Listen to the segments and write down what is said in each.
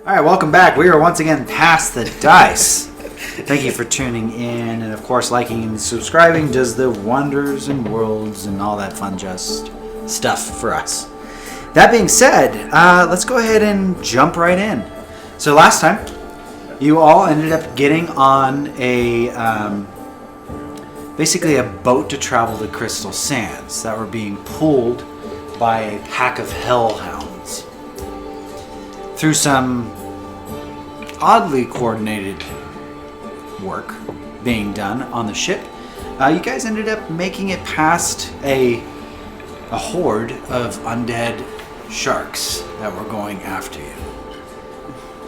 All right, welcome back. We are once again past the dice. Thank you for tuning in and, of course, liking and subscribing does the wonders and worlds and all that fun just stuff for us. That being said, let's go ahead and jump right in. So last time, you all ended up getting on a basically a boat to travel to Crystal Sands that were being pulled by a pack of hellhounds. Through some oddly coordinated work being done on the ship, you guys ended up making it past a horde of undead sharks that were going after you.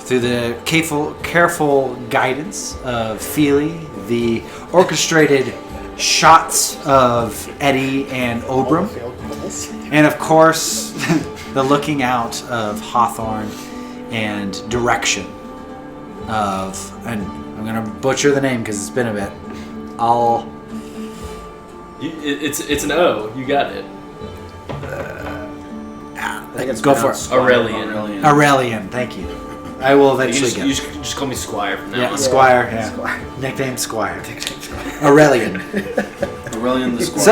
Through the careful guidance of Feeley, the orchestrated shots of Eddie and Ober, and of course the looking out of Hawthorne and direction of, and I'm going to butcher the name because it's been a bit, it's an O, you got it. I think it's go for it. Aurelion, thank you. I will eventually you just call me Squire from now on. Yeah, Squire, yeah. Squire. Nickname Squire. Aurelion. Aurelion the Squire.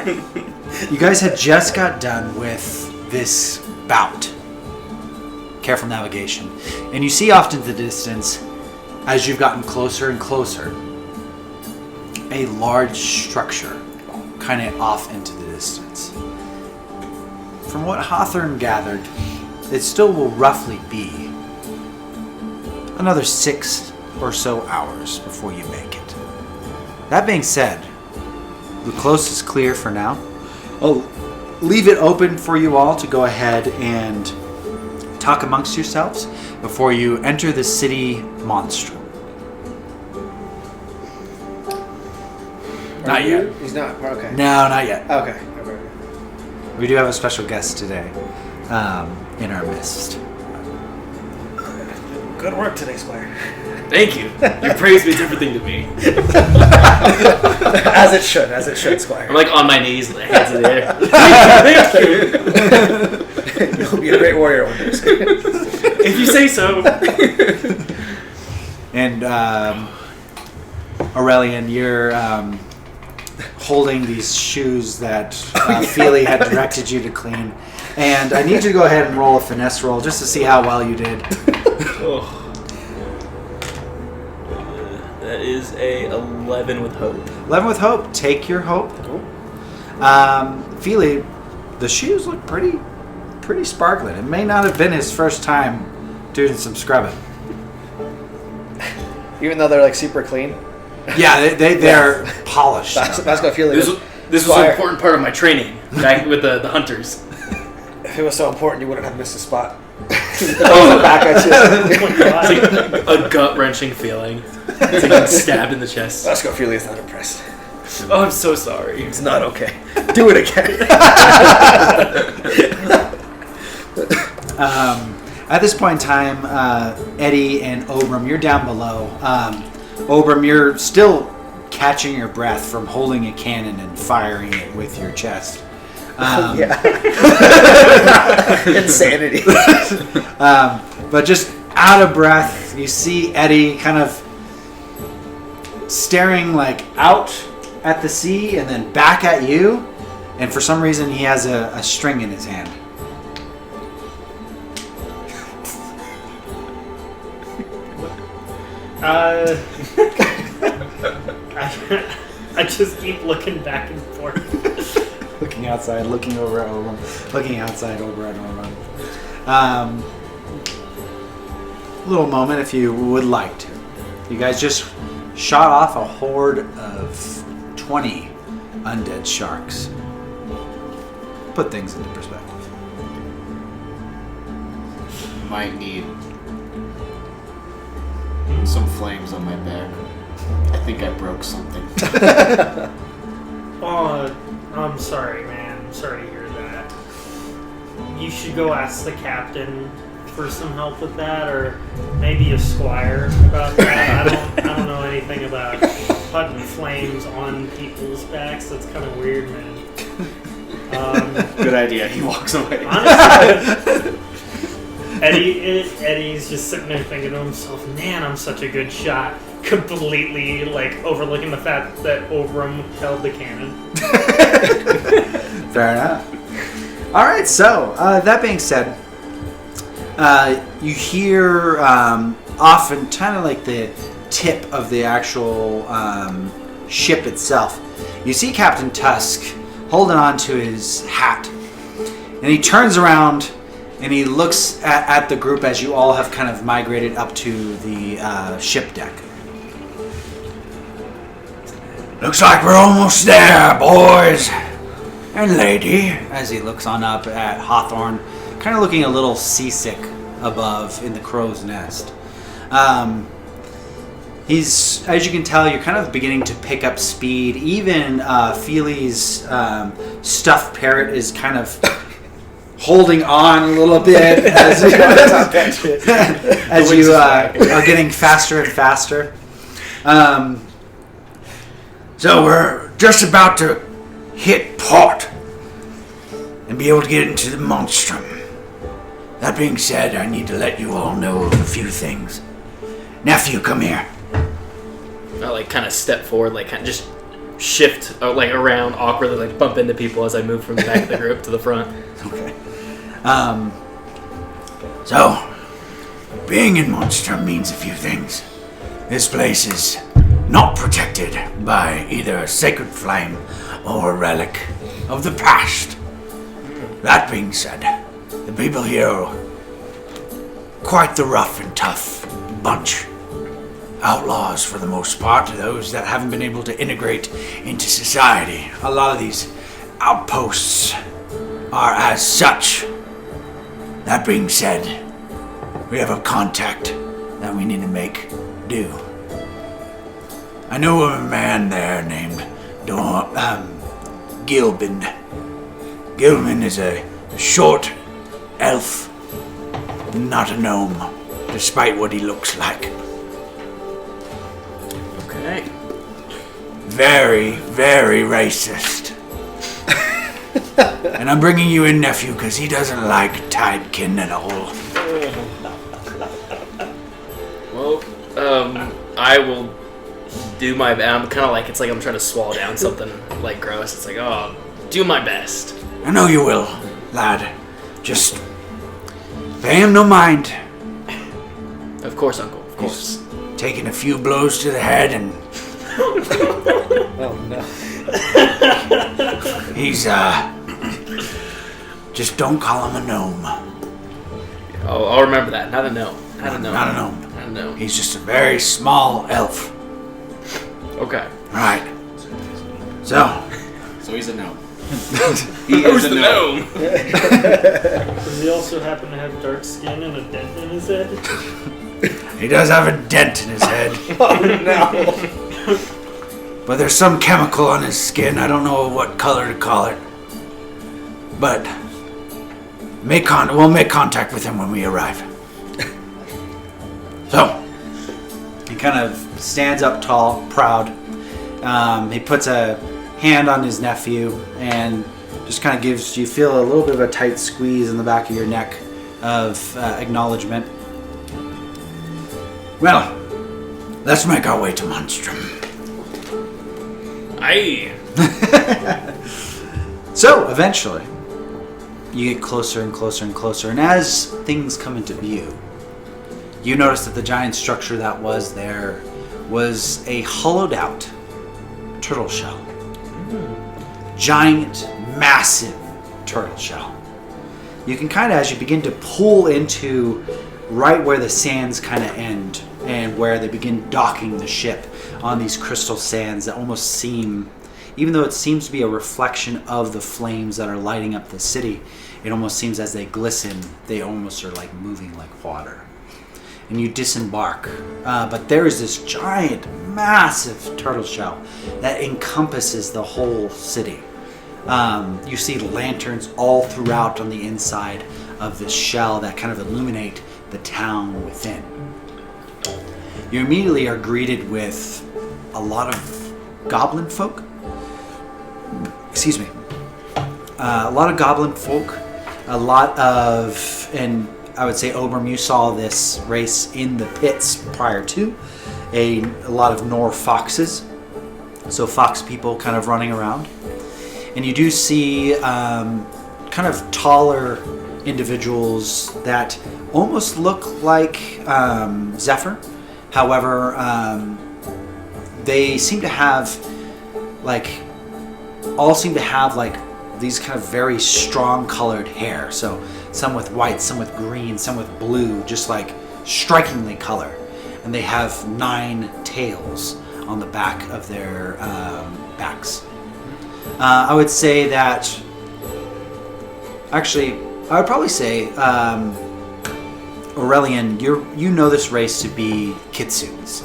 So, you guys had just got done with this bout. Careful navigation. And you see off in the distance, as you've gotten closer and closer, a large structure kind of off into the distance. From what Hawthorne gathered, it still will roughly be another 6 or so hours before you make it. That being said, the coast is clear for now. I'll leave it open for you all to go ahead and talk amongst yourselves before you enter the city Monstrm. Not yet. He's not. Okay. No, not yet. Okay. We do have a special guest today in our midst. Good work today, Squire. Thank you. Your praise means everything to me. As it should, Squire. I'm like on my knees and the hands in the air. Thank you. You'll be a great warrior one day. If you say so. And Aurelion, you're holding these shoes that Feely had directed you to clean. And I need you to go ahead and roll a finesse roll just to see how well you did. Oh. That is a 11 with hope. 11 with hope. Take your hope. Cool. Feely, the shoes look pretty sparkling. It may not have been his first time doing some scrubbing. Even though they're like super clean. Yeah, they're polished. That's gonna feel like this was an important part of my training back with the hunters. If it was so important, you wouldn't have missed a spot. Back at you. It's like a gut-wrenching feeling. It's like getting stabbed in the chest. Let's go. Feely is not impressed. Oh, I'm so sorry. It's not okay. Do it again. At this point in time, Eddie and Ober, you're down below. Ober, you're still catching your breath from holding a cannon and firing it with your chest. Insanity. But just out of breath, you see Eddie kind of staring like out at the sea and then back at you. And for some reason, he has a string in his hand. I just keep looking back and forth. Looking outside, looking over at Ober, looking outside over at Ober. Little moment if you would like to. You guys just shot off a horde of 20 undead sharks. Put things into perspective. Might need some flames on my back. I think I broke something. Oh, I'm sorry, man. I'm sorry to hear that. You should go ask the captain for some help with that, or maybe a squire about that. I don't know anything about putting flames on people's backs. That's kind of weird, man. Good idea. He walks away. Honestly, Eddie's just sitting there thinking to himself, man, I'm such a good shot. Completely, overlooking the fact that Oberum held the cannon. Fair enough. All right, so that being said, you hear often kind of like the tip of the actual ship itself. You see Captain Tusk holding on to his hat, and he turns around and he looks at the group as you all have kind of migrated up to the ship deck. Looks like we're almost there, boys and lady, as he looks on up at Hawthorne, kind of looking a little seasick above in the crow's nest. He's, as you can tell, you're kind of beginning to pick up speed. Even Feely's stuffed parrot is kind of holding on a little bit as you are getting faster and faster. So we're just about to hit port and be able to get into the Monstrm. That being said, I need to let you all know a few things. Nephew, come here. I kind of step forward, kind of just shift around awkwardly, bump into people as I move from the back of the group to the front. Okay. So, being in Monstrm means a few things. This place is not protected by either a sacred flame or a relic of the past. That being said, the people here are quite the rough and tough bunch. Outlaws for the most part, those that haven't been able to integrate into society. A lot of these outposts are as such. That being said, we have a contact that we need to make do. I know of a man there named Gilbin. Gilbin is a short elf, not a gnome, despite what he looks like. Okay. Very, very racist. And I'm bringing you in, nephew, because he doesn't like tidekin at all. Well, I will do my best. I'm kind of it's like I'm trying to swallow down something gross. It's do my best. I know you will, lad. Just pay him no mind. Of course, Uncle. Of course. He's taking a few blows to the head and... Oh, no. He's, just don't call him a gnome. I'll remember that. Not a gnome. Not a gnome. Not a gnome. Not a gnome. He's just a very small elf. Okay. Right. So he's a gnome. He is a gnome. Does he also happen to have dark skin and a dent in his head? he does have a dent in his head. Oh, no. But there's some chemical on his skin. I don't know what color to call it. But we'll make contact with him when we arrive. So he kind of stands up tall, proud. He puts a hand on his nephew and just kind of gives you feel a little bit of a tight squeeze in the back of your neck of acknowledgement. Well, let's make our way to Monstrm. Aye. So eventually, you get closer and closer and closer, and as things come into view, you notice that the giant structure that was there was a hollowed out turtle shell. Giant, massive turtle shell. You can kind of, as you begin to pull into right where the sands kind of end and where they begin docking the ship on these crystal sands that almost seem, even though it seems to be a reflection of the flames that are lighting up the city, it almost seems as they glisten, they almost are like moving like water. And you disembark. But there is this giant, massive turtle shell that encompasses the whole city. You see lanterns all throughout on the inside of this shell that kind of illuminate the town within. You immediately are greeted with a lot of goblin folk. Excuse me. A lot of goblin folk. A lot of, and I would say, Ober, you saw this race in the pits prior to. A lot of Nor foxes. So fox people kind of running around. And you do see kind of taller individuals that almost look like Zephyr. However, they seem to have all seem to have these kind of very strong colored hair. So some with white, some with green, some with blue, just like strikingly color. And they have 9 tails on the back of their backs. I would say that, actually, I would probably say, Aurelion, you know this race to be kitsunes.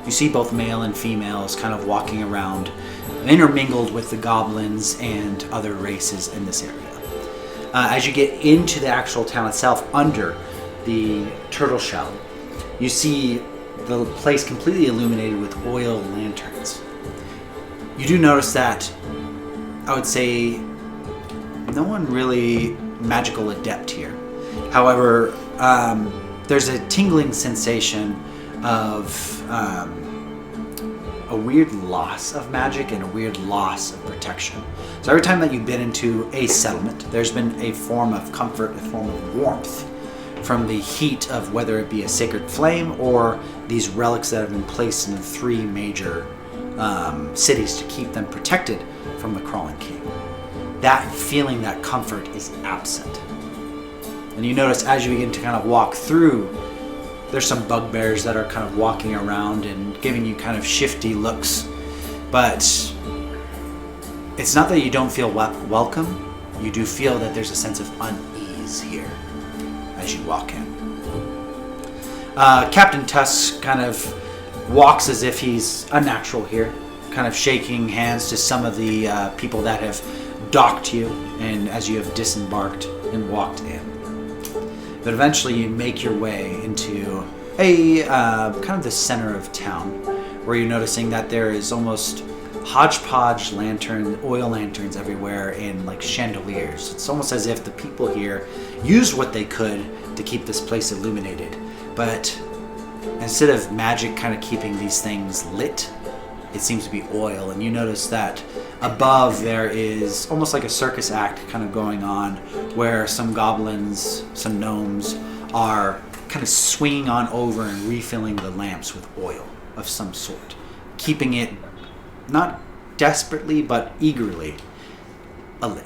You see both male and females kind of walking around, intermingled with the goblins and other races in this area. As you get into the actual town itself, under the turtle shell, you see the place completely illuminated with oil lanterns. You do notice that, I would say, no one really magical adept here. However, there's a tingling sensation of a weird loss of magic and a weird loss of protection. So every time that you've been into a settlement, there's been a form of comfort, a form of warmth from the heat of whether it be a sacred flame or these relics that have been placed in the 3 major cities to keep them protected from the Crawling King. That feeling, that comfort is absent. And you notice as you begin to kind of walk through, there's some bugbears that are kind of walking around and giving you kind of shifty looks. But it's not that you don't feel welcome. You do feel that there's a sense of unease here as you walk in. Captain Tusk kind of walks as if he's unnatural here, kind of shaking hands to some of the people that have docked you and as you have disembarked and walked in. But eventually you make your way into a kind of the center of town, where you're noticing that there is almost hodgepodge oil lanterns everywhere in like chandeliers. It's almost as if the people here used what they could to keep this place illuminated. But instead of magic kind of keeping these things lit, it seems to be oil. And you notice that above there is almost like a circus act kind of going on, where some goblins, some gnomes are kind of swinging on over and refilling the lamps with oil of some sort, keeping it not desperately but eagerly alit.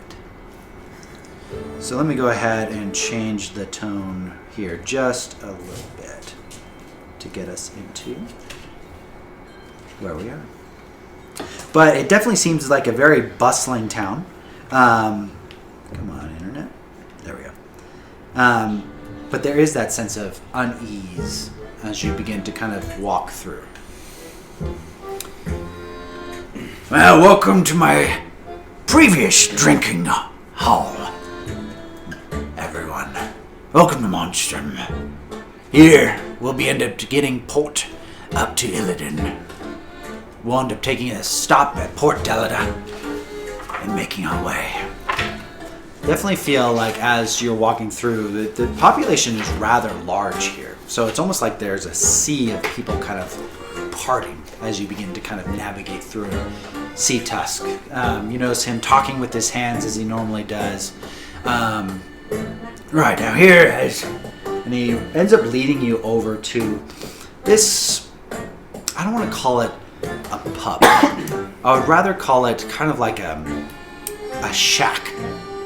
So let me go ahead and change the tone here just a little bit to get us into where we are. But it definitely seems like a very bustling town. Come on, internet. There we go. But there is that sense of unease as you begin to kind of walk through. Well, welcome to my previous drinking hall, everyone. Welcome to Monstrm. Here, we'll end up getting port up to Illidan. We'll end up taking a stop at Port Delada and making our way. Definitely feel like as you're walking through, the population is rather large here. So it's almost like there's a sea of people kind of parting as you begin to kind of navigate through and see Tusk. You notice him talking with his hands as he normally does. Right, now here is... And he ends up leading you over to this... I don't want to call it a pub. I would rather call it kind of like a shack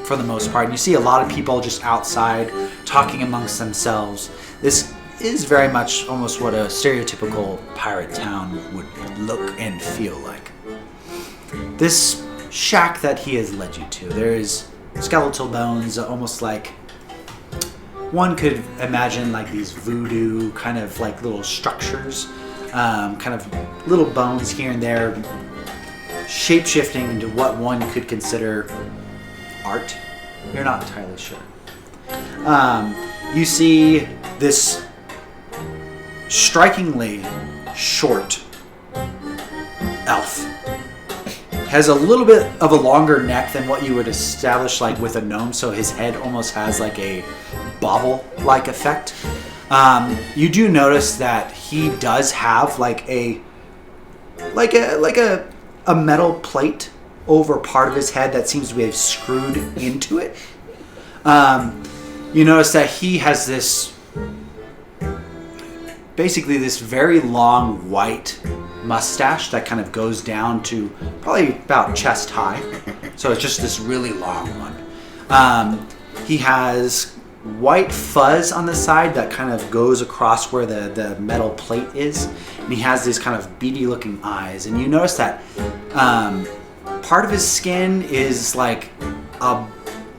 for the most part. And you see a lot of people just outside talking amongst themselves. This is very much almost what a stereotypical pirate town would look and feel like. This shack that he has led you to, there is skeletal bones, almost like one could imagine like these voodoo kind of like little structures, kind of little bones here and there, shape-shifting into what one could consider art. You're not entirely sure. You see this strikingly short elf. Has a little bit of a longer neck than what you would establish like with a gnome, so his head almost has like a bauble-like effect. You do notice that he does have like a metal plate over part of his head that seems to be screwed into it. You notice that he has this very long white mustache that kind of goes down to probably about chest high. So it's just this really long one. He has white fuzz on the side that kind of goes across where the metal plate is. And he has these kind of beady looking eyes. And you notice that part of his skin is like a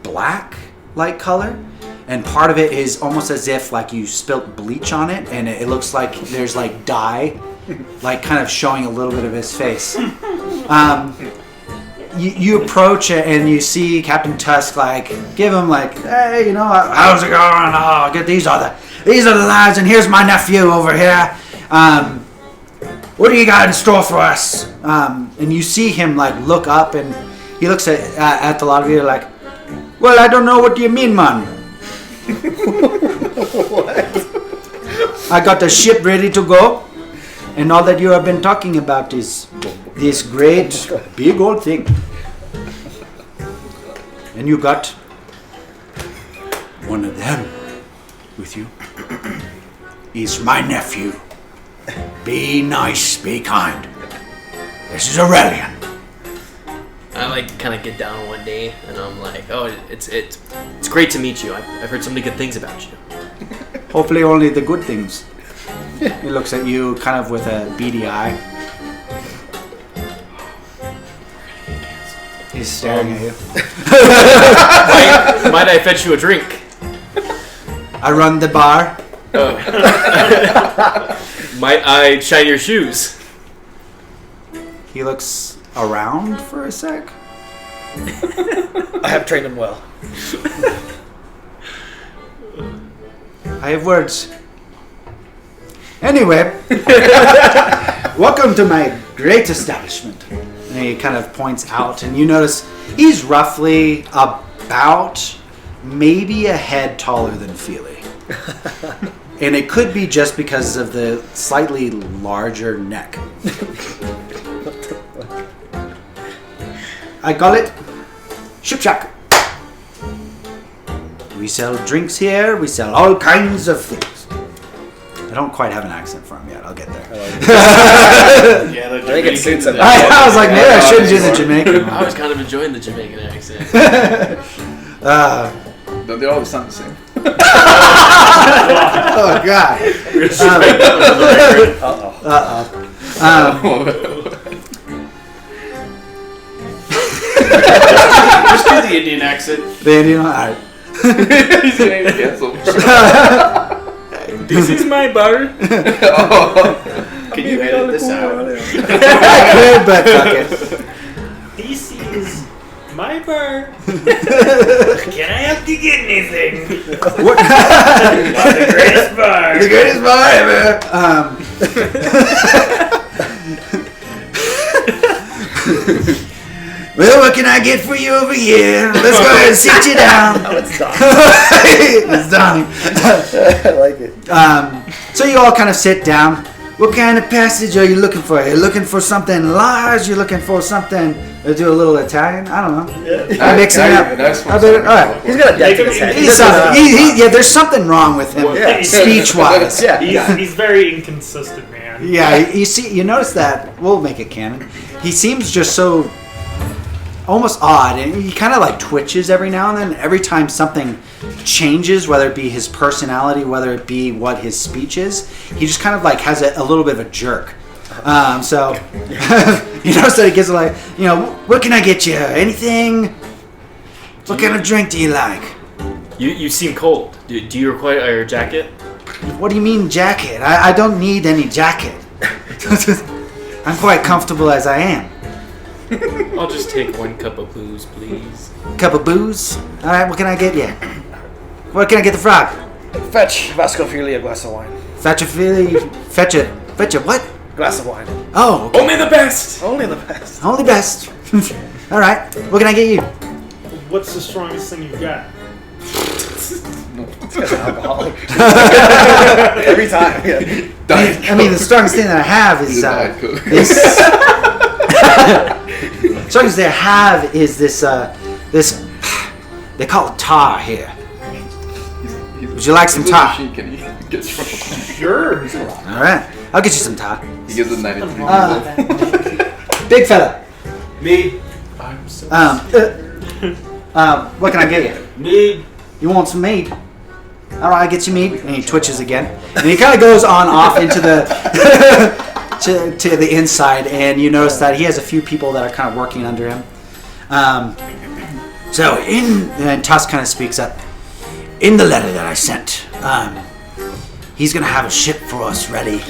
black light color. And part of it is almost as if like you spilt bleach on it, and it looks like there's like dye, like kind of showing a little bit of his face. You approach it and you see Captain Tusk like give him like, hey, you know, how's it going? Oh, good. These are the lads, and here's my nephew over here. What do you got in store for us? And you see him like look up, and he looks at the lot of you like, well, I don't know. What do you mean, man? What? I got the ship ready to go, and all that you have been talking about is this great big old thing. And you got one of them with you. He's my nephew. Be nice, be kind. This is Aurelion. I like kind of get down one day and I'm like, oh, it's great to meet you. I've heard so many good things about you. Hopefully only the good things. He looks at you kind of with a beady eye. He's staring at you. Might I fetch you a drink? I run the bar. Oh. Might I shine your shoes? He looks around for a sec. I have trained him well. I have words. Anyway, welcome to my great establishment. And he kind of points out, and you notice he's roughly about maybe a head taller than Feeley. And it could be just because of the slightly larger neck. I call it Ship Shack. We sell drinks here. We sell all kinds of things. I don't quite have an accent for him yet. I'll get there. Yeah, I think it suits him. I was like, maybe I shouldn't do the Jamaican I one. was kind of enjoying the Jamaican accent. Don't they all sound the same? Oh, God. Just do the Indian accent. The Indian one? All right. He's getting canceled. This is my bar. Can you edit this out? I could, but fuck it. This is my bar. Can I help you get anything? What? The greatest bar. The greatest bar ever. Well, what can I get for you over here? Let's go ahead and sit you down. Oh, it's done. It's done. I like it. So you all kind of sit down. What kind of passage are you looking for? Are you looking for something large? You're looking for something to do a little Italian? I don't know. Yeah. Mixing it up. All right. He's got a dent in his head. He's yeah, there's something wrong with him, Yeah. speech-wise. Yeah. He's very inconsistent, man. Yeah, you notice that. We'll make it canon. He seems just so almost odd, and he kind of like twitches every now and then. Every time something changes, whether it be his personality, whether it be what his speech is, he just kind of like has a little bit of a jerk. So you notice that he gets like, you know, what can I get you? Anything? What kind of drink do you like? You seem cold. Do you require a jacket? What do you mean jacket? I don't need any jacket. I'm quite comfortable as I am. I'll just take 1 cup of booze, please. Cup of booze? Alright, what can I get you? What can I get the frog? Fetch Vasco Feeley a glass of wine. Fetch a Feely. Fetch a what? Glass of wine. Oh, okay. Only the best! Only the best. Only best. Alright, what can I get you? What's the strongest thing you've got? This guy's an alcoholic. Every time. Yeah. Diet I mean, the Coke. strongest thing that I have He's is a Diet Coke. strongest thing I have is this this. They call it tar here. Would you like some he's a tar? machine, can he? Gets from Sure. All right, I'll get you some tar. he gives a 93 Big fella. Me. I'm so What can I get you? Me. You want some meat? All right, I'll get you meat. And he twitches again, and he kind of goes on off into the to the inside, and you notice that he has a few people that are kind of working under him. And Tusk kind of speaks up. In the letter that I sent, he's gonna have a ship for us ready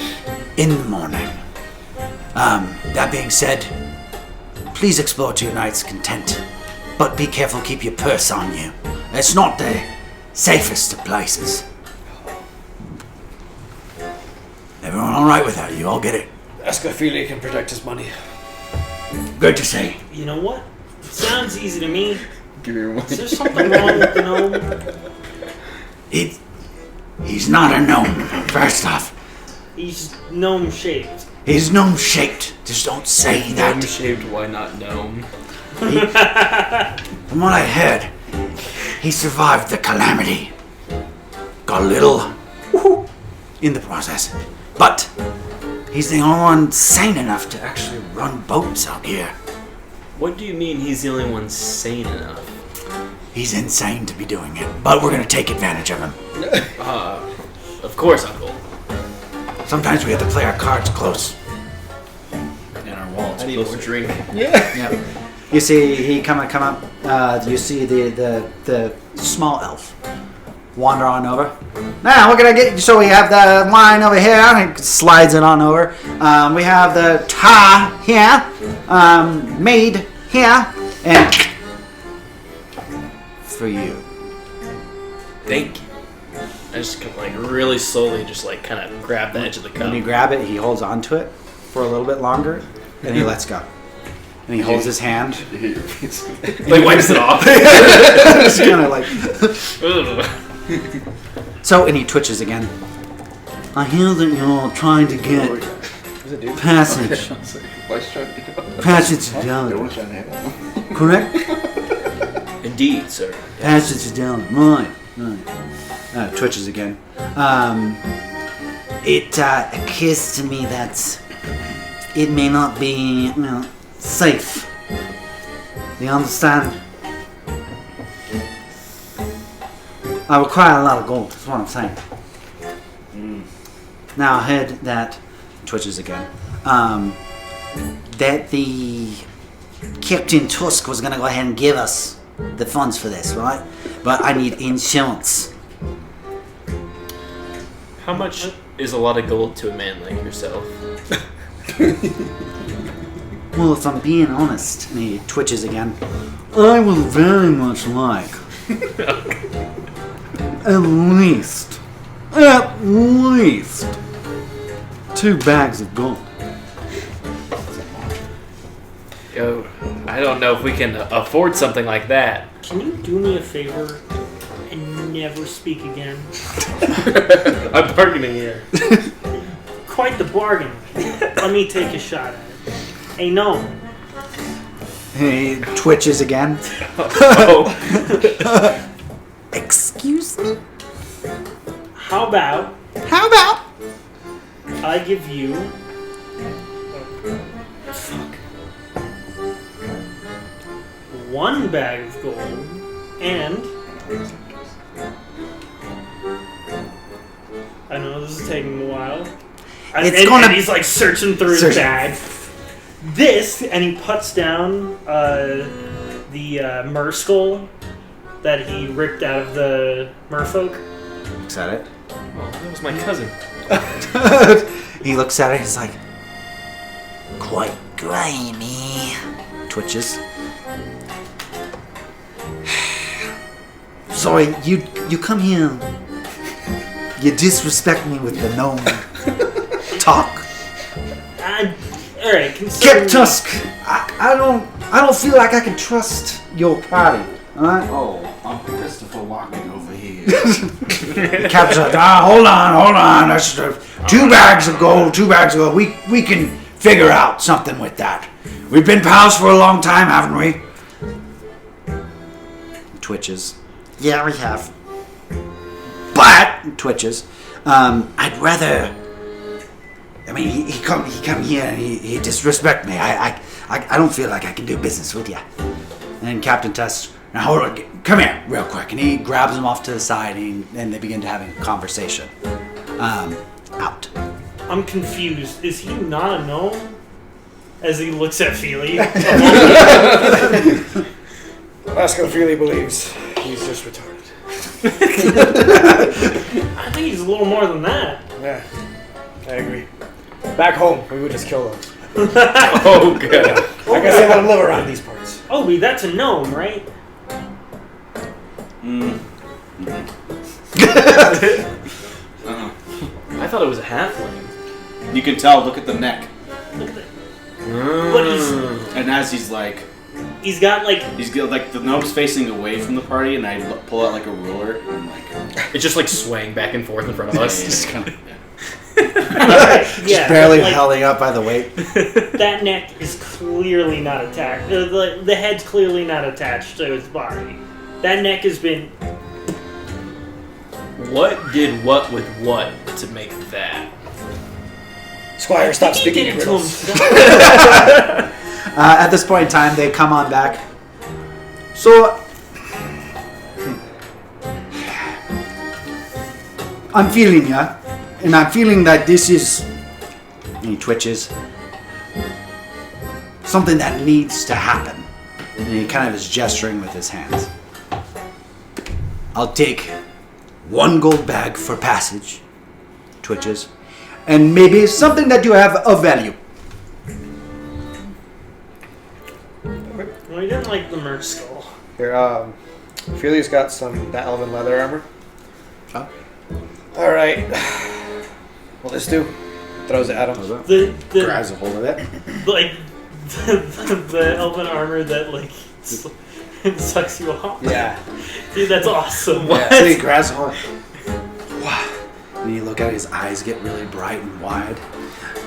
in the morning. That being said, please explore to your night's content, but be careful, keep your purse on you. It's not the safest of places. Everyone all right with that? You all get it? Ask if Feeley can protect his money. Good to see. You know what? Sounds easy to me. give you Is there one. something wrong with the gnome? He's not a gnome, first off. He's gnome shaped. He's gnome shaped. Just don't say that. Gnome shaped, why not gnome? From what I heard, he survived the Calamity. Got a little in the process. But he's the only one sane enough to actually run boats out here. What do you mean he's the only one sane enough? He's insane to be doing it, but we're going to take advantage of him. Of course, Uncle. Sometimes we have to play our cards close. And our wallets. I need more drink. Yeah. You see, he come up. You see the small elf wander on over. Now, what can I get? So we have the wine over here. And he slides it on over. We have the tar here, made here, and for you. Thank you. I just like really slowly just like kind of grab the edge of the cup. When you grab it, he holds onto it for a little bit longer, and he lets go. And he holds his hand. You hit your piece. Like wipes it off. Just kind of like. Ugh. So, and he twitches again. I hear that you're trying to get passage Vice trying to get up. to They Delada, want to try to hit him. correct? Indeed, sir. Passage to Delada, right. Twitches again. It occurs to me that it may not be, safe. You understand? I require a lot of gold, that's what I'm saying. Now I heard that, twitches again, that the Captain Tusk was going to go ahead and give us the funds for this, right? But I need insurance. How much is a lot of gold to a man like yourself? Well, if I'm being honest, and he twitches again, I would very much like at least 2 bags of gold. Yo, I don't know if we can afford something like that. Can you do me a favor and never speak again? I'm bargaining here. Quite the bargain. Let me take a shot at it. Hey, gnome. He twitches again. Oh. Excuse me? How about How about? I give you... one bag of gold and... I know this is taking a while. And he's like searching through his bag. This, and he puts down the Murskull that he ripped out of the merfolk. Looks at it. Oh, that was my cousin. He looks at it, he's like, quite grimy. Twitches. Sorry, you come here. You disrespect me with the gnome talk. Alright, consider Get Tusk. I don't feel like I can trust your party. Alright? Oh, I'm Christopher walking over here. The captain's like, hold on. That's 2 bags of gold, 2 bags of gold. We can figure out something with that. We've been pals for a long time, haven't we? Twitches. Yeah, we have. But twitches. I'd rather. I mean, he come here and he disrespect me. I don't feel like I can do business with you. And Captain Tusk, now hold on, come here real quick. And he grabs him off to the side and they begin to have a conversation. Out. I'm confused. Is he not a gnome? As he looks at Feely. That's what Feely believes. He's just retarded. I think he's a little more than that. Yeah, I agree. Back home, we would just kill them. Oh, good. I guess they let them live around these parts. Obi, that's a gnome, right? I thought it was a halfling. You can tell. Look at the neck. Look at that. But And as he's like, he's got like... the gnome's facing away from the party, and I pull out like a ruler, and I'm like, It's just like swaying back and forth in front of us. just kind of. Just barely held up by the weight. That neck is clearly not attached. The head's clearly not attached to his body. That neck has been... What did what with what to make that? Squire, stop He speaking did in it to riddles. himself. At this point in time, they come on back. So, I'm feeling ya, and I'm feeling that this is, and he twitches, something that needs to happen. And he kind of is gesturing with his hands. I'll take 1 gold bag for passage, twitches, and maybe something that you have of value. Well, he didn't like the merc skull. Here, Feely's got that elven leather armor. Oh. Alright. What'll this do? Throws it at him. The Grabs a hold of it. like the elven armor that like sucks you off. Yeah. Dude, that's awesome. Yeah. So he grabs a hold. Wow. And you look at it, his eyes get really bright and wide.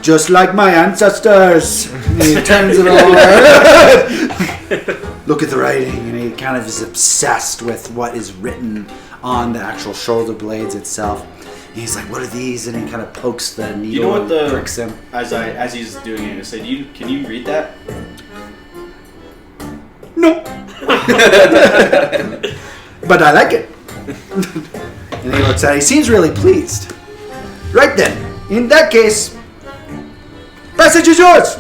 Just like my ancestors. And he turns it over. Look at the writing, and he kind of is obsessed with what is written on the actual shoulder blades itself. And he's like, "What are these?" And he kind of pokes the needle. You know what and pricks him. As he's doing it, I say, can you read that? No. But I like it. And he looks at it. He seems really pleased. Right then, in that case, passage is yours.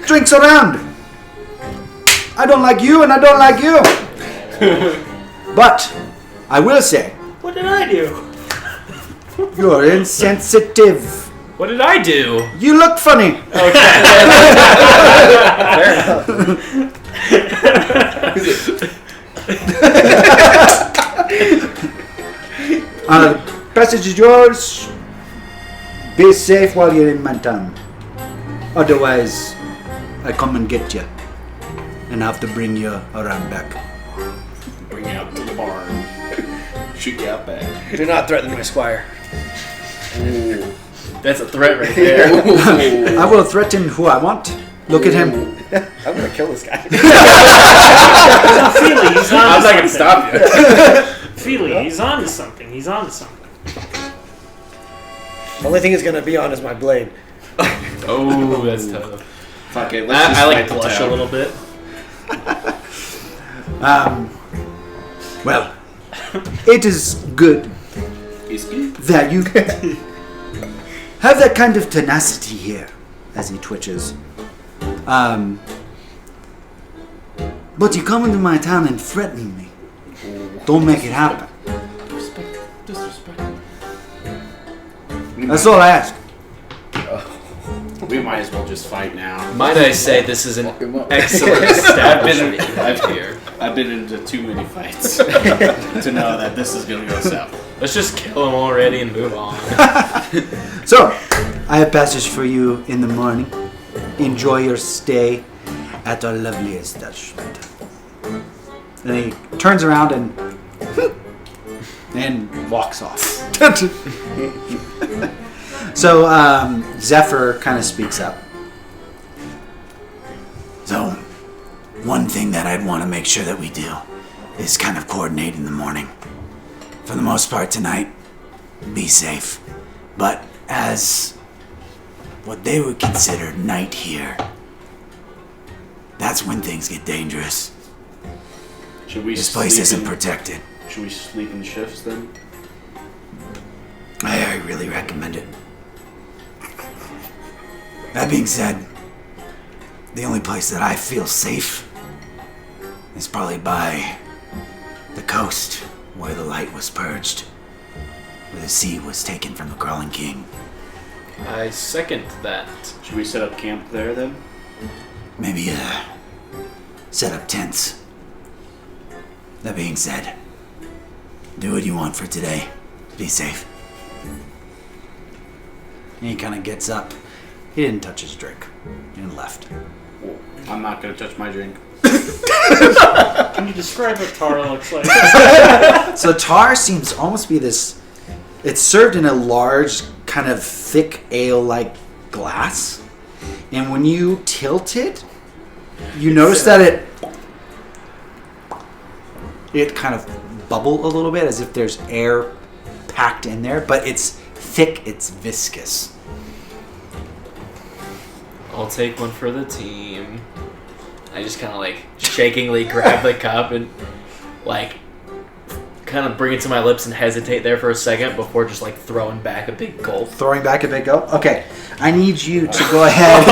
Drinks around. I don't like you, and I don't like you. But I will say, What did I do? you're insensitive. What did I do? You look funny. Passage is yours. Be safe while you're in my town. Otherwise, I come and get you and have to bring you around back. Bring you out to the barn. Shoot you out back. Do not threaten my squire. Ooh. That's a threat right there. I will threaten who I want. Look at him. I'm gonna kill this guy. Feely, he's on I'm not gonna stop you. Feely, he's on to something. He's on to something. The only thing he's gonna be on is my blade. Oh, that's tough. Fuck it. Let's just I like fight the blush a town. little bit. Well, it is good He's good. that you have that kind of tenacity here, as he twitches. But you come into my town and threaten me. Don't make it happen. Disrespect. That's all I ask. We might as well just fight now. Might I say this is an Fuck him up. excellent establishment you have here. I've been into too many fights to know that this is gonna go south. Let's just kill him already and move on. So, I have passage for you in the morning. Enjoy your stay at our lovely establishment. And he turns around and and walks off. So Zephyr kind of speaks up. So, one thing that I'd want to make sure that we do is kind of coordinate in the morning. For the most part tonight, be safe. But as what they would consider night here, that's when things get dangerous. Should we This place sleep isn't in- protected. Should we sleep in shifts then? I really recommend it. That being said, the only place that I feel safe is probably by the coast, where the light was purged, where the sea was taken from the crawling king. I second that. Should we set up camp there then? Maybe set up tents. That being said, do what you want for today. Be safe. And he kind of gets up. He didn't touch his drink and left. Well, I'm not gonna touch my drink. Can you describe what Tar looks like? So tar seems to almost be this. It's served in a large, kind of thick ale-like glass, and when you tilt it, you notice that it kind of bubble a little bit, as if there's air packed in there, but it's thick, it's viscous. I'll take one for the team. I just kind of like shakingly grab the cup and like kind of bring it to my lips and hesitate there for a second before just like throwing back a big gulp. Throwing back a big gulp? Okay. I need you to go ahead.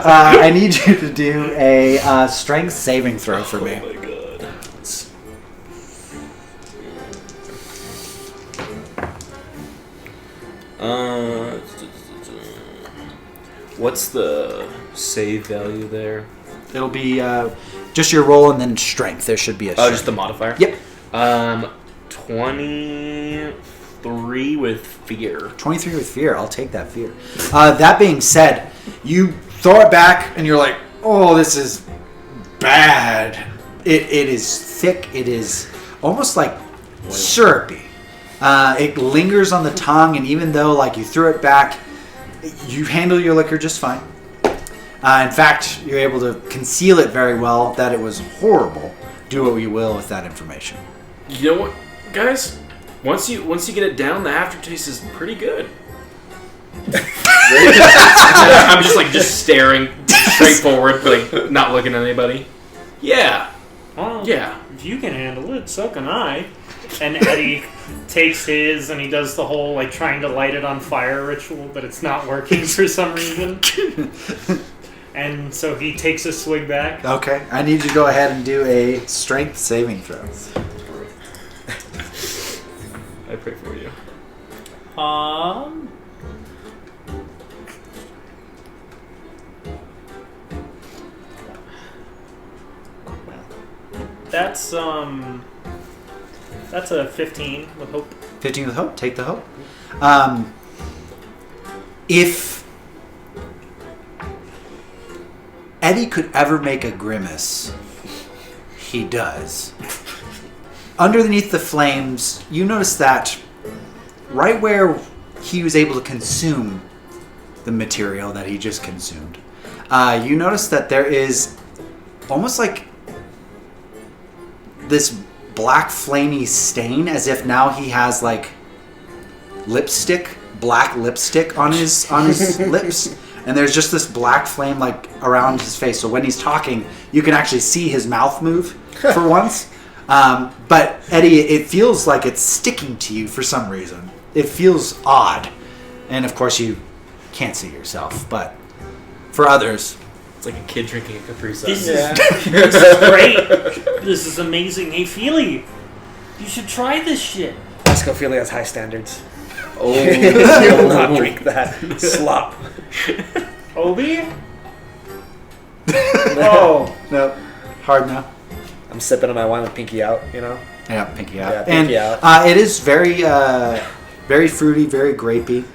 I need you to do a strength saving throw for me. Oh my god. What's the save value there? It'll be just your roll and then strength. There should be a Oh, strength. just the modifier? Yep. 23 with fear. 23 with fear. I'll take that fear. That being said, you throw it back and you're like, oh, this is bad. It is thick. It is almost like syrupy. It lingers on the tongue, and even though like you threw it back, you handle your liquor just fine. In fact, you're able to conceal it very well. That it was horrible. Do what you will with that information. You know what, guys? Once you get it down, the aftertaste is pretty good. I'm just staring straight forward, like not looking at anybody. Yeah. Well, Yeah. if you can handle it, so can I. And Eddie takes his and he does the whole like trying to light it on fire ritual, but it's not working for some reason. And so he takes a swig back. Okay. I need you to go ahead and do a strength saving throw. I pray for you. That's a 15 with hope. 15 with hope. Take the hope. If Eddie could ever make a grimace, he does. Underneath the flames, you notice that right where he was able to consume the material that he just consumed, you notice that there is almost like this black flamey stain, as if now he has like black lipstick on his lips, and there's just this black flame like around his face. So when he's talking, you can actually see his mouth move for once. But Eddie, it feels like it's sticking to you for some reason. It feels odd, and of course you can't see yourself, but for others, It's like a kid drinking a Capri Sun. This is great. This is amazing. Hey, Feely, you should try this shit. Feely has high standards. Oh. You will not drink that slop. Obi? Oh. no, hard no. I'm sipping on my wine with pinky out, you know? Yeah, pinky out. Yeah, pinky out. It is very, very fruity, very grapey.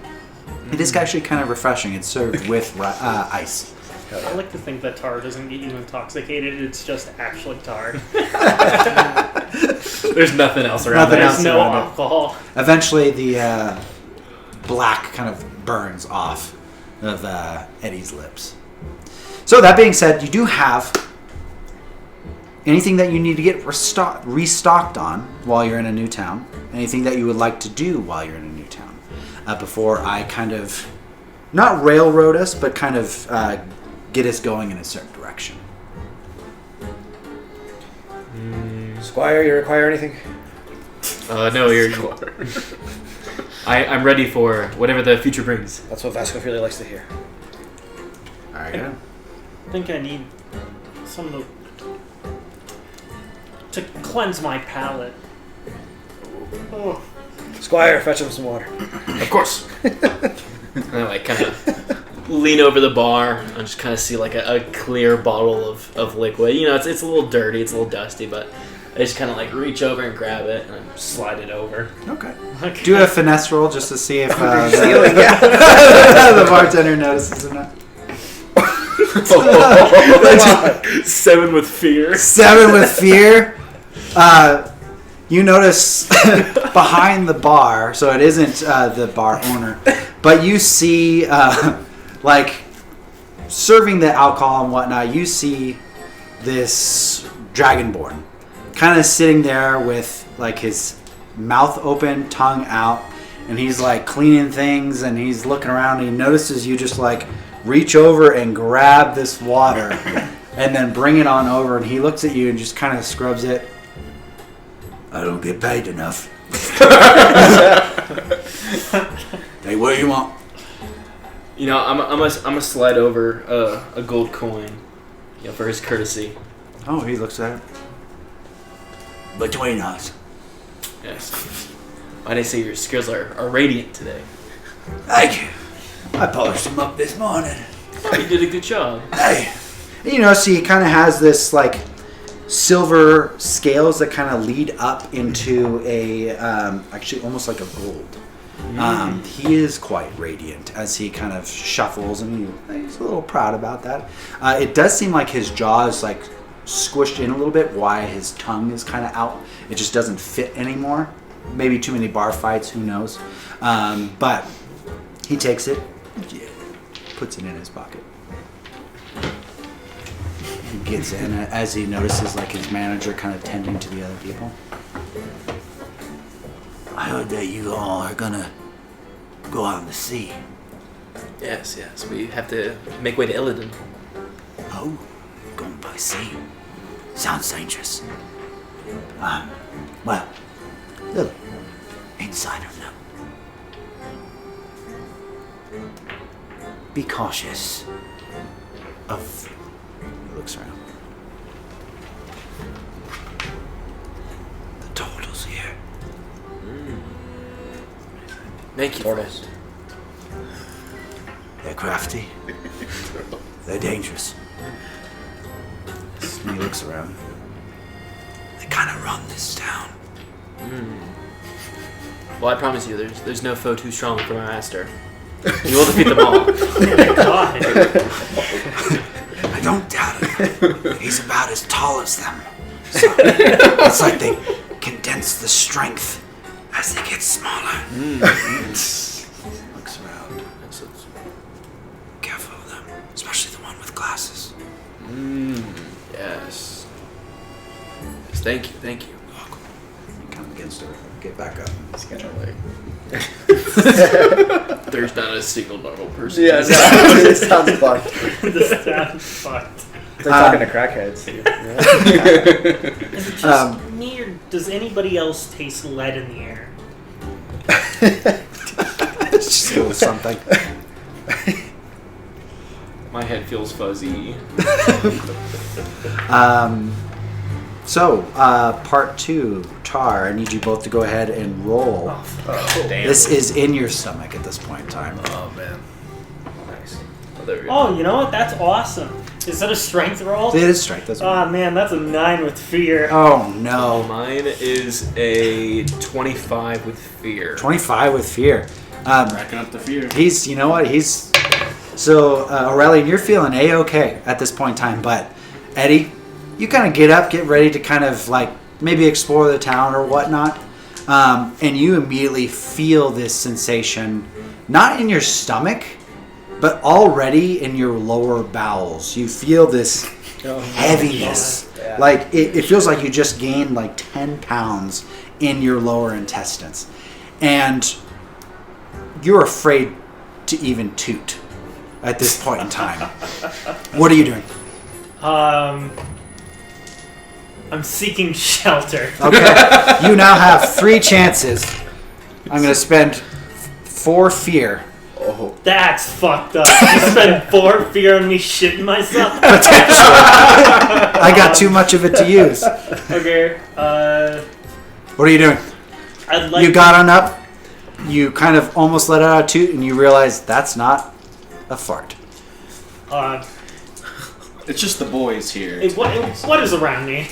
It is actually kind of refreshing. It's served with ice. I like to think that tar doesn't get you intoxicated. It's just actually tar. There's nothing else around Nothing there. else. There's no around it. alcohol. Eventually, the black kind of burns off of Eddie's lips. So that being said, you do have anything that you need to get restocked on while you're in a new town. Anything that you would like to do while you're in a new town. Before I kind of, not railroad us, but kind of get us going in a certain direction. Squire, you require anything? No, you're. I'm ready for whatever the future brings. That's what Vasco really likes to hear. Alright, yeah. I think I need some to cleanse my palate. Oh. Squire, fetch him some water. Of course. And I like kind of lean over the bar and just kind of see like a clear bottle of liquid. You know, it's a little dirty, it's a little dusty, but I just kind of like reach over and grab it and I slide it over. Okay. Okay. Do a finesse roll just to see if Ceiling, yeah. the bartender notices or not. 7 with fear. 7 with fear. You notice behind the bar, so it isn't the bar owner, but you see, like, serving the alcohol and whatnot, you see this dragonborn kind of sitting there with, like, his mouth open, tongue out, and he's, like, cleaning things, and he's looking around, and he notices you just, like, reach over and grab this water, and then bring it on over, and he looks at you and just kind of scrubs it. I don't get paid enough. Hey, what do you want? You know, I'm gonna slide over a gold coin, you know, for his courtesy. Oh, he looks at it. Between us. Yes. Why they say your skills are radiant today. Thank you. I polished him up this morning. Oh, you did a good job. Hey. You know, so he kind of has this, like, silver scales that kind of lead up into a, actually almost like a gold. He is quite radiant as he kind of shuffles, and he's a little proud about that. It does seem like his jaw is like squished in a little bit, why his tongue is kind of out. It just doesn't fit anymore. Maybe too many bar fights, who knows. But he takes it, puts it in his pocket. He gets in as he notices like his manager kind of tending to the other people. I heard that you all are gonna go out to sea. Yes. We have to make way to Illidan. Oh, going by sea. Sounds dangerous. Well, little insider note. Be cautious of. He looks around. The turtles here. Thank you. Tortoise. They're crafty. They're dangerous. And he looks around. They kind of run this town. Well, I promise you, there's no foe too strong for my master. You will defeat them all. Oh my god. I don't doubt it. He's about as tall as them. So it's like they condense the strength as they get smaller. Looks around. Careful of them, especially the one with glasses. Yes. Thank you. Welcome. He kind of begins to get back up. It's kind of like there's not a single normal person. Yeah, it sounds fucked. This sounds fucked. It's like talking to crackheads. Is it just me, or does anybody else taste lead in the air? It's just a little something. My head feels fuzzy. So, part 2, Tar, I need you both to go ahead and roll. Oh, damn. This is in your stomach at this point in time. Oh man. Nice. Oh, there we go. Oh, you know what? That's awesome. Is that a strength roll? It is strength, that's Oh man, that's a 9 with fear. Oh no. Mine is a 25 with fear. 25 with fear. Racking up the fear. He's, you know what, so Aurelion, you're feeling A-okay at this point in time, but Eddie, you kind of get up, get ready to kind of like maybe explore the town or whatnot. And you immediately feel this sensation, not in your stomach, but already in your lower bowels. You feel this heaviness. Yeah. Like, it feels like you just gained like 10 pounds in your lower intestines. And you're afraid to even toot at this point in time. What are you doing? I'm seeking shelter. Okay. You now have 3 chances. I'm going to spend 4 fear. Oh. That's fucked up. You spend 4 fear on me shitting myself. I got too much of it to use. Okay. What are you doing? I'd like. You got on up. You kind of almost let out a toot, and you realize that's not a fart. It's just the boys here. What is around me?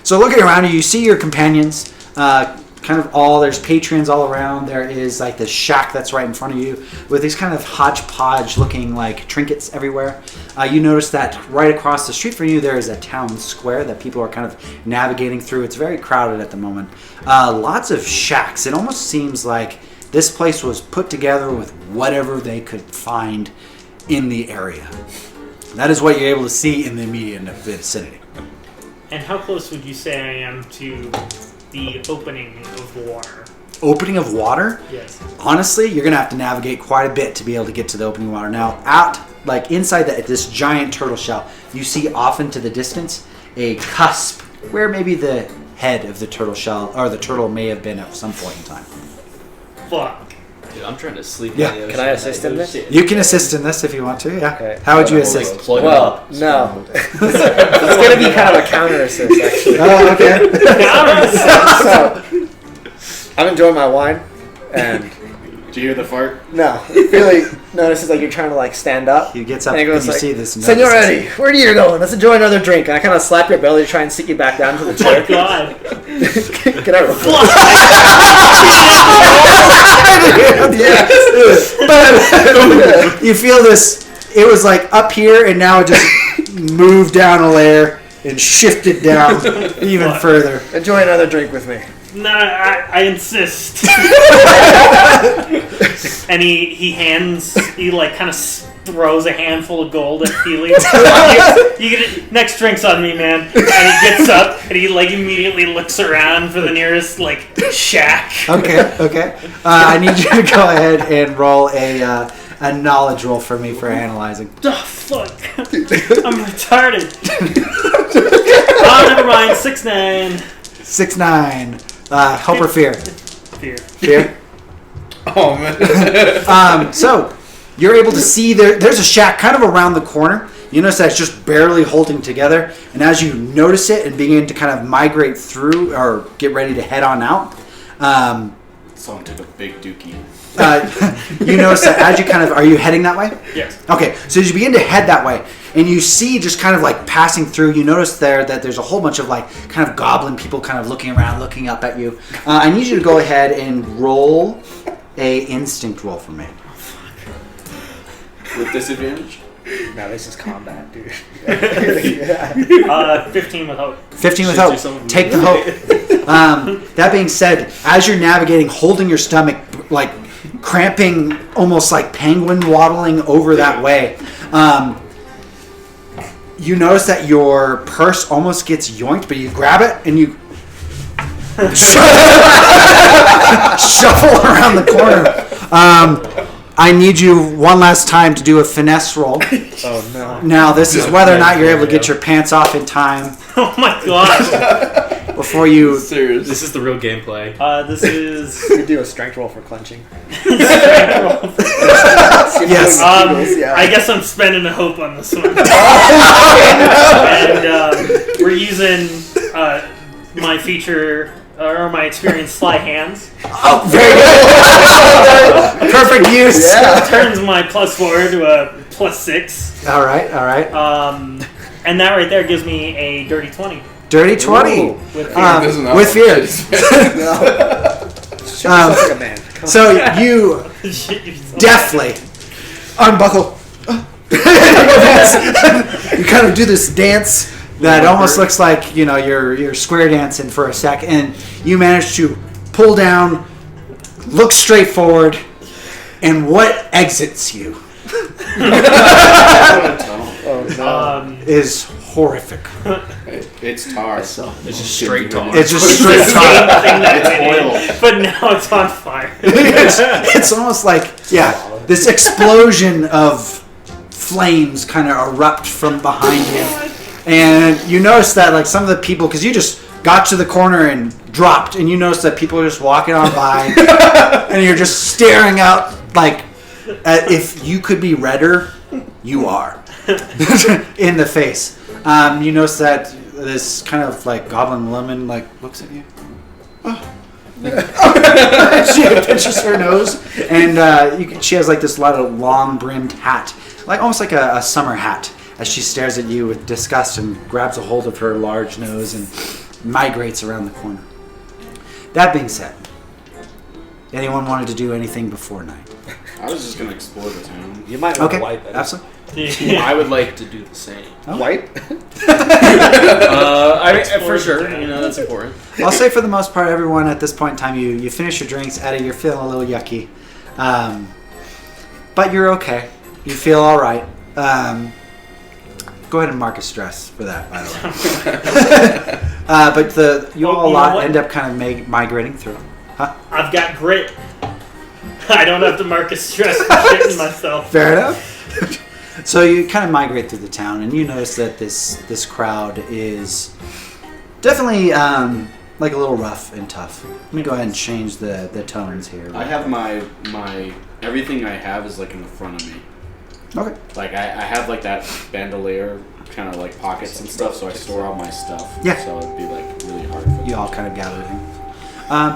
So looking around you see your companions. There's patrons all around. There is like this shack that's right in front of you with these kind of hodgepodge looking like trinkets everywhere. You notice that right across the street from you there is a town square that people are kind of navigating through. It's very crowded at the moment. Lots of shacks. It almost seems like this place was put together with whatever they could find in the area. That is what you're able to see in the immediate vicinity. And how close would you say I am to the opening of water? Opening of water? Yes. Honestly, you're gonna have to navigate quite a bit to be able to get to the opening water. Now, inside this giant turtle shell, you see off into the distance a cusp where maybe the head of the turtle shell or the turtle may have been at some point in time. Fuck. Dude, I'm trying to sleep. Yeah. in the Can I ocean. assist in this? Shit. You can assist in this if you want to. Yeah. Okay. How would you Like, assist? plug it Well, up. no. It's going to be kind of a counter assist, actually. Oh, okay. So, I'm enjoying my wine, and Did you hear the fart? no, Feeley notices like you're trying to like stand up. He gets up And and, he goes you like, see this. and Senor notices. Eddie, where are you going? Let's enjoy another drink. And I kind of slap your belly to try and sit you back down to the Oh my chair. god. Can I roll? Yes. You feel this. It was like up here, and now it just moved down a layer and shifted down even further. Enjoy another drink with me. No, I insist. And he like kind of throws a handful of gold at Feeley. You get it, next drink's on me, man. And he gets up and he like immediately looks around for the nearest like shack. Okay. I need you to go ahead and roll a knowledge roll for me for analyzing. Oh fuck! I'm retarded. Oh, never mind. 6'9". 6'9". Hope or fear? Fear. Fear. Oh man. So you're able to see there's a shack kind of around the corner. You notice that it's just barely holding together, and as you notice it and begin to kind of migrate through or get ready to head on out, Someone took a big dookie. you notice that as you kind of, are you heading that way? Yes. Okay, so as you begin to head that way, and you see just kind of like passing through, you notice there that there's a whole bunch of like kind of goblin people kind of looking around, looking up at you. I need you to go ahead and roll a instinct roll for me. With disadvantage? No, this is combat, dude. 15 with hope. 15 with Shit, hope. do something. Take the hope. That being said, as you're navigating, holding your stomach, like cramping, almost like penguin waddling over that way, you notice that your purse almost gets yoinked, but you grab it and you shuffle around the corner. I need you one last time to do a finesse roll. Oh, no. Now, this is whether or not you're able to get your pants off in time Oh my god. before you... Serious. This is the real gameplay. This is. We do a strength roll for clenching. Yes. I guess I'm spending a hope on this one. And we're using my feature or my experience sly hands. Oh, very good. Perfect use. Yeah. Turns my +4 to a +6. All right. And that right there gives me a dirty 20. Dirty 20. Ooh. With Doesn't With fear. No. Show yourself like a man. Come on. So you deftly unbuckle. You kind of do this dance, that almost looks like you're square dancing for a sec, and you manage to pull down, look straight forward, and what exits you is horrific. It's tar. It's just straight tar. It's just straight tar. It's oil. But now it's on fire. It's almost like this explosion of flames kind of erupt from behind you, and you notice that like some of the people, because you just got to the corner and dropped, and you notice that people are just walking on by, and you're just staring out like if you could be redder, you are in the face. You notice that this kind of like goblin woman like looks at you. She pinches her nose, and she has like this lot of long brimmed hat, like almost like a summer hat, as she stares at you with disgust and grabs a hold of her large nose and migrates around the corner. That being said, anyone wanted to do anything before night? I was just gonna explore the town. You might want Okay, to wipe it. absolutely. I would like to do the same. Oh. Wipe? For sure. That's important. I'll say for the most part, everyone at this point in time, you finish your drinks, Eddie, you're feeling a little yucky. But you're okay. You feel all right. Go ahead and mark a stress for that, by the way. But you all you know lot what? end up kind of migrating through. Huh? I've got grit. I don't have to mark a stress for shitting myself. Fair enough. So you kind of migrate through the town, and you notice that this crowd is definitely like a little rough and tough. Let me go ahead and change the tones here. I have my everything I have is like in the front of me. Okay. Like I have like that bandolier kind of like pockets and stuff, so I store all my stuff. Yeah. So it'd be like really hard for You all kind of gather in.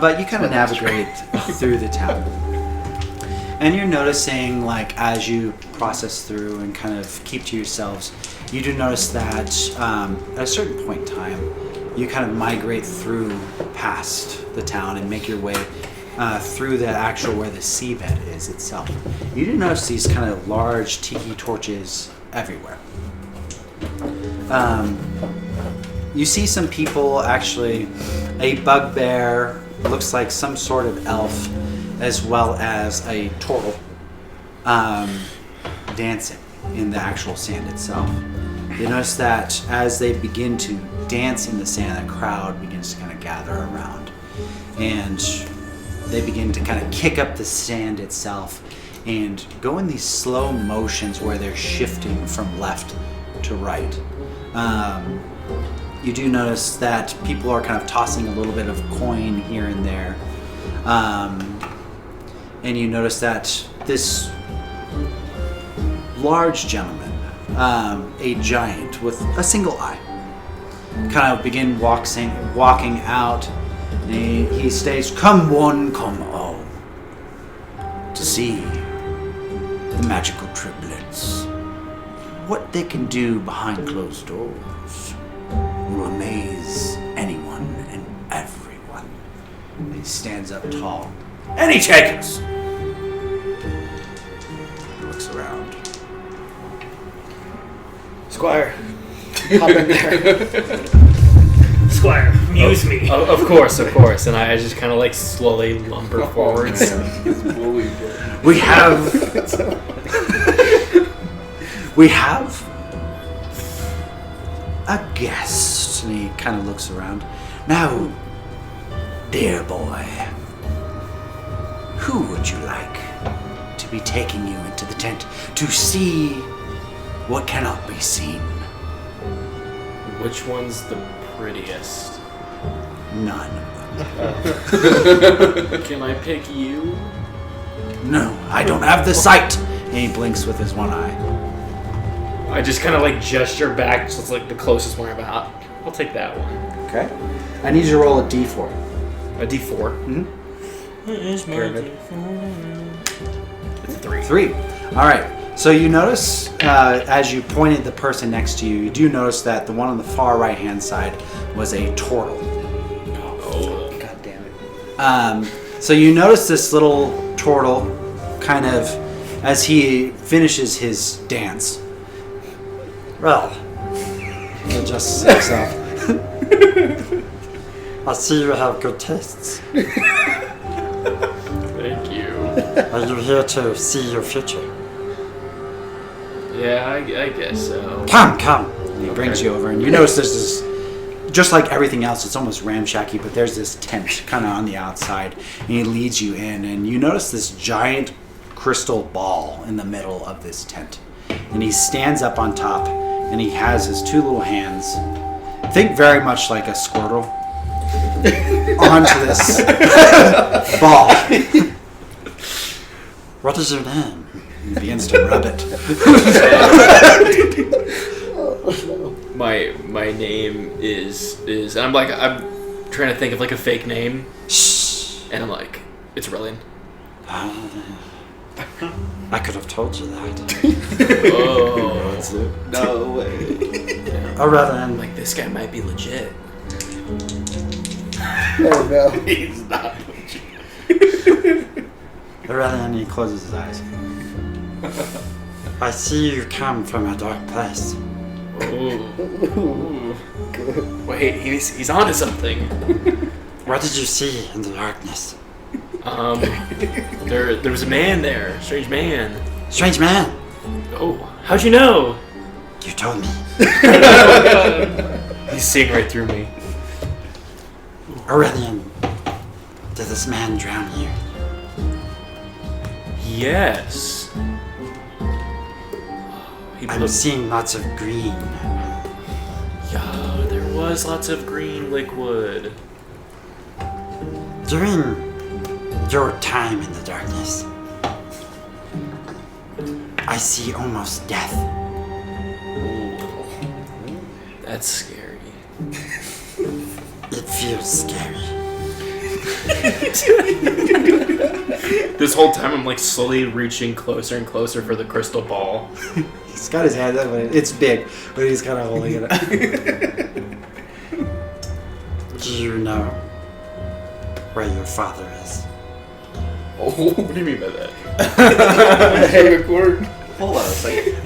But you kind of navigate through the town. And you're noticing, like, as you process through and kind of keep to yourselves, you do notice that at a certain point in time, you kind of migrate through past the town and make your way through the actual where the seabed is itself. You do notice these kind of large tiki torches everywhere. You see some people, actually, a bugbear, looks like some sort of elf, as well as a turtle, dancing in the actual sand itself. You notice that as they begin to dance in the sand, the crowd begins to kind of gather around. And they begin to kind of kick up the sand itself and go in these slow motions where they're shifting from left to right. You do notice that people are kind of tossing a little bit of coin here and there. And you notice that this large gentleman, a giant with a single eye, kind of begin walking out. And he states, "Come one, come all, to see the magical triplets. What they can do behind closed doors will amaze anyone and everyone." He stands up tall. "Any takers?" He looks around. Squire, hop in there. Squire, muse me. Of course. And I just kind of like slowly lumber forwards. We have a guest. And he kind of looks around. Now, dear boy, who would you like to be taking you into the tent to see what cannot be seen? Which one's the prettiest? None of them. Can I pick you? No, I don't have the sight. And he blinks with his one eye. I just kind of like gesture back, so it's like the closest one about. I'll take that one. Okay. I need you to roll a d4. A D4. Mm-hmm. It's It's a 3. 3. All right. So you notice, as you pointed the person next to you, you do notice that the one on the far right-hand side was a turtle. Oh. God damn it. So you notice this little turtle kind of, as he finishes his dance. Well, He adjusts himself. I see you have good tastes. Thank you. Are you here to see your future? Yeah, I guess so. Come. And he brings you over, and you notice there's this, just like everything else, it's almost ramshackly, but there's this tent kind of on the outside, and he leads you in, and you notice this giant crystal ball in the middle of this tent. And he stands up on top, and he has his two little hands, think very much like a Squirtle, onto this ball. What is your name? He begins to rub it. My name is I'm trying to think of like a fake name. Shh. And I'm like, it's Aurelion. I could have told you that. Oh, that's it. No way. Aurelion. I'm like, this guy might be legit. Oh no. He's not. Aurelion, he closes his eyes. I see you come from a dark place. Ooh. Wait, he's onto something. What did you see in the darkness? There was a man there, strange man. Strange man, Oh, how'd you know? you told me. He's seeing right through me. Aurelion, did this man drown you? Yes. I'm seeing lots of green. Yeah, there was lots of green liquid. During your time in the darkness, I see almost death. That's scary. It feels scary. This whole time I'm like slowly reaching closer and closer for the crystal ball. He's got his hand up, but it's big, but he's kind of holding it up. Do you know where your father is? Oh, what do you mean by that? Hold on a second.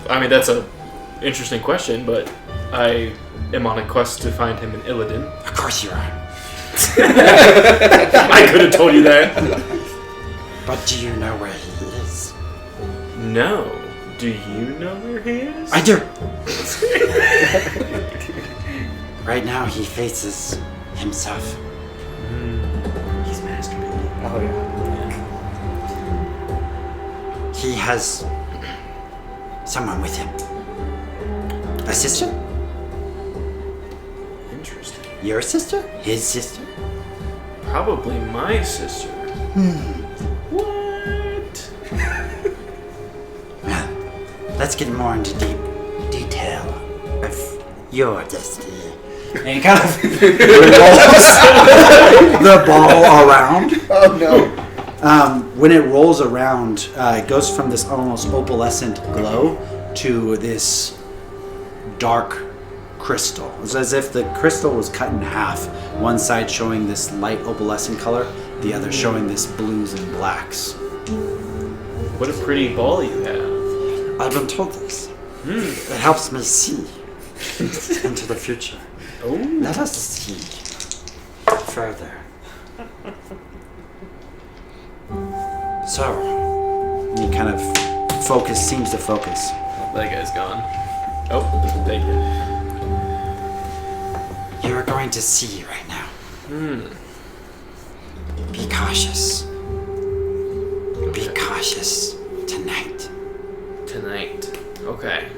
I mean that's a interesting question, but I am on a quest to find him in Illidan. Of course you are. I could have told you that. But do you know where he is? No. Do you know where he is? I do. Right now he faces himself. He's masturbating. Oh yeah. He has someone with him. A sister? Interesting. Your sister? His sister? Probably my sister. What? Well, let's get more into detail of your destiny. And he kind of rolls the ball around. Oh no. When it rolls around, it goes from this almost opalescent glow to this dark crystal. It's as if the crystal was cut in half. One side showing this light opalescent color, the other showing this blues and blacks. What a pretty ball you have. I've been told this. It helps me see into the future. Oh. Let us see further. So, he kind of seems to focus. That guy's gone. Oh, thank you. You're going to see right now. Be cautious. Be cautious tonight. Tonight. Okay.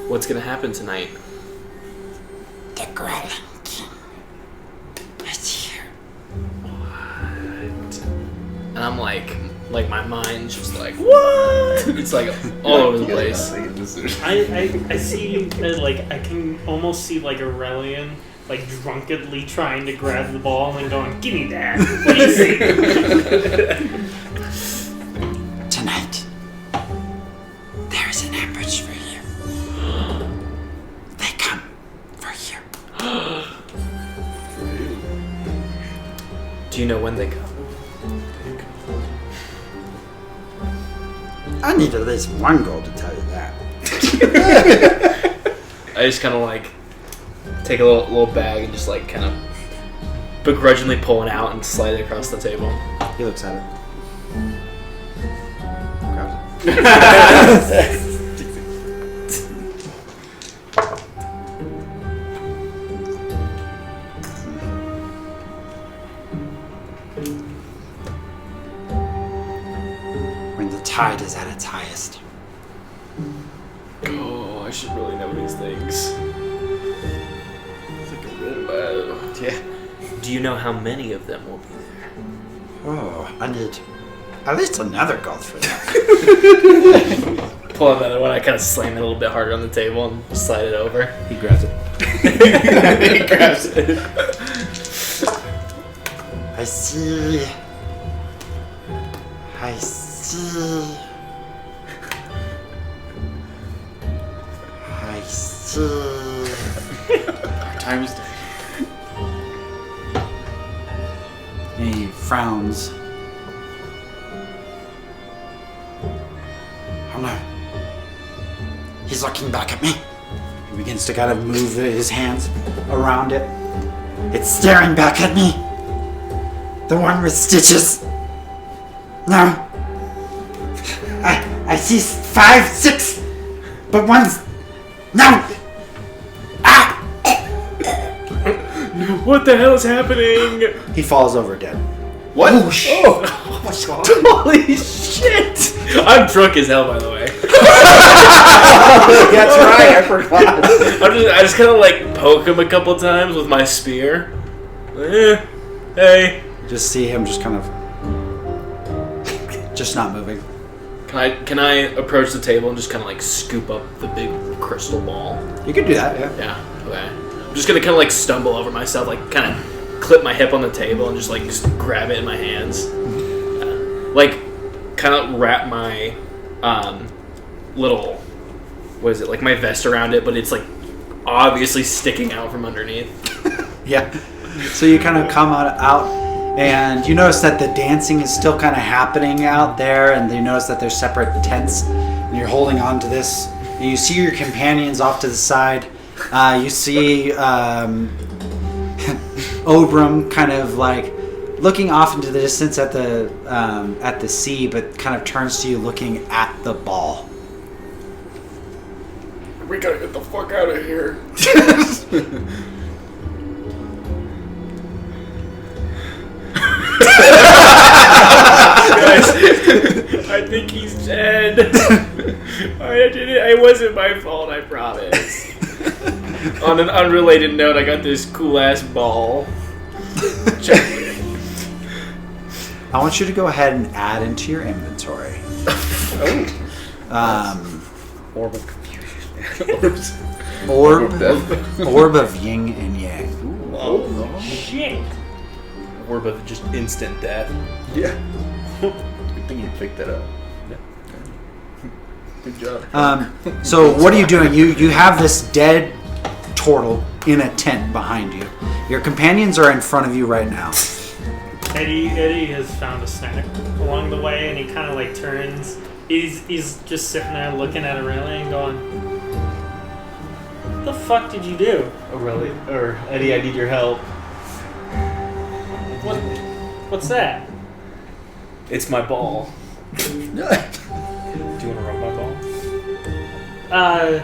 What's gonna happen tonight? The Growling King is here. What? And I'm like my mind's just like, what? It's like all over the place. I see, like, I can almost see, like, Aurelion, like, drunkenly trying to grab the ball and going, give me that. What do you see? Tonight, there is an ambush for you. They come for you. Do you know when they come? I need at least one goal to tell you that. I I just kind of like take a little bag and just like kind of begrudgingly pull it out and slide it across the table. He looks at it. Grabs it. When the tide is at its highest. Oh, I should really know these things. It's like a rainbow. Yeah. Do you know how many of them will be there? Oh, I need at least another gold for that. Pull another one. I kind of slam it a little bit harder on the table and slide it over. He grabs it. He grabs it. I see. I see. I see. Our time is done. And he frowns. Oh no. He's looking back at me. He begins to kind of move his hands around it. It's staring back at me. The one with stitches. No. I see 5, 6, but one's no. Ah! What the hell is happening? He falls over dead. What? Oh shit! Holy shit! I'm drunk as hell, by the way. That's right, I forgot. I just kind of like poke him a couple times with my spear. Hey. Just see him just kind of just not moving. Can I approach the table and just kind of like scoop up the big crystal ball? You could do that, yeah. Yeah. Okay. I'm just gonna kind of like stumble over myself, like kind of clip my hip on the table and just like grab it in my hands. Like kind of wrap my little, what is it, like my vest around it, but it's like obviously sticking out from underneath. Yeah. So you kind of come out and you notice that the dancing is still kind of happening out there, and you notice that there's separate tents, and you're holding on to this. And you see your companions off to the side. You see Ober kind of like looking off into the distance at the sea, but kind of turns to you looking at the ball. We gotta get the fuck out of here. Guys, I think he's dead. It wasn't my fault, I promise. On an unrelated note, I got this cool ass ball. I want you to go ahead and add into your inventory. Orb of confusion. Orb of Yin and Yang. Oh, shit. Orb of just instant death. Yeah. Good thing you picked that up. Yeah. Good job. So what are you doing? You have this dead turtle in a tent behind you. Your companions are in front of you right now. Eddie has found a snack along the way, and he kind of like turns. He's just sitting there looking at Aurelion, going, "What the fuck did you do?" Aurelion, or Eddie, I need your help. What's that? It's my ball. Do you want to rub my ball? No,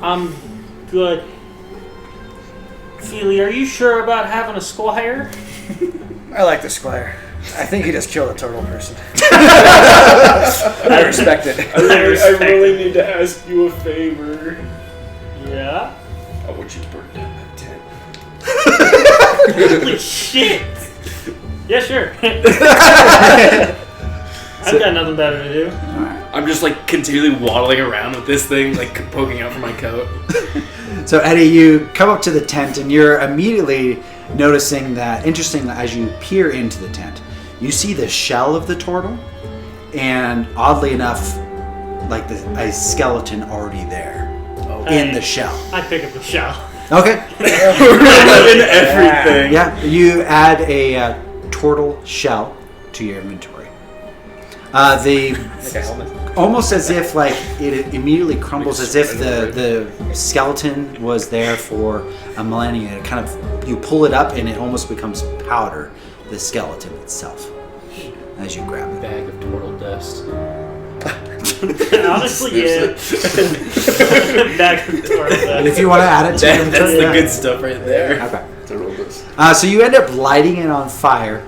I'm good. Feely, are you sure about having a squire? I like the Squire. I think he just killed a turtle person. I respect it. I really need to ask you a favor. Yeah? I want you to burn down that tent. Holy shit! Yeah, sure. I've got nothing better to do. I'm just like continually waddling around with this thing, like poking out from my coat. So Eddie, you come up to the tent and you're immediately noticing that, interestingly, as you peer into the tent, you see the shell of the turtle, and oddly enough, like a skeleton already there in the shell. I pick up the shell. Okay. In everything. Yeah, you add a turtle shell to your inventory. The Like a helmet. almost as if like it immediately crumbles, as if the skeleton was there for a millennia. It kind of, you pull it up and it almost becomes powder, the skeleton itself, as you grab it. Bag of turtle dust. Honestly, yeah. Back to And if you want to add it to your That's inventory, the yeah. good stuff right there. Okay. To roll this. So you end up lighting it on fire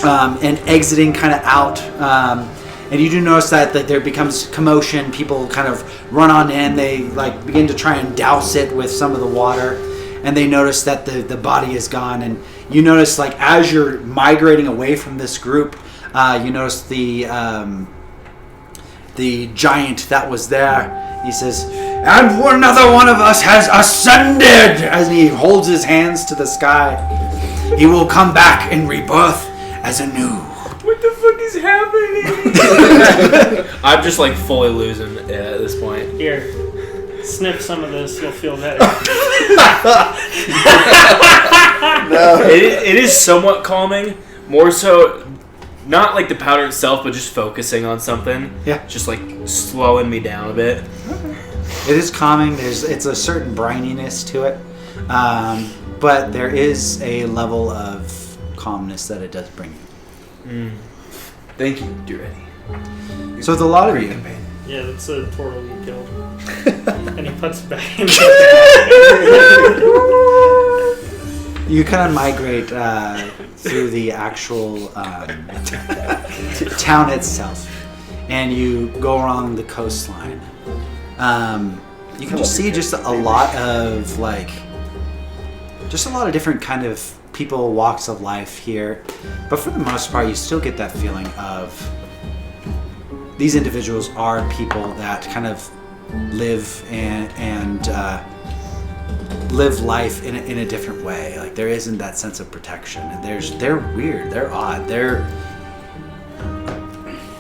and exiting kind of out. And you do notice that there becomes commotion. People kind of run on in. They like begin to try and douse it with some of the water. And they notice that the body is gone. And you notice, like, as you're migrating away from this group, you notice the giant that was there. He says, "And another one of us has ascended!" As he holds his hands to the sky. "He will come back in rebirth as anew." What the fuck is happening? I'm just like fully losing it at this point. Here, sniff some of this. You'll feel better. No. It is somewhat calming. More so, not like the powder itself, but just focusing on something. Yeah. Just like slowing me down a bit. It is calming. It's a certain brininess to it. But there is a level of calmness that it does bring you. Thank you. You ready? So with a lot of you, Yeah, that's a turtle you killed. And he puts it back in. you kind of migrate through the actual town itself, and you go along the coastline. You can just see just a lot of different kind of people, walks of life here, but for the most part, you still get that feeling of these individuals are people that kind of live and live life in a different way. Like, there isn't that sense of protection, and they're weird, they're odd,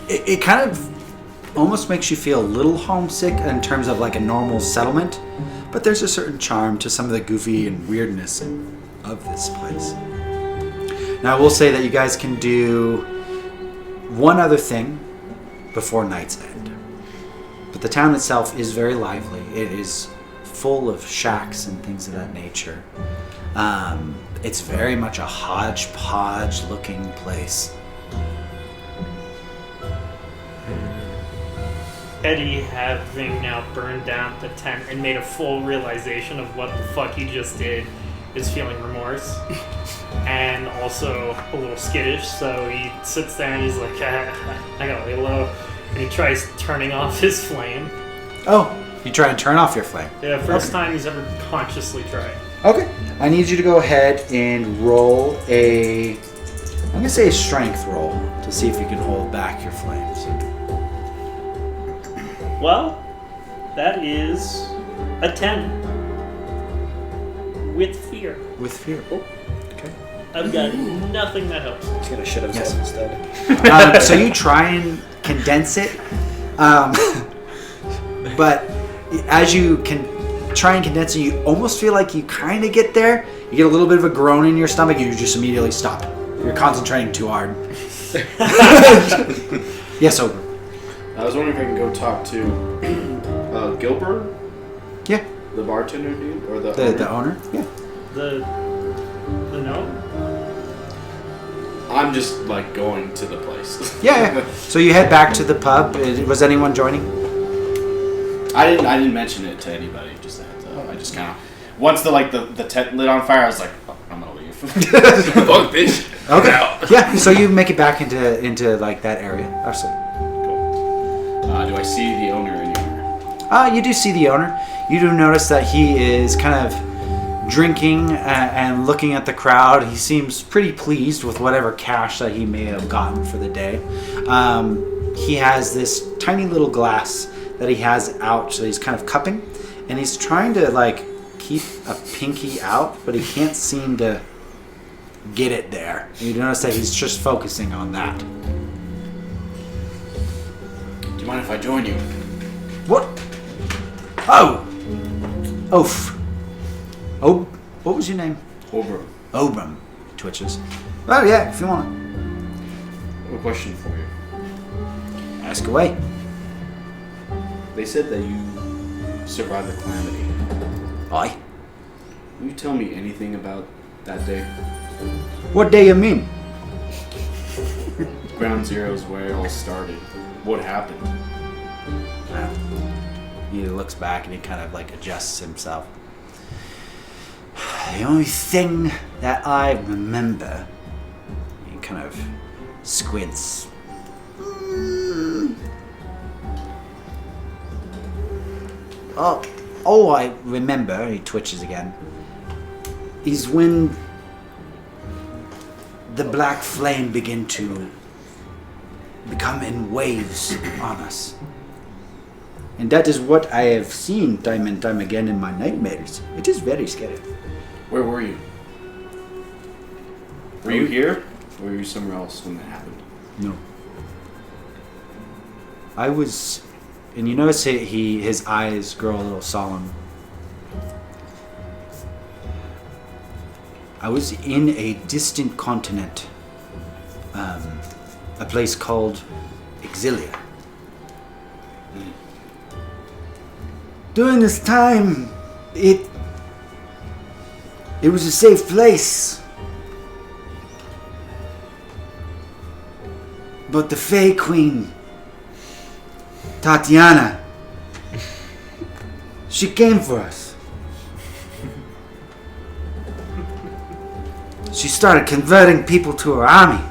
it kind of almost makes you feel a little homesick in terms of like a normal settlement, but there's a certain charm to some of the goofy and weirdness of this place. Now, I will say that you guys can do one other thing before night's end. But the town itself is very lively. It is full of shacks and things of that nature. It's very much a hodgepodge looking place. Eddie, having now burned down the tent and made a full realization of what the fuck he just did, is feeling remorse and also a little skittish. So he sits there and he's like, I gotta lay low. And he tries turning off his flame. Oh, you try and turn off your flame. Yeah, first time he's ever consciously tried. Okay. I need you to go ahead and roll I'm going to say a strength roll to see if you can hold back your flames. Well, that is a 10. With fear. With fear. Oh, okay. I've got nothing that helps. He's gonna shit himself Yes. instead. So you try and condense it, but as you can try and condense it, you almost feel like you kind of get there. You get a little bit of a groan in your stomach, and you just immediately stop. You're concentrating too hard. Yes, Ober. I was wondering if I can go talk to Gilbin, Yeah, the bartender dude, or the the owner. Yeah. The gnome? I'm just like going to the place. Yeah. So you head back to the pub. Was anyone joining? I didn't mention it to anybody. Just that I just kind of once the tent lit on fire, I was like, oh, I'm gonna leave. Fuck this. Okay. Yeah. So you make it back into like that area. Absolutely. Do I see the owner anywhere? You do see the owner. You do notice that he is kind of drinking and looking at the crowd. He seems pretty pleased with whatever cash that he may have gotten for the day. He has this tiny little glass that he has out, so he's kind of cupping, and he's trying to like keep a pinky out, but he can't seem to get it there. You notice that he's just focusing on that. Do you mind if I join you? What? Oh! Oof. Oh, what was your name? Ober. Obram. Twitches. Oh yeah, if you want. I have a question for you. Ask away. They said that you survived the Calamity. Aye. Can you tell me anything about that day? What day you mean? Ground Zero is where it all started. What happened? He looks back and he kind of like adjusts himself. The only thing that I remember, he kind of squints. All I remember, he twitches again, is when the black flame began to become in waves on us. And that is what I have seen time and time again in my nightmares. It is very scary. Where were you? Were you here? Or were you somewhere else when that happened? No. I was, and you notice his eyes grow a little solemn. I was in a distant continent, a place called Exilia. During this time, it was a safe place. But the Faerie Queen Tatiana, she came for us. She started converting people to her army.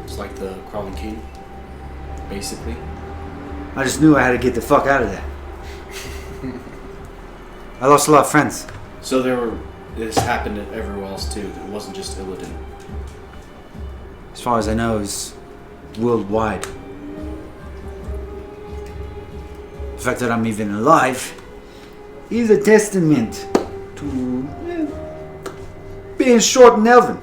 It's like the Crawling King, basically. I just knew I had to get the fuck out of there. I lost a lot of friends. So this happened everywhere else too. It wasn't just Illidan. As far as I know, it's worldwide. The fact that I'm even alive is a testament to being short and Elven.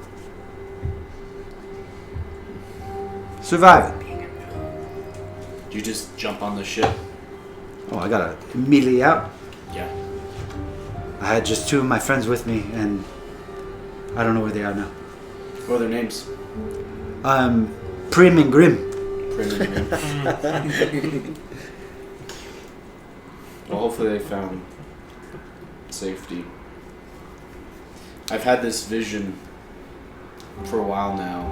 Surviving. Did you just jump on the ship? Oh, I got immediately out. Yeah. I had just two of my friends with me, and I don't know where they are now. What are their names? Prim and Grim. Prim and Grim. Well, hopefully they found safety. I've had this vision for a while now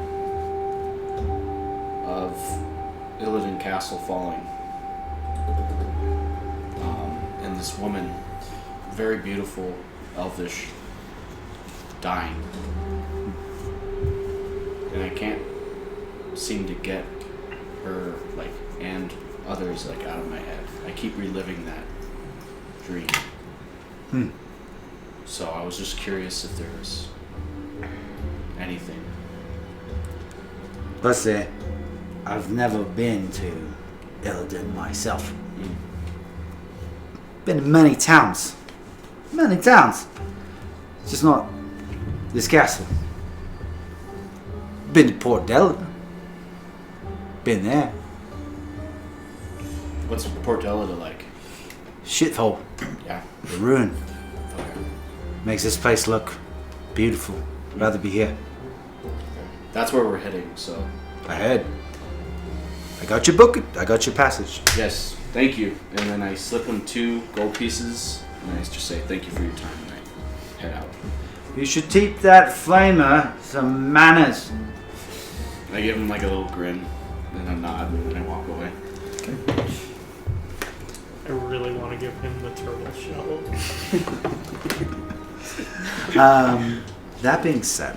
of Illidan Castle falling. And this woman, very beautiful, elvish, dying. And I can't seem to get her, and others, out of my head. I keep reliving that dream. So I was just curious if there was anything. Let's say, I've never been to Illidan myself. Been to many towns. Many towns. Just not this castle. Been to Port Delada. Been there. What's Port Delada like? Shithole. Yeah. A ruin. Okay. Makes this place look beautiful. Rather be here. That's where we're heading, so. Ahead. I got your book. I got your passage. Yes, thank you. And then I slip him 2 gold pieces, and I just say thank you for your time, and I head out. You should teach that flamer some manners. I give him a little grin, and a nod, and I walk away. I really want to give him the turtle shell. That being said,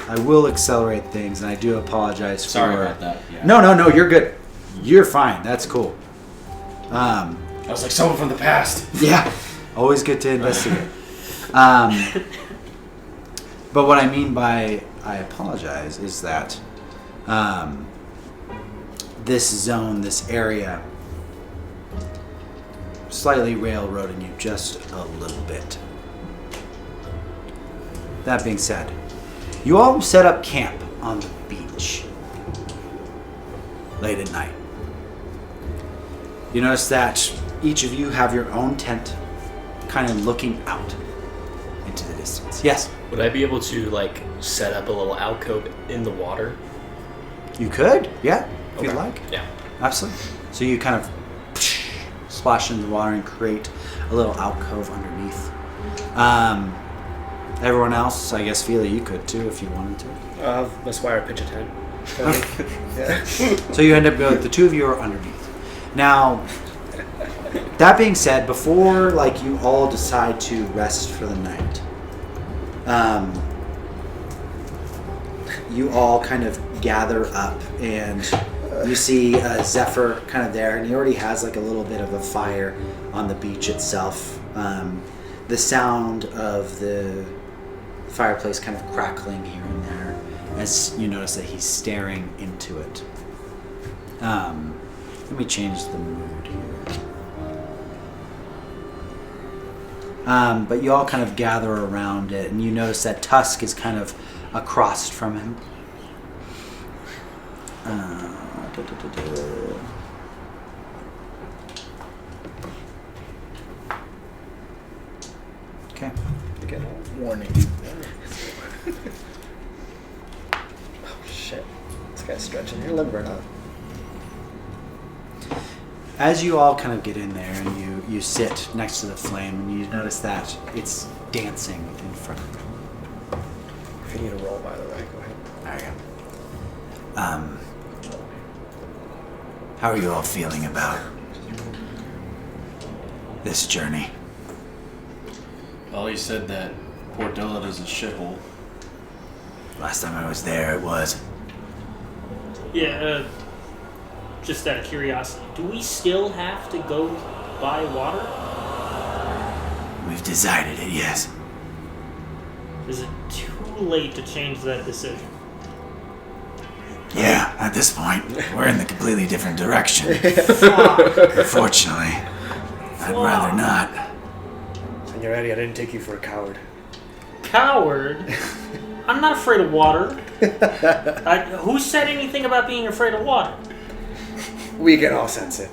I will accelerate things, and I do apologize for... Sorry about that. Yeah. No, you're good. You're fine. That's cool. I was like someone from the past. Yeah, always good to investigate. But what I mean by I apologize is that this zone, this area, slightly railroading you just a little bit. That being said, you all set up camp on the beach late at night. You notice that each of you have your own tent, kind of looking out into the distance. Yes? Would I be able to, set up a little alcove in the water? You could, yeah, if you'd Okay. like. Yeah. Absolutely. So you kind of splash into the water and create a little alcove underneath. Everyone else, I guess, Feely, you could too if you wanted to. The Squire pitch a tent. Yeah. So you end up the two of you are underneath. Now, that being said, before like you all decide to rest for the night, you all kind of gather up and you see Zephyr kind of there, and he already has like a little bit of a fire on the beach itself. The sound of the fireplace kind of crackling here and there as you notice that he's staring into it. Let me change the mood here. But you all kind of gather around it, and you notice that Tusk is kind of across from him. Okay. Again, warning. Oh shit! This guy's stretching your liver now. As you all kind of get in there and you sit next to the flame, and you notice that it's dancing in front of you. If you need a roll, by the way, go ahead. There you go. How are you all feeling about this journey? Well, he said that Port Delada's a shithole. Last time I was there, it was. Yeah, just out of curiosity, do we still have to go by water? We've decided it, yes. Is it too late to change that decision? Yeah, at this point, we're in the completely different direction. Fuck. Unfortunately, I'd rather not. Senorita, I didn't take you for a coward. Coward? I'm not afraid of water. Who said anything about being afraid of water? We can all sense it.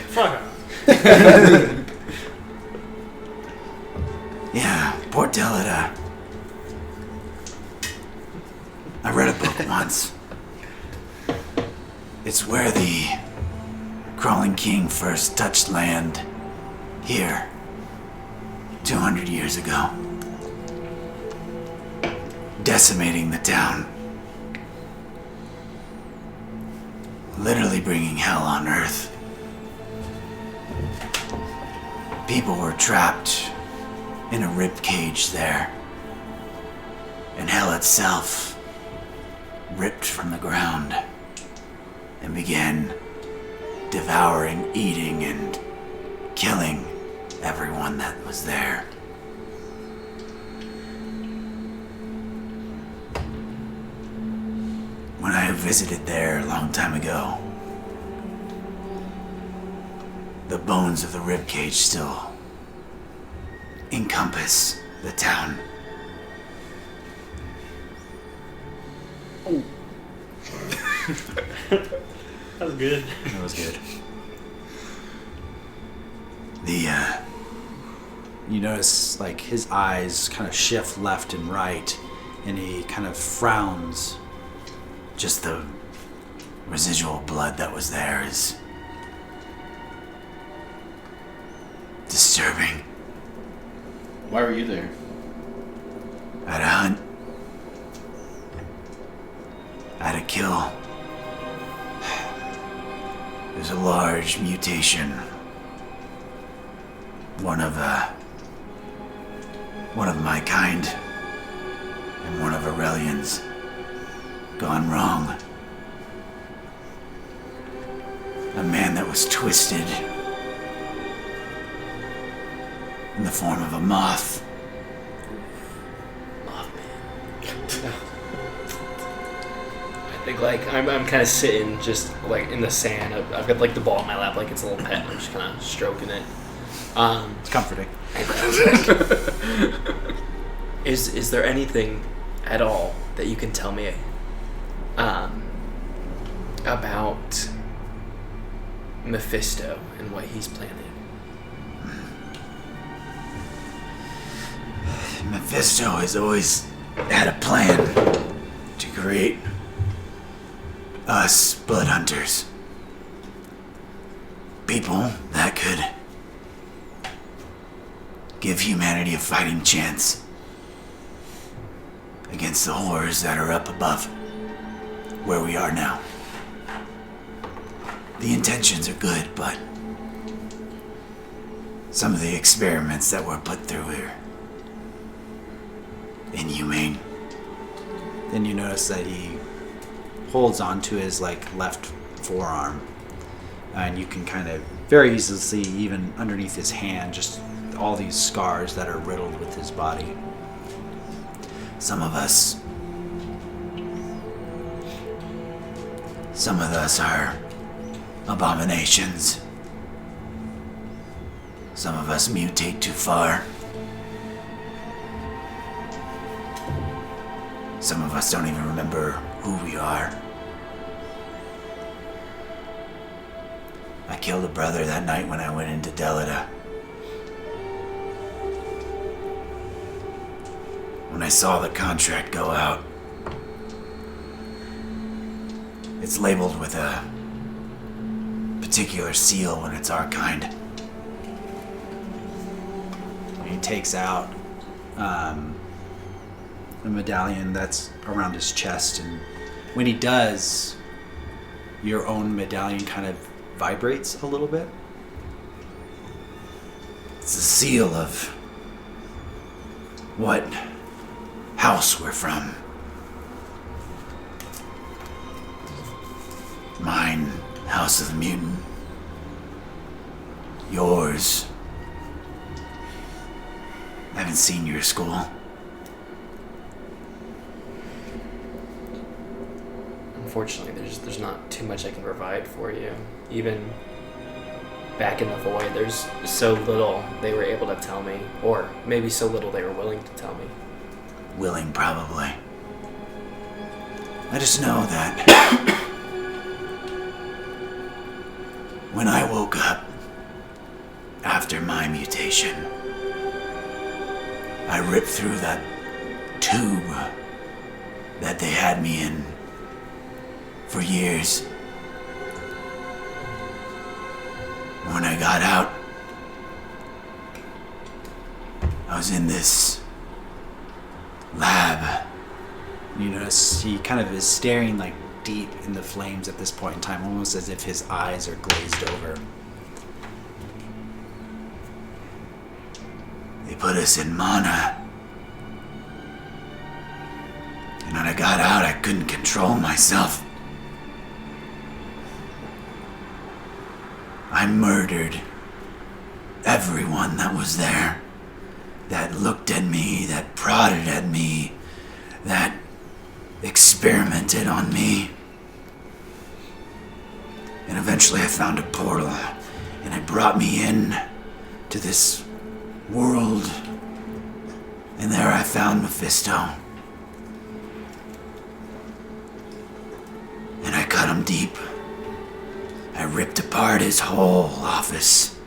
Fuck up. Yeah, Port Delada. I read a book once. It's where the Crawling King first touched land here 200 years ago, decimating the town, literally bringing hell on earth. People were trapped in a rib cage there, and hell itself ripped from the ground and began devouring, eating, and killing everyone that was there. When I visited there a long time ago, the bones of the ribcage still encompass the town. That was good. That was good. You notice, like, his eyes kind of shift left and right, and he kind of frowns. Just the residual blood that was there is disturbing. Why were you there? I had a hunt. I had a kill. There's a large mutation. One of my kind, and one of Aurelion's gone wrong. A man that was twisted in the form of a moth. Moth-Man. I think like I'm kind of sitting just like in the sand. I've got like the ball in my lap like it's a little pet. I'm just kind of stroking it. It's comforting. Is there anything at all that you can tell me about Mephisto and what he's planning? Mephisto has always had a plan to create Us, blood hunters. People that could give humanity a fighting chance against the horrors that are up above, where we are now. The intentions are good, but some of the experiments that were put through here, inhumane. Then you notice that he holds onto his left forearm, and you can kind of very easily see even underneath his hand just all these scars that are riddled with his body. Some of us are abominations. Some of us mutate too far. Some of us don't even remember who we are. I killed a brother that night when I went into Delada. When I saw the contract go out, it's labeled with a particular seal when it's our kind. And he takes out a medallion that's around his chest, and when he does, your own medallion kind of vibrates a little bit. It's the seal of what house we're from. Mine, House of the Mutant. Yours. I haven't seen your school. Unfortunately, there's not too much I can provide for you. Even back in the void, there's so little they were able to tell me, or maybe so little they were willing to tell me. Willing, probably. I just know that when I woke up after my mutation, I ripped through that tube that they had me in for years. When I got out, I was in this lab. You notice he kind of is staring deep in the flames at this point in time, almost as if his eyes are glazed over. They put us in mana. And when I got out, I couldn't control myself. I murdered everyone that was there, that looked at me, that prodded at me, that experimented on me. And eventually I found a portal, and it brought me in to this world. And there I found Mephisto. And I cut him deep. I ripped apart his whole office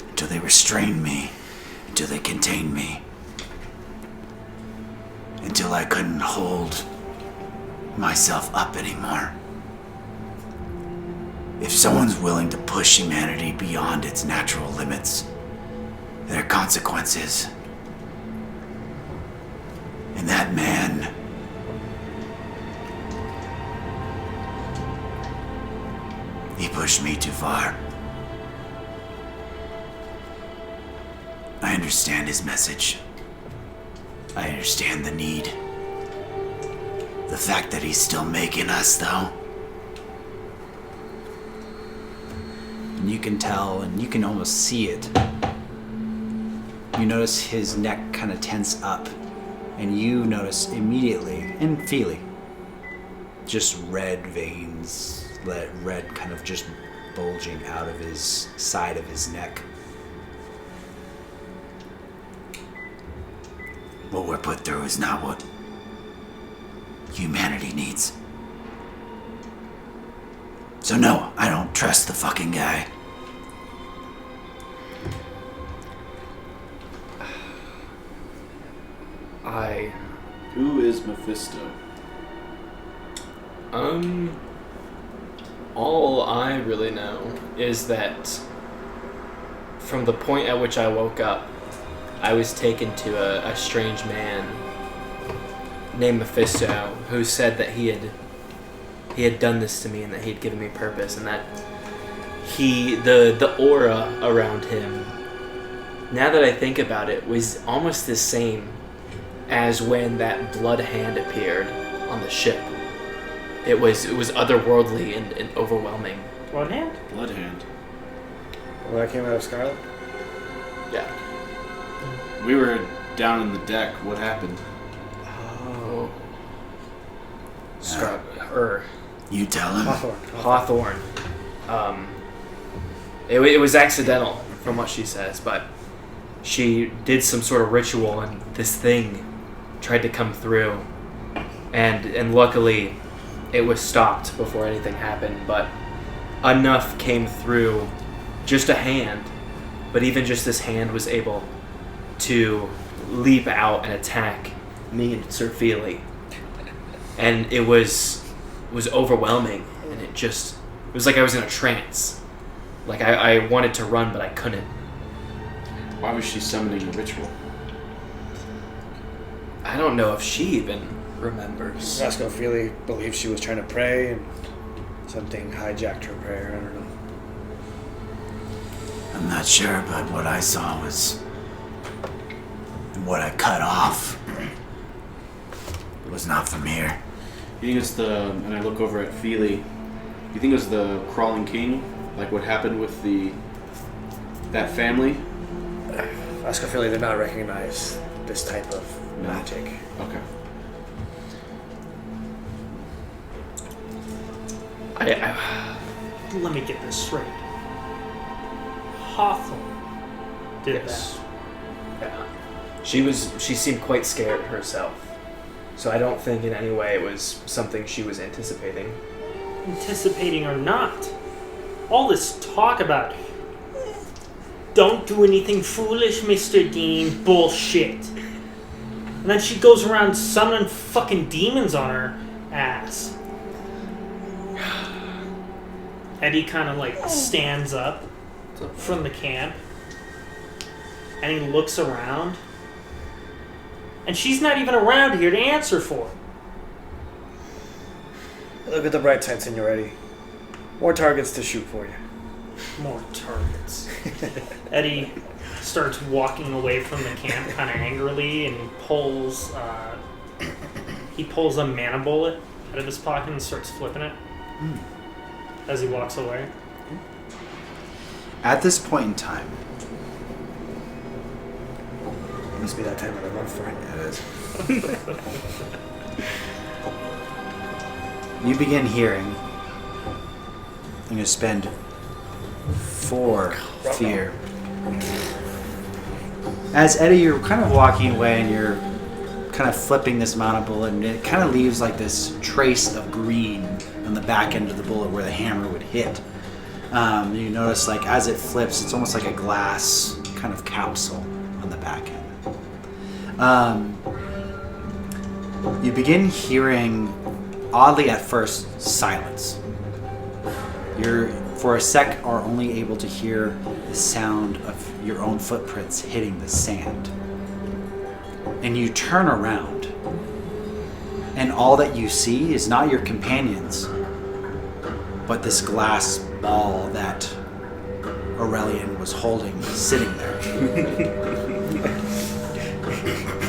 until they restrained me, until they contained me, until I couldn't hold myself up anymore. If someone's willing to push humanity beyond its natural limits, there are consequences. And that man, he pushed me too far. I understand his message. I understand the need. The fact that he's still making us, though. And you can tell, and you can almost see it. You notice his neck kind of tense up, and you notice immediately, and Feeley, just red veins, red kind of just bulging out of his side of his neck. What we're put through is not what humanity needs. So no, I don't trust the fucking guy. Who is Mephisto? All I really know is that from the point at which I woke up, I was taken to a strange man named Mephisto, who said that he had done this to me and that he had given me purpose, and that the aura around him, now that I think about it, was almost the same as when that blood hand appeared on the ship. It was otherworldly and overwhelming. Blood hand? Blood hand. When I came out of Scarlet? Yeah. We were down in the deck. What happened? Oh. You tell him. Hawthorne. It was accidental, from what she says, but she did some sort of ritual, and this thing tried to come through, and luckily it was stopped before anything happened, but enough came through, just a hand, but even just this hand was able to leap out and attack me and Sir Feeley. And it was overwhelming, and it was like I was in a trance. Like I wanted to run, but I couldn't. Why was she summoning a ritual? I don't know if she even remembers. Roscoe Feely believed she was trying to pray, and something hijacked her prayer. I don't know. I'm not sure, but what I saw was what I cut off. It was not from here. You think it's and I look over at Feely, you think it was the Crawling King? Like what happened with that family? Roscoe Feely did not recognize this type of magic. Okay. Let me get this straight. Hawthorne did that. Yeah. She seemed quite scared herself. So I don't think in any way it was something she was anticipating. Anticipating or not, all this talk about don't do anything foolish, Mr. Dean, bullshit. And then she goes around summoning fucking demons on her ass. Eddie kind of like stands up from the camp and he looks around. And she's not even around here to answer for. Look at the bright side, Signoretti. More targets to shoot for you. More targets. Eddie starts walking away from the camp kind of angrily, and he pulls a mana bullet out of his pocket and starts flipping it as he walks away. At this point in time, It must be that time of the month for it. it is. You begin hearing. I'm going to spend 4 fear. As Eddie, you're kind of walking away and you're kind of flipping this mana bullet, and it kind of leaves like this trace of green on the back end of the bullet where the hammer would hit. You notice, like, as it flips, it's almost like a glass kind of capsule on the back end. You begin hearing, oddly at first, silence. You're, for a sec, are only able to hear the sound of your own footprints hitting the sand. And you turn around, and all that you see is not your companions, but this glass ball that Aurelion was holding, sitting there.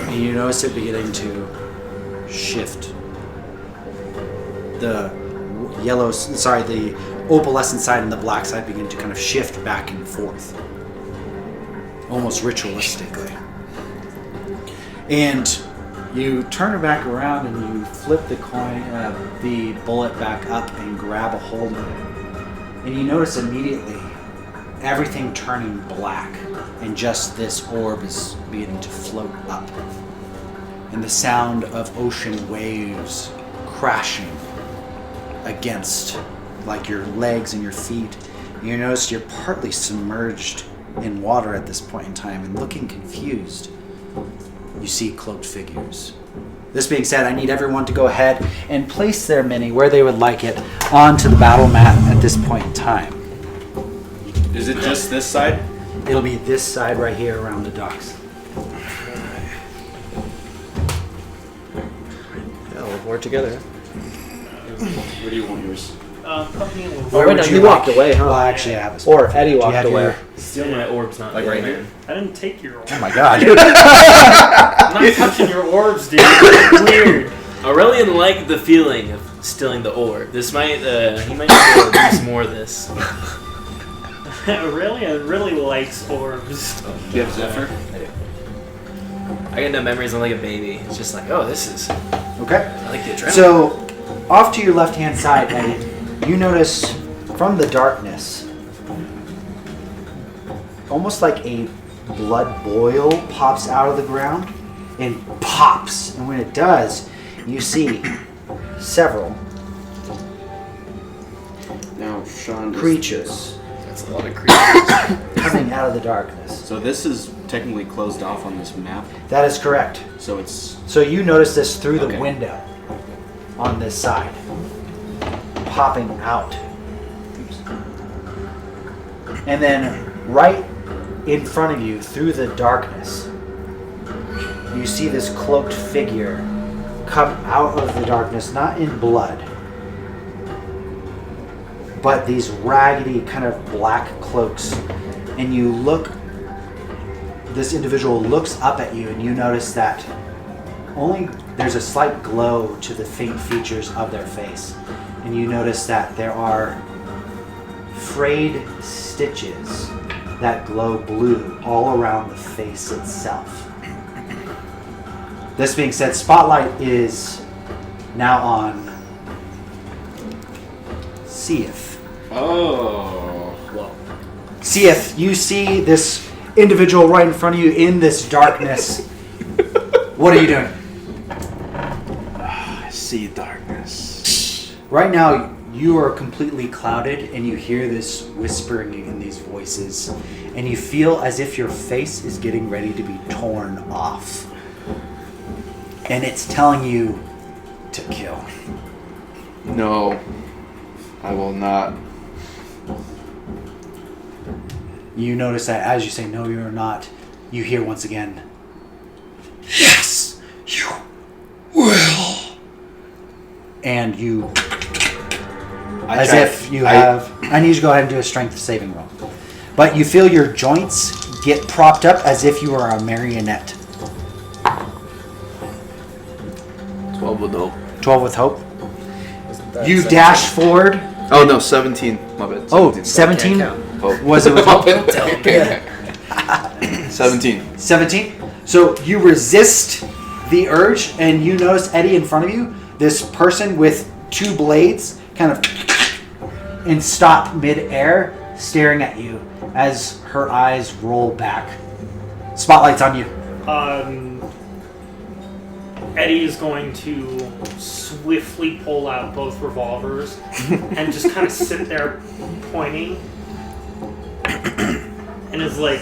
And you notice it beginning to shift. The opalescent side and the black side begin to kind of shift back and forth, almost ritualistically. And you turn it back around and you flip the bullet back up and grab a hold of it. And you notice immediately everything turning black, and just this orb is beginning to float up. And the sound of ocean waves crashing against like your legs and your feet. And you notice you're partly submerged in water at this point in time, and looking confused, you see cloaked figures This being said, I need everyone to go ahead and place their mini where they would like it onto the battle mat at this point in time. Is it just this side? It'll be this side right here around the docks. Yeah, we'll work together. Where do you want yours? Put me a little. Where wait, would no, you you walked like- away, huh? Well, actually, I have a Or Eddie Do you walked have away. your- Still, my orb's not Like there, right here? man. I didn't take your orbs. Oh my god. I'm not touching your orbs, dude. It's weird. Aurelion liked the feeling of stealing the orb. This might, he might need to use more of this. Aurelion really likes orbs. Do you have Zephyr? I got no memories. I'm like a baby. It's just like, oh, this is. Okay. I like the adrenaline. So, off to your left-hand side, Eddie, you notice from the darkness, almost like a blood boil pops out of the ground and pops. And when it does, you see several Now, Sean. creatures That's a lot of creatures. coming out of the darkness. So this is technically closed off on this map. That is correct. So it's So you notice this through the Okay. window on this side, popping out. And then right in front of you, through the darkness, you see this cloaked figure come out of the darkness, not in blood, but these raggedy kind of black cloaks. And you look, this individual looks up at you, and you notice that there's a slight glow to the faint features of their face. And you notice that there are frayed stitches that glow blue all around the face itself. This being said, spotlight is now on Seath. oh, Well, Seath, you see this individual right in front of you in this darkness. What are you doing? I see darkness. Right now, you are completely clouded, and you hear this whispering in these voices, and you feel as if your face is getting ready to be torn off. And it's telling you to kill. No, I will not. You notice that as you say, no, you're not, you hear once again, yes, you will. And you, I need you to go ahead and do a strength saving roll. But you feel your joints get propped up as if you are a marionette. 12 with hope. 12 with hope. Isn't that You 17? dash forward. Oh no, 17. My bad. Oh, 17. 17? Can't Oh. Was it with hope? 17. 17. So you resist the urge, and you notice Eddie in front of you, this person with two blades, kind of, and stop mid-air, staring at you as her eyes roll back. Spotlight's on you. Eddie is going to swiftly pull out both revolvers and just kind of sit there pointing, and is like,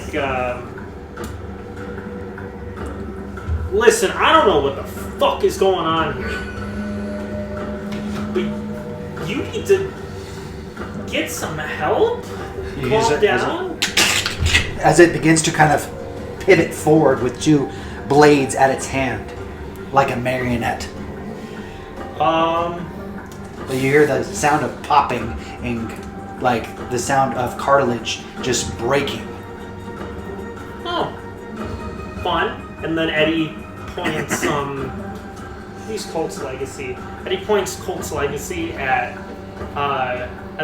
listen, I don't know what the fuck is going on here, but you need to get some help. You use Calm it as down. As it begins to kind of pivot forward with two blades at its hand, like a marionette. But you hear the sound of popping and like the sound of cartilage just breaking. Oh, fun. And then Eddie points he's Colt's Legacy. Eddie points Colt's Legacy at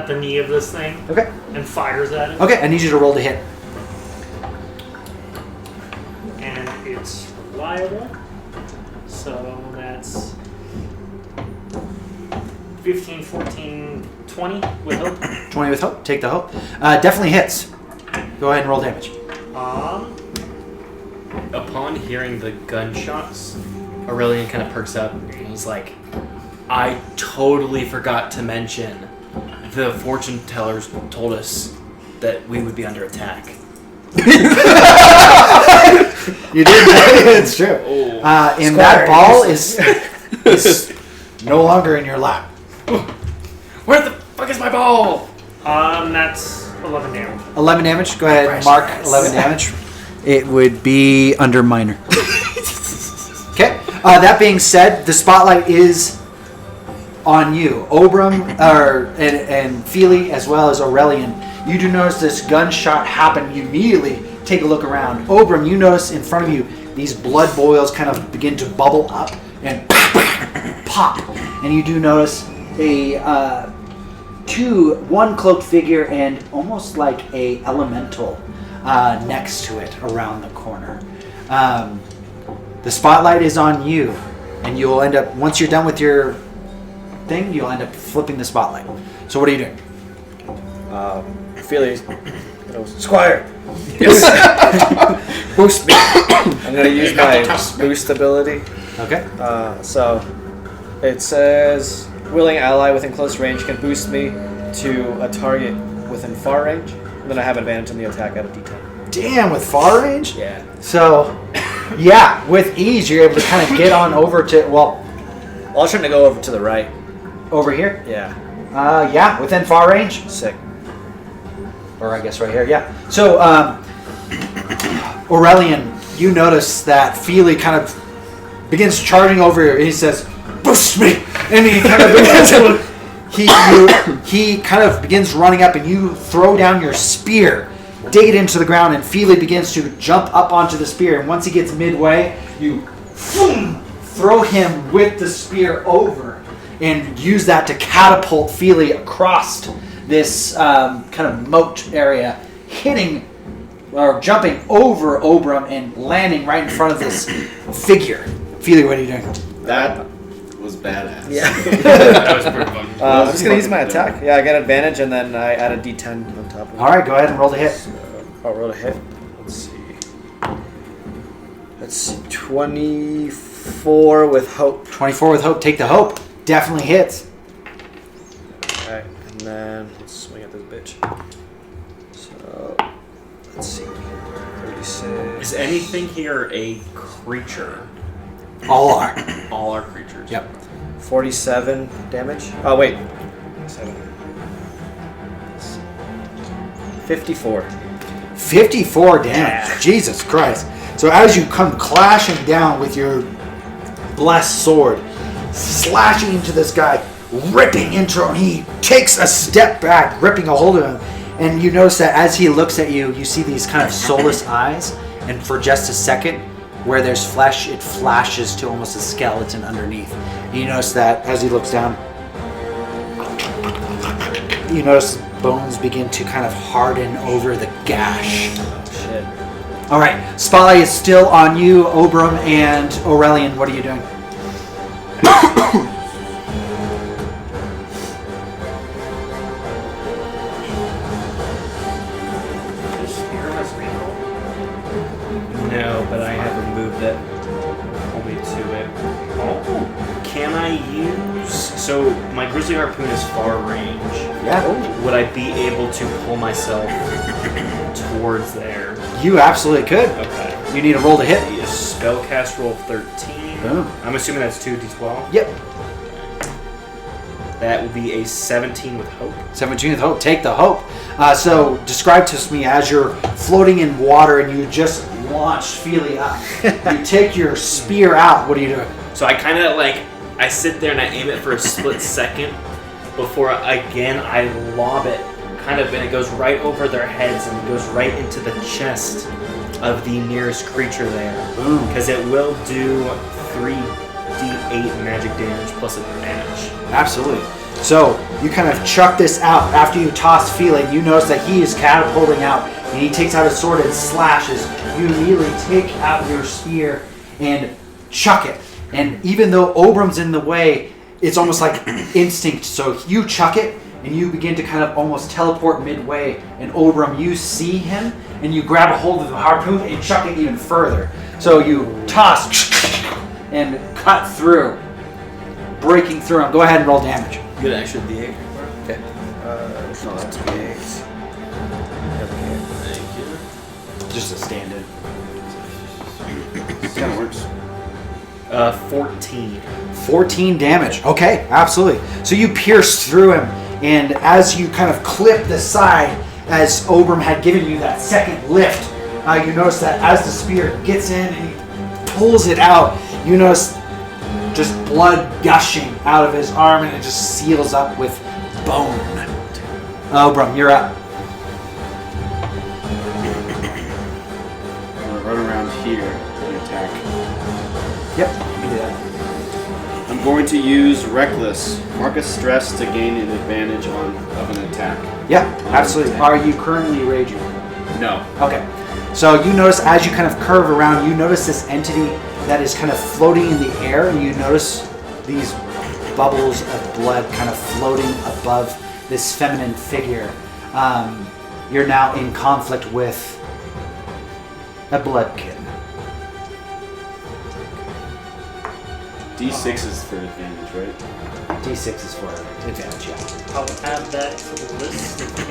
the knee of this thing Okay. and fires at it. Okay, I need you to roll to hit. And it's reliable. So that's 15, 14, 20 with hope. 20 with hope. Take the hope. Definitely hits. Go ahead and roll damage. upon hearing the gunshots, Aurelion kind of perks up and he's like, I totally forgot to mention the fortune tellers told us that we would be under attack. You did. It's true. And that ball is no longer in your lap. Where the fuck is my ball? That's 11 damage. 11 damage. Go ahead, mark 11 damage. It would be under minor. Okay. That being said, the spotlight is on you, Obram, and Feeley, as well as Aurelion. You do notice this gunshot happen. You immediately take a look around. Obram, you notice in front of you these blood boils kind of begin to bubble up and pop. And you do notice one cloaked figure and almost like a elemental next to it around the corner. The spotlight is on you, and you'll end up, once you're done with your thing, you'll end up flipping the spotlight. So what are you doing? Feely, Squire. Yes. Boost me. I'm gonna use my boost ability. Okay. So it says willing ally within close range can boost me to a target within far range. And then I have advantage on the attack at a D10. Damn, with far range? Yeah. So, yeah, with ease, you're able to kind of get on over to, well, I was trying to go over to the right. over here? Yeah. Yeah, within far range. Sick. Or I guess right here, yeah. So, Aurelion, you notice that Feely kind of begins charging over here, and he says, "Boost me!" And he kind of begins he kind of begins running up, and you throw down your spear, dig it into the ground, and Feely begins to jump up onto the spear. And once he gets midway, you throw him with the spear over, and use that to catapult Feely across this kind of moat area, hitting or jumping over Obram and landing right in front of this figure. Feely, what are you doing? That was badass. Yeah. That was pretty fun. I'm just gonna use my attack. Yeah, I get advantage, and then I add a D10 on top of it. All right, go ahead and roll the hit. So, roll a hit. Let's see. 24 with hope. 24 with hope. Take the hope. Definitely hits. Alright, and then let's swing at this bitch. So, let's see. 36. Is anything here a creature? All are. All are creatures. Yep. 47 damage. Oh, wait. 7. 54. 54 damage. Jesus Christ. So as you come clashing down with your blessed sword, slashing into this guy, ripping into him, he takes a step back, ripping a hold of him, and you notice that as he looks at you, you see these kind of soulless eyes, and for just a second, where there's flesh, it flashes to almost a skeleton underneath. And you notice that as he looks down, you notice bones begin to kind of harden over the gash. Oh, shit. All right, spotlight is still on you, Obram and Aurelion. What are you doing? No, but I have a move that pull me to it. Oh, can I use... So, my Grizzly Harpoon is far range. Yeah. Would I be able to pull myself towards there? You absolutely could. Okay. You need a roll to hit. A spellcast roll 13. Boom. I'm assuming that's 2d12. Yep. That would be a 17 with hope. 17 with hope. Take the hope. So describe to me as you're floating in water and you just launch Feely up. You take your spear out. What are you doing? So I kind of I sit there and I aim it for a split second before again I lob it and it goes right over their heads and goes right into the chest of the nearest creature there. Boom. Because it will do 3d8 magic damage plus advantage. Absolutely. So you kind of chuck this out. After you toss Feely, you notice that he is catapulting out and he takes out his sword and slashes. You immediately take out your spear and chuck it. And even though Obram's in the way, it's almost like instinct. So you chuck it and you begin to kind of almost teleport midway. And Obram, you see him and you grab a hold of the harpoon and chuck it even further. So you toss and cut through, breaking through him. Go ahead and roll damage. You get an extra d8. Okay. So that's 8. Thank you. Just a stand-in. This kind of works. 14. 14 damage. Okay, absolutely. So you pierce through him, and as you kind of clip the side, as Ober had given you that second lift, you notice that as the spear gets in and he pulls it out, you notice just blood gushing out of his arm, and it just seals up with bone. Ober, you're up. I'm gonna run around here and attack. Yep, you can do that. I'm going to use Reckless. Mark a stress to gain an advantage of an attack. Yeah, absolutely. Are you currently raging? No. Okay. So you notice as you kind of curve around, you notice this entity that is kind of floating in the air, and you notice these bubbles of blood kind of floating above this feminine figure. You're now in conflict with a bloodkin. D6 is for advantage, right? D6 is for advantage, yeah. I'll add that to the list if you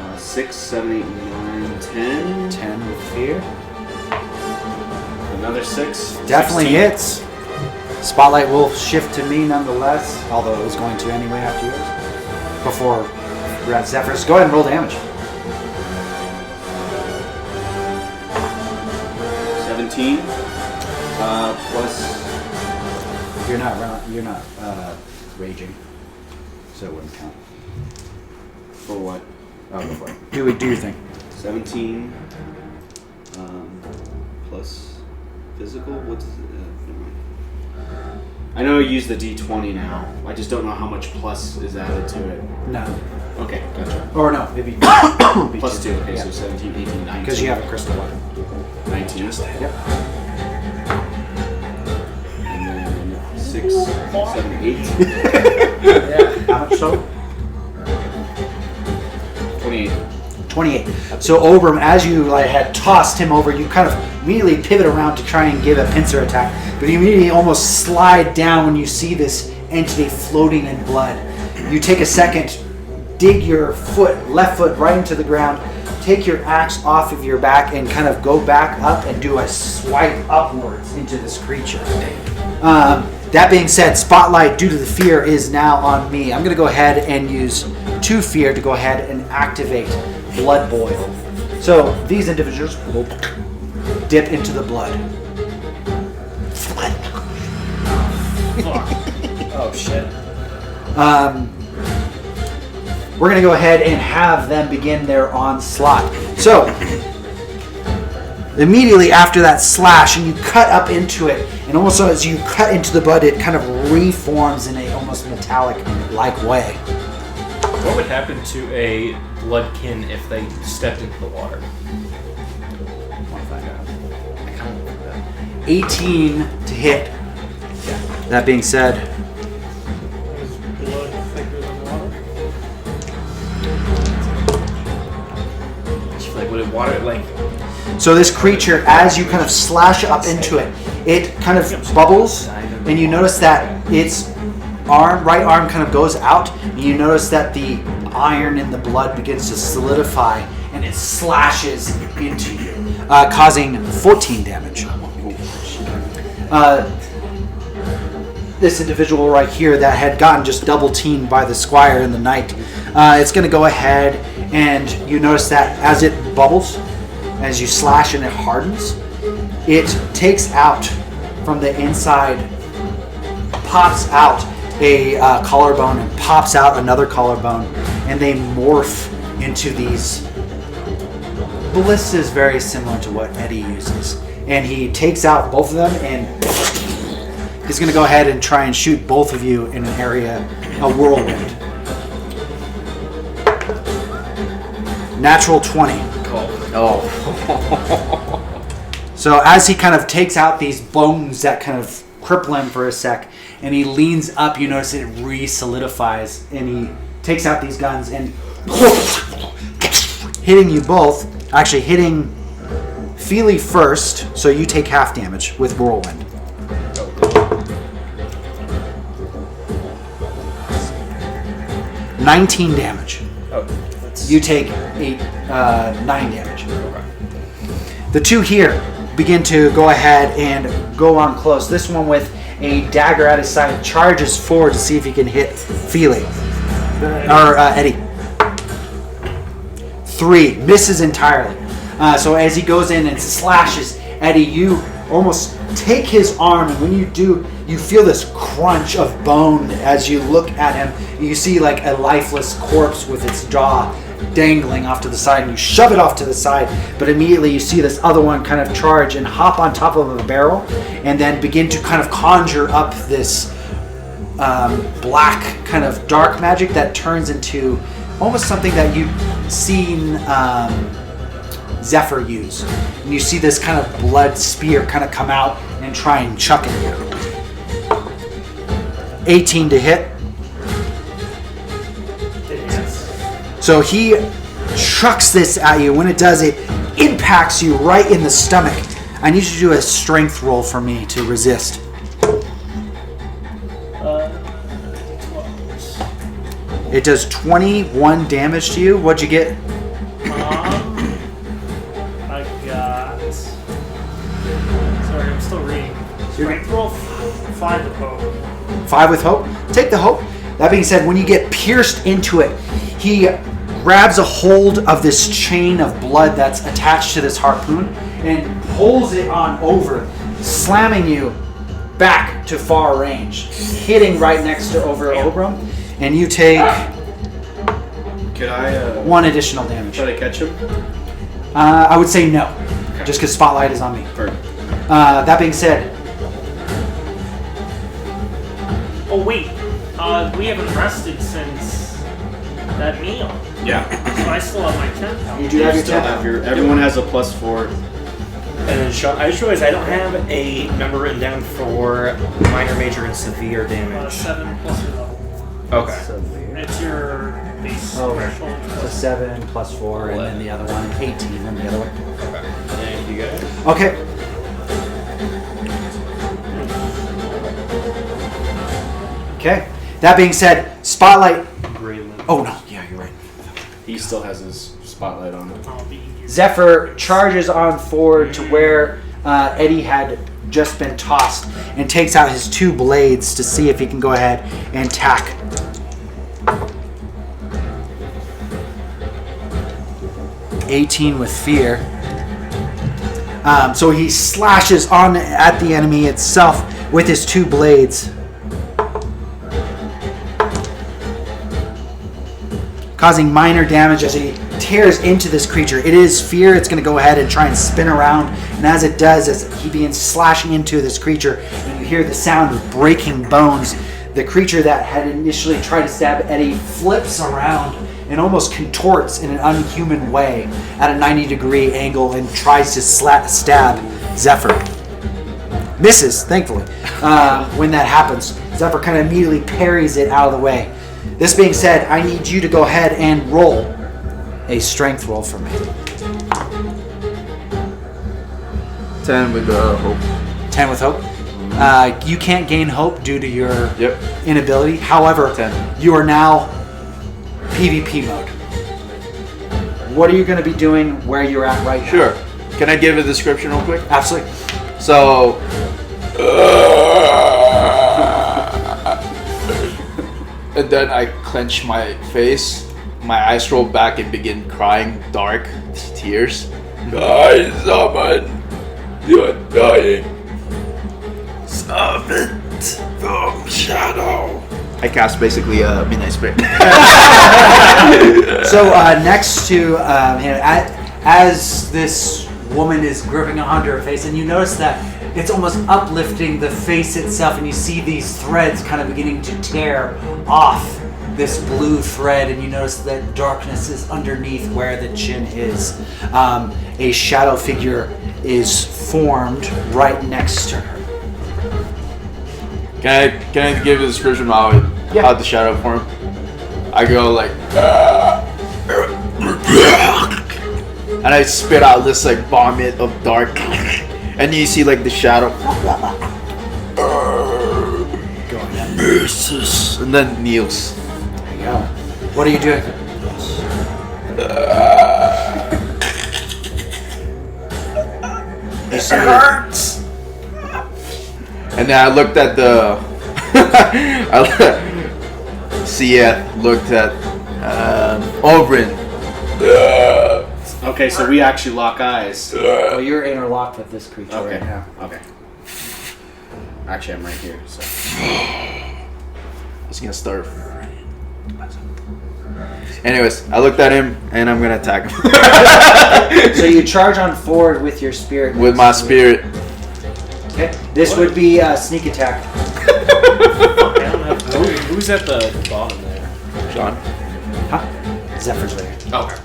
can. 6, 7, 8, 9, 10. 10 with fear. Another 6. Definitely 16. hits. Spotlight will shift to me nonetheless, although it was going to anyway after yours. Before Brad Zephyrs. Go ahead and roll damage. 17. Plus. You're not raging, so it wouldn't count. For what? Oh, go for it. Do your thing. 17. Plus physical? What's never mind. I know I use the D20 now. I just don't know how much plus is added to it. No. Okay, gotcha. Or no, maybe Plus 2. Okay, so 17, 18, 19. because you have a crystal weapon. 19. Yep. And then 6, 7, 8. Yeah. How much so? 28. 28. So Ober, as you had tossed him over, you kind of immediately pivot around to try and give a pincer attack, but you immediately almost slide down when you see this entity floating in blood. You take a second, dig your left foot right into the ground, take your axe off of your back, and kind of go back up and do a swipe upwards into this creature. That being said, Spotlight, due to the fear, is now on me. I'm going to go ahead and use 2 fear to go ahead and activate Blood Boil. So these individuals will dip into the blood. Oh shit. We're going to go ahead and have them begin their onslaught. So immediately after that slash, and you cut up into it, and almost as you cut into the blood, it kind of reforms in a almost metallic-like way. What would happen to a bloodkin if they stepped into the water? I want to find out. I kind of want that. 18 to hit. That being said, Is blood thicker than water? I just feel like would it water like? so this creature, as you kind of slash up into it, it kind of bubbles, and you notice that its right arm kind of goes out, and you notice that the iron in the blood begins to solidify, and it slashes into you, causing 14 damage. This individual right here that had gotten just double teamed by the Squire in the night, it's going to go ahead, and you notice that as it bubbles, as you slash and it hardens, it takes out from the inside, pops out a collarbone and pops out another collarbone, and they morph into these. Bliss is very similar to what Eddie uses, and he takes out both of them, and he's going to go ahead and try and shoot both of you in an area, a whirlwind. Natural 20. Oh. So as he kind of takes out these bones that kind of cripple him for a sec, and he leans up, you notice it re-solidifies, and he takes out these guns and hitting you both, actually hitting Feeley first, so you take half damage with whirlwind. Oh. 19 damage. Oh, You take 9 damage. damage. The two here begin to go ahead and go on close. This one with a dagger at his side charges forward to see if he can hit Feeley. Or Eddie. 3. Misses entirely. So as he goes in and slashes Eddie, you almost take his arm, and when you do, you feel this crunch of bone as you look at him. You see like a lifeless corpse with its jaw dangling off to the side, and you shove it off to the side, but immediately you see this other one kind of charge and hop on top of the barrel and then begin to kind of conjure up this black kind of dark magic that turns into almost something that you've seen Zephyr use. And you see this kind of blood spear kind of come out and try and chuck at you. 18 to hit. So he chucks this at you. When it does, it impacts you right in the stomach. I need you to do a strength roll for me to resist. It does 21 damage to you. What'd you get? I got... Sorry, I'm still reading. Strength roll 5 with hope. 5 with hope. Take the hope. That being said, when you get pierced into it, he grabs a hold of this chain of blood that's attached to this harpoon and pulls it on over, slamming you back to far range, hitting right next to Ober. And you take Could I 1 additional damage. try to catch him? I would say no, just because spotlight is on me. Perfect. That being said, Oh wait, we haven't rested since that meal. Yeah. So I still have my 10 health. you do have your Still 10. have your. Everyone has a +4. And then Sean, I just realized I don't have a number written down for minor, major, and severe damage. 7 plus your level. Okay. It's your base Oh, threshold. So 7 plus 4, and then the other one, 18 on the other one. Thank you guys. Okay. Okay. That being said, spotlight. Oh no, yeah, you're right. He still has his spotlight on. I'll be easier. Zephyr charges on forward to where Eddie had just been tossed and takes out his 2 blades to see if he can go ahead and tack. $18 with fear. So he slashes on at the enemy itself with his 2 blades, causing minor damage as he tears into this creature. It is fear. It's going to go ahead and try and spin around, and as it does, as he begins slashing into this creature, and you hear the sound of breaking bones, the creature that had initially tried to stab Eddie flips around and almost contorts in an unhuman way at a 90-degree angle and tries to stab Zephyr. Misses, thankfully. When that happens, Zephyr kind of immediately parries it out of the way. This being said, I need you to go ahead and roll a strength roll for me. 10 with hope. 10 with hope. You can't gain hope due to your Yep. inability. However, 10. you are now PvP mode. What are you going to be doing where you're at right now? Sure. Can I give a description real quick? Absolutely. So, and then I clench my face, my eyes roll back and begin crying dark tears. I summon the undying servant from shadow. I cast basically a midnight spirit. So next to him, as this woman is gripping onto her face, and you notice that it's almost uplifting the face itself, and you see these threads kind of beginning to tear off this blue thread, and you notice that darkness is underneath where the chin is. A shadow figure is formed right next to her. Can I give a description of how the shadow form? I go like, and I spit out this like vomit of dark, and you see like the shadow Going in. versus, and then kneels. There you go. What are you doing? It hurts. And then I looked at the. Looked at Oberyn. Okay, so we actually lock eyes. Well, you're interlocked with this creature Okay. right now. Okay. Actually, I'm right here. So. I was gonna start. Anyways, I looked at him and I'm gonna attack him. So you charge on forward with your spirit. With my spirit. Okay. This would be a sneak attack. I don't know. Who's at the bottom there? Sean, Huh? Zephyr's there. Okay.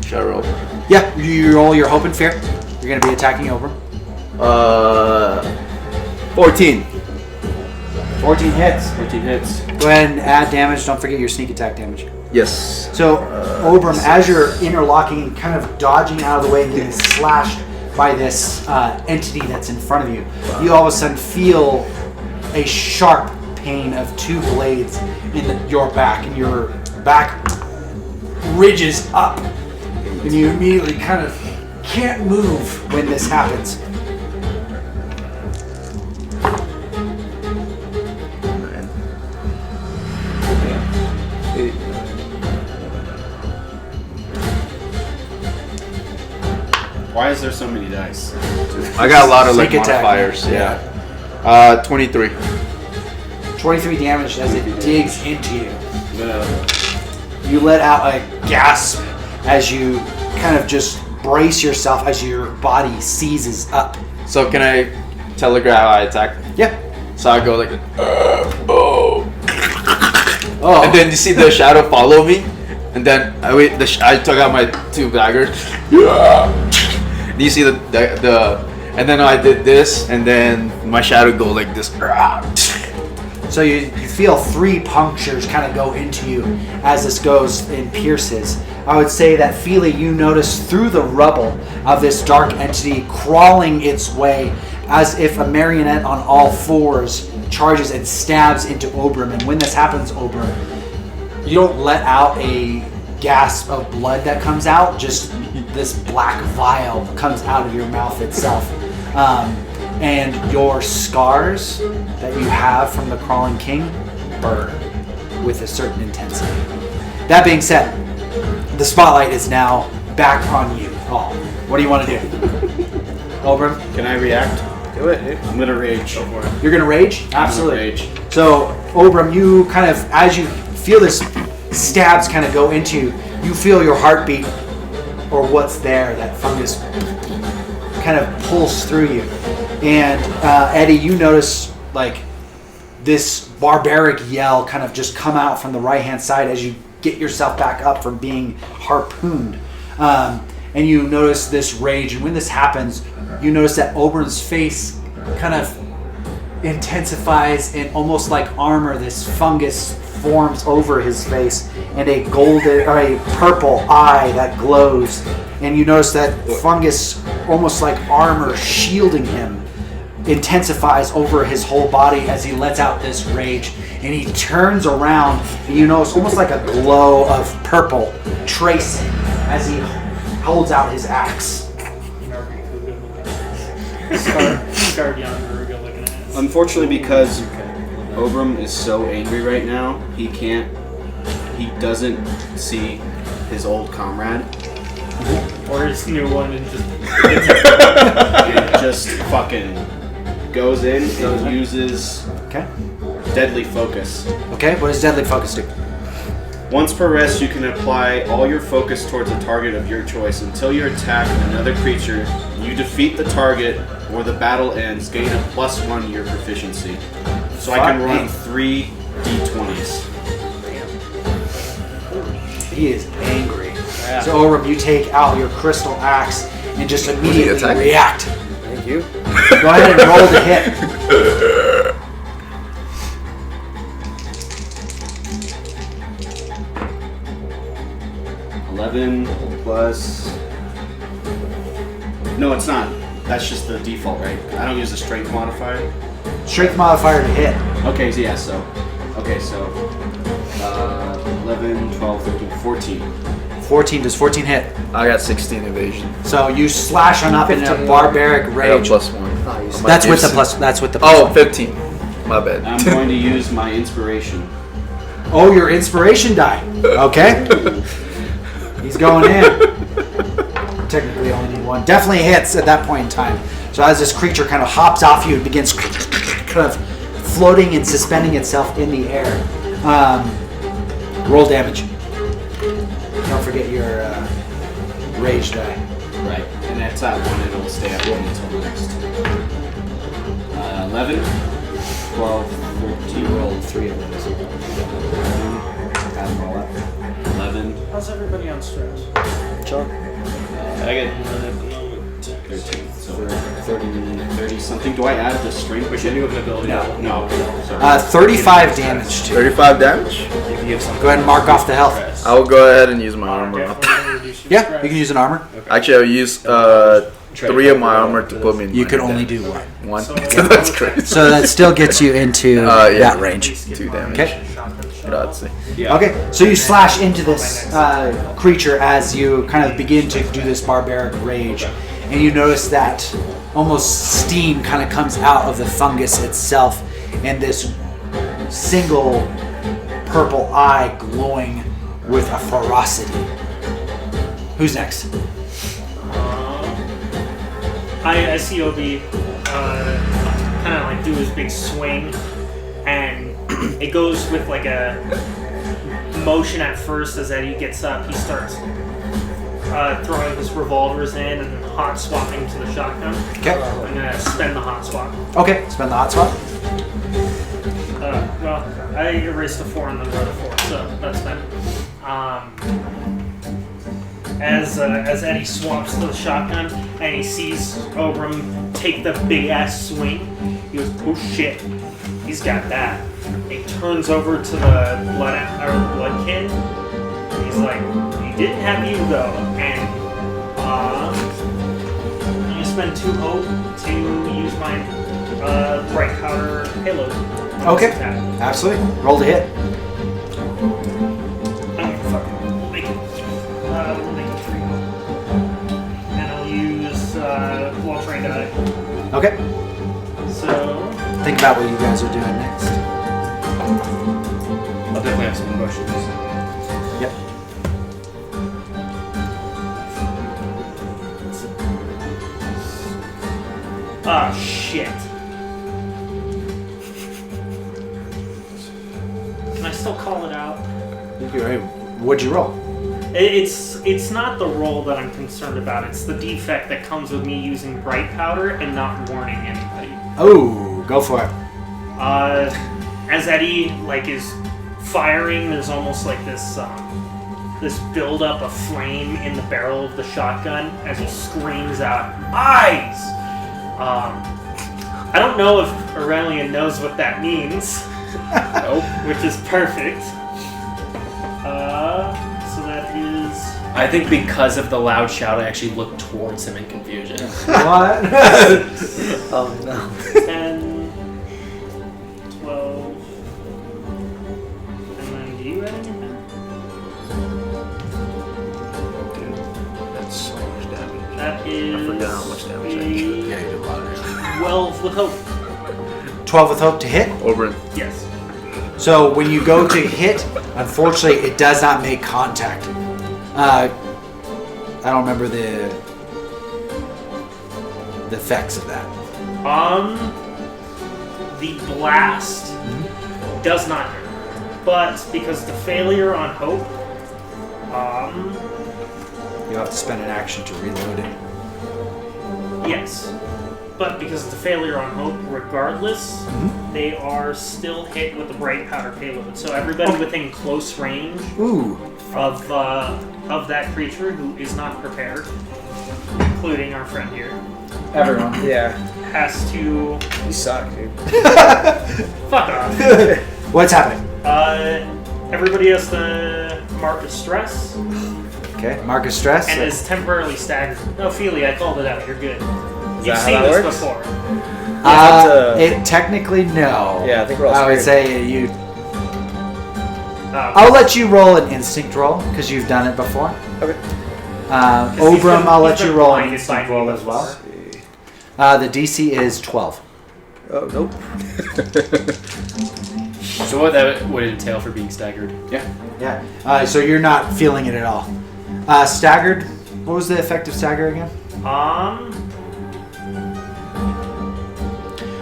should I roll? Yeah, you roll your hope and fear. You're going to be attacking Ober. 14. 14 hits. 14 hits. Go ahead and add damage. Don't forget your sneak attack damage. Yes. So, Oberon, as you're interlocking and kind of dodging out of the way and getting slashed by this entity that's in front of you, you all of a sudden feel a sharp pain of 2 blades in your back, and your back ridges up, and you immediately kind of can't move when this happens. Why is there so many dice? I got a lot of like Sneak attack, modifiers. yeah. 23. 23 damage as it digs into you. The You let out a gasp as you kind of just brace yourself as your body seizes up. So can I telegraph how I attack? Yeah. So I go like, Oh. and then you see the shadow follow me, and then I took out my 2 daggers. And you see the and then I did this, and then my shadow go like this. So you feel 3 punctures kind of go into you as this goes and pierces. I would say that Feeley, you notice through the rubble of this dark entity crawling its way as if a marionette on all 4s charges and stabs into Oberon. And when this happens, Oberon, you don't let out a gasp of blood that comes out, just this black vial comes out of your mouth itself. And your scars that you have from the Crawling King burn with a certain intensity. That being said, the spotlight is now back on you all. What do you want to do? Oberon, Can I react? Do it, dude. I'm gonna rage. Go for it. you're going to rage? I'm gonna Absolutely. rage. So, Oberon, you kind of, as you feel this stabs kind of go into you, you feel your heartbeat, or what's there, that fungus kind of pulse through you. And Eddie, you notice like this barbaric yell kind of just come out from the right hand side as you get yourself back up from being harpooned. And you notice this rage, and when this happens, you notice that Oberon's face kind of intensifies, and almost like armor, this fungus forms over his face, and a golden or a purple eye that glows. And you notice that fungus, almost like armor shielding him, intensifies over his whole body as he lets out this rage. And he turns around, and you notice almost like a glow of purple tracing as he holds out his axe. Scarred young Ruga looking at us. Unfortunately, because Obram is so angry right now, he doesn't see his old comrade. Or his new one and just. It just fucking goes in and uses Okay. deadly focus. Okay, what does Deadly Focus do? Once per rest, you can apply all your focus towards a target of your choice. Until you attack another creature, you defeat the target or the battle ends, gain a +1 to your proficiency. So I can Fuck run me. 3 d20s. He is angry. So Oberon, you take out your crystal axe and just immediately attack? react. Thank you. Go ahead and roll the hit. $11 plus. No, it's not. That's just the default, right? I don't use the strength modifier. Strength modifier to hit. Okay, so yeah, so. Okay, so. 11, 12, 13, 14. 14. Does 14 hit? I got 16 evasion. So you slash on up in a 15. barbaric I got rage. +1. Oh, you suck. That's with the plus. That's with the plus. Oh, 15. My bad. I'm going to use my inspiration. Oh, your inspiration die. Okay. He's going in. Technically only need one. Definitely hits at that point in time. So as this creature kind of hops off you, it begins kind of floating and suspending itself in the air. Roll damage. Don't forget your rage die. Right. And that's at 1, it'll stay at 1 until the next. 11, 12, 13. Rolled 3 of those. Add them all up. 11. How's everybody on stress? Sure. I get 13. So 30 something. Do I add the strength? Which you have an ability. No. Sorry. 35 damage to. 35 damage? If you have something. Go ahead and mark off the health. I will go ahead and use my armor. Yeah, you can use an armor. Actually, I'll use 3 of my armor to put me in You can minor only damage. do one. One? So- That's great. So that still gets you into Yeah. that range. 2 damage. Okay. Grazie. Yeah. Okay, so you slash into this creature as you kind of begin to do this barbaric rage, and you notice that almost steam kind of comes out of the fungus itself, and this single purple eye glowing with a ferocity. Who's next? I see Obi kind of like do his big swing, and it goes with like a motion at first. As Eddie gets up, he starts throwing his revolvers in and hot swapping to the shotgun. Okay. I'm gonna spend the hot swap. Okay, spend the hot swap. Well, I erased a 4 and then wrote a 4, so that's fine. As Eddie swaps to the shotgun and he sees Obram take the big ass swing, he goes, "Oh shit, he's got that." He turns over to the bloodkin. He's like, "He didn't have you though," and I'm gonna spend 2 hope to use my bright powder payload. Okay, Attack. absolutely. Roll to hit. I'm gonna fucking make it. We'll make it 3 hope. And I'll use well-trained eye. Okay. So Think about what you guys are doing next. I'll definitely have some emotions. Yep. ah shit. Can I still call it out? What'd you roll? It's not the roll that I'm concerned about. It's the defect that comes with me using bright powder and not warning anybody. Oh, go for it. As Eddie is firing, there's almost like this this buildup of flame in the barrel of the shotgun as he screams out, "Eyes!" I don't know if Aurelion knows what that means. Nope. Which is perfect. So that is I think because of the loud shout, I actually looked towards him in confusion. What? Oh no. 10, 12, and then do you add anything? Dude, that's so much damage. That is I forgot how much damage I did. Yeah, you did a lot of damage. 12 with hope. 12 with hope to hit. Ober. Yes. So when you go to hit, unfortunately, it does not make contact. I don't remember the effects of that. The blast does not hurt, but because the failure on hope, You have to spend an action to reload it. yes, but because of the failure on hope, regardless, they are still hit with the bright powder payload. So everybody within close range Ooh. of that creature who is not prepared, including our friend here, Everyone. Yeah. has to You suck, dude. fuck off. What's happening? Everybody has to mark a stress Okay, Marcus stress. and is temporarily staggered. No, Feely, I called it out. You're good. You've that how seen that this works? before. Yeah, It technically no. Yeah, I think we're all I would screwed. say you. I'll let you roll an instinct roll because you've done it before. Okay. Obram, I'll let he's you been roll an blinded instinct by roll me as well. before. The DC is 12. Oh, nope. So what that would entail for being staggered? Yeah. So you're not feeling it at all. Staggered. What was the effect of stagger again?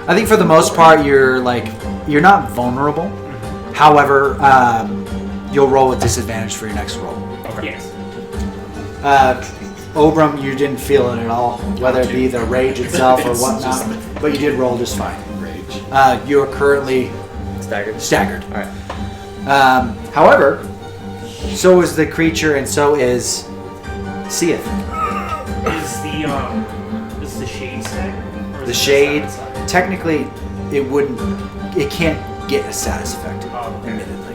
I think for the most part you're not vulnerable. However, you'll roll with disadvantage for your next roll. Okay. Yes. Obram, you didn't feel it at all, whether it be the rage itself or It's whatnot, but you did roll just fine. Rage. You are currently Staggered. All right. However, so is the creature, and so is Seeth. Is the shade staggered? Or is The it shade, just outside? technically, it can't get a status effect. Oh, okay. Admittedly.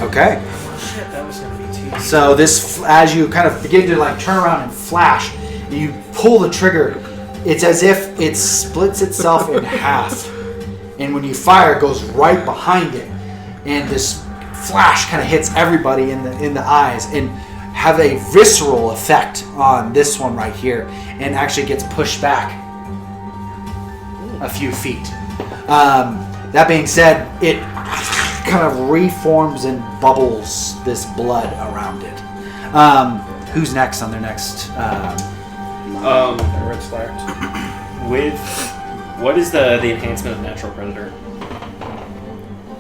Okay. Oh, shit, that was gonna be too. So this, as you kind of begin to turn around and flash, you pull the trigger. It's as if it splits itself in half, and when you fire, it goes right behind it, and this flash kind of hits everybody in the eyes and have a visceral effect on this one right here, and actually gets pushed back a few feet. That being said, it kind of reforms and bubbles this blood around it. Who's next on their next? Red Squire. With what is the enhancement of natural predator?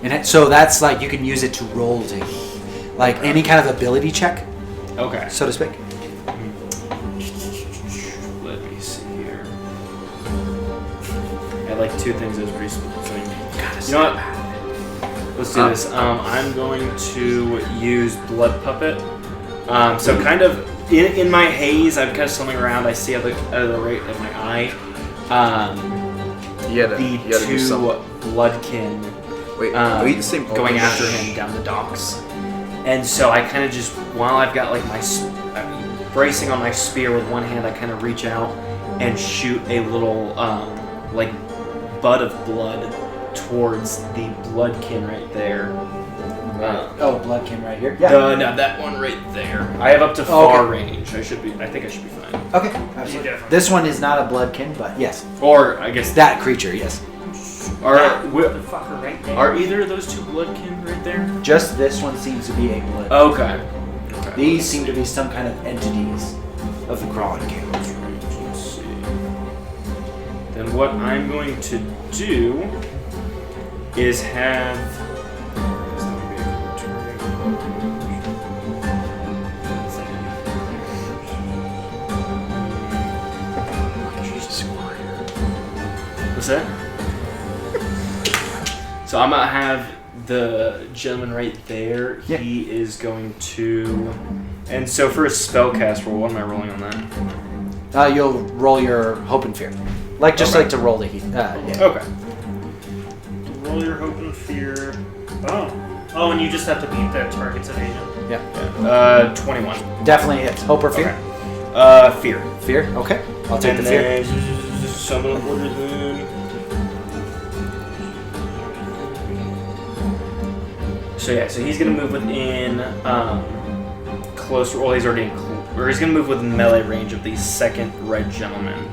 And so that's you can use it to roll to, any kind of ability check, Okay. so to speak. Let me see here. I had two things that was pretty specific. You know what? Let's do this. I'm going to use Blood Puppet. So kind of in my haze, I'm kind of swimming around. I see out of the right of my eye You gotta the do two something. bloodkin Wait, are we the same? going after him down the docks. And so I kind of just, while I've got I'm bracing on my spear with one hand, I kind of reach out and shoot a little bud of blood towards the bloodkin right there. Bloodkin right here. No, that one right there. I have up to far range. I think I should be fine. Okay. Absolutely. This one is not a bloodkin, but yes, Or I guess that creature. Yes. The fucker right there. Are either of those two bloodkin right there? Just this one seems to be a blood. Okay. These seem to be some kind of entities of the crawling king. Let's see. Then what I'm going to do is have. What's that? So I'm gonna have the gentleman right there. Yeah. He is going to, and so for a spellcast roll, what am I rolling on that? You'll roll your hope and fear, to roll the heat. Yeah. Okay. Roll your hope and fear. Oh, and you just have to beat the target's evasion. Yeah. 21. Definitely hits. Hope or fear. Okay. Fear. Fear. Okay. I'll take And the fear. then summon a border loom. So yeah, so he's gonna move within close. Well, he's already or he's gonna move within melee range of the second red gentleman.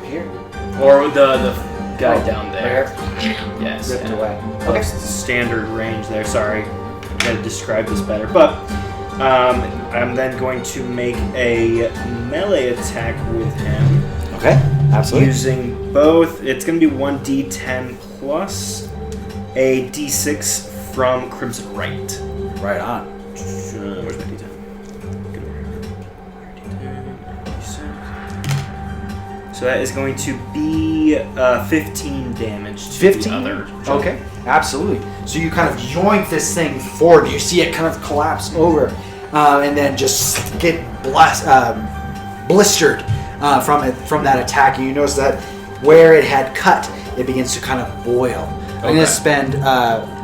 Here. Or the guy down there. Yes. Ripped yeah. away. Okay. Standard range there. Sorry, gotta describe this better. But I'm then going to make a melee attack with him. Okay. Absolutely. Using both. It's gonna be 1d10 plus a d6 from Crimson Right. Right on. Where's my d10? So that is going to be 15 damage to 15? the other. Okay, absolutely. So you kind of yoink this thing forward. You see it kind of collapse over, and then just get blistered from that attack. And you notice that where it had cut, it begins to kind of boil. I'm going to spend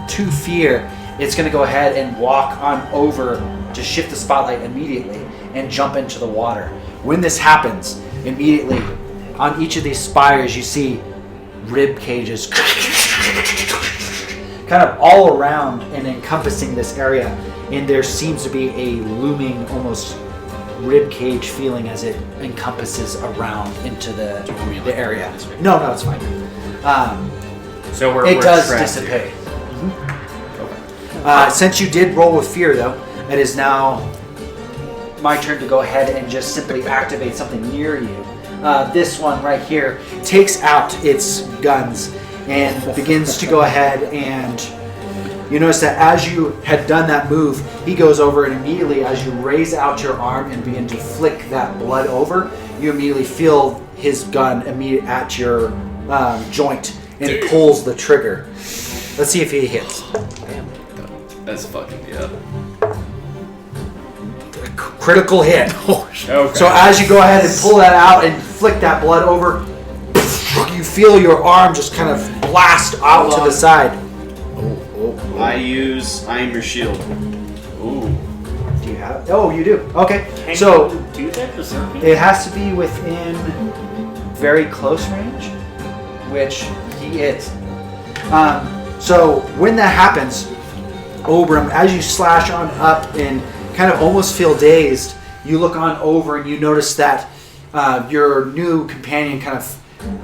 2 fear. It's going to go ahead and walk on over to shift the spotlight immediately and jump into the water. When this happens, immediately on each of these spires, you see rib cages kind of all around and encompassing this area, and there seems to be a looming, almost rib cage feeling as it encompasses around into the area. No, it's fine. So we're It does trapped dissipate. here. Since you did roll with fear, though, it is now my turn to go ahead and just simply activate something near you. This one right here takes out its guns and begins to go ahead, and you notice that as you had done that move, he goes over, and immediately as you raise out your arm and begin to flick that blood over, you immediately feel his gun at your joint and pulls the trigger. Let's see if he hits. That's fucking Critical hit. Okay. So as you go ahead and pull that out and flick that blood over, you feel your arm just kind of blast out to the side. I am your shield. Ooh. Do you have? Oh, you do. Okay. Can So you do that berserking? it has to be within very close range, which he is. So when that happens, Ober, as you slash on up and kind of almost feel dazed, you look on over and you notice that your new companion kind of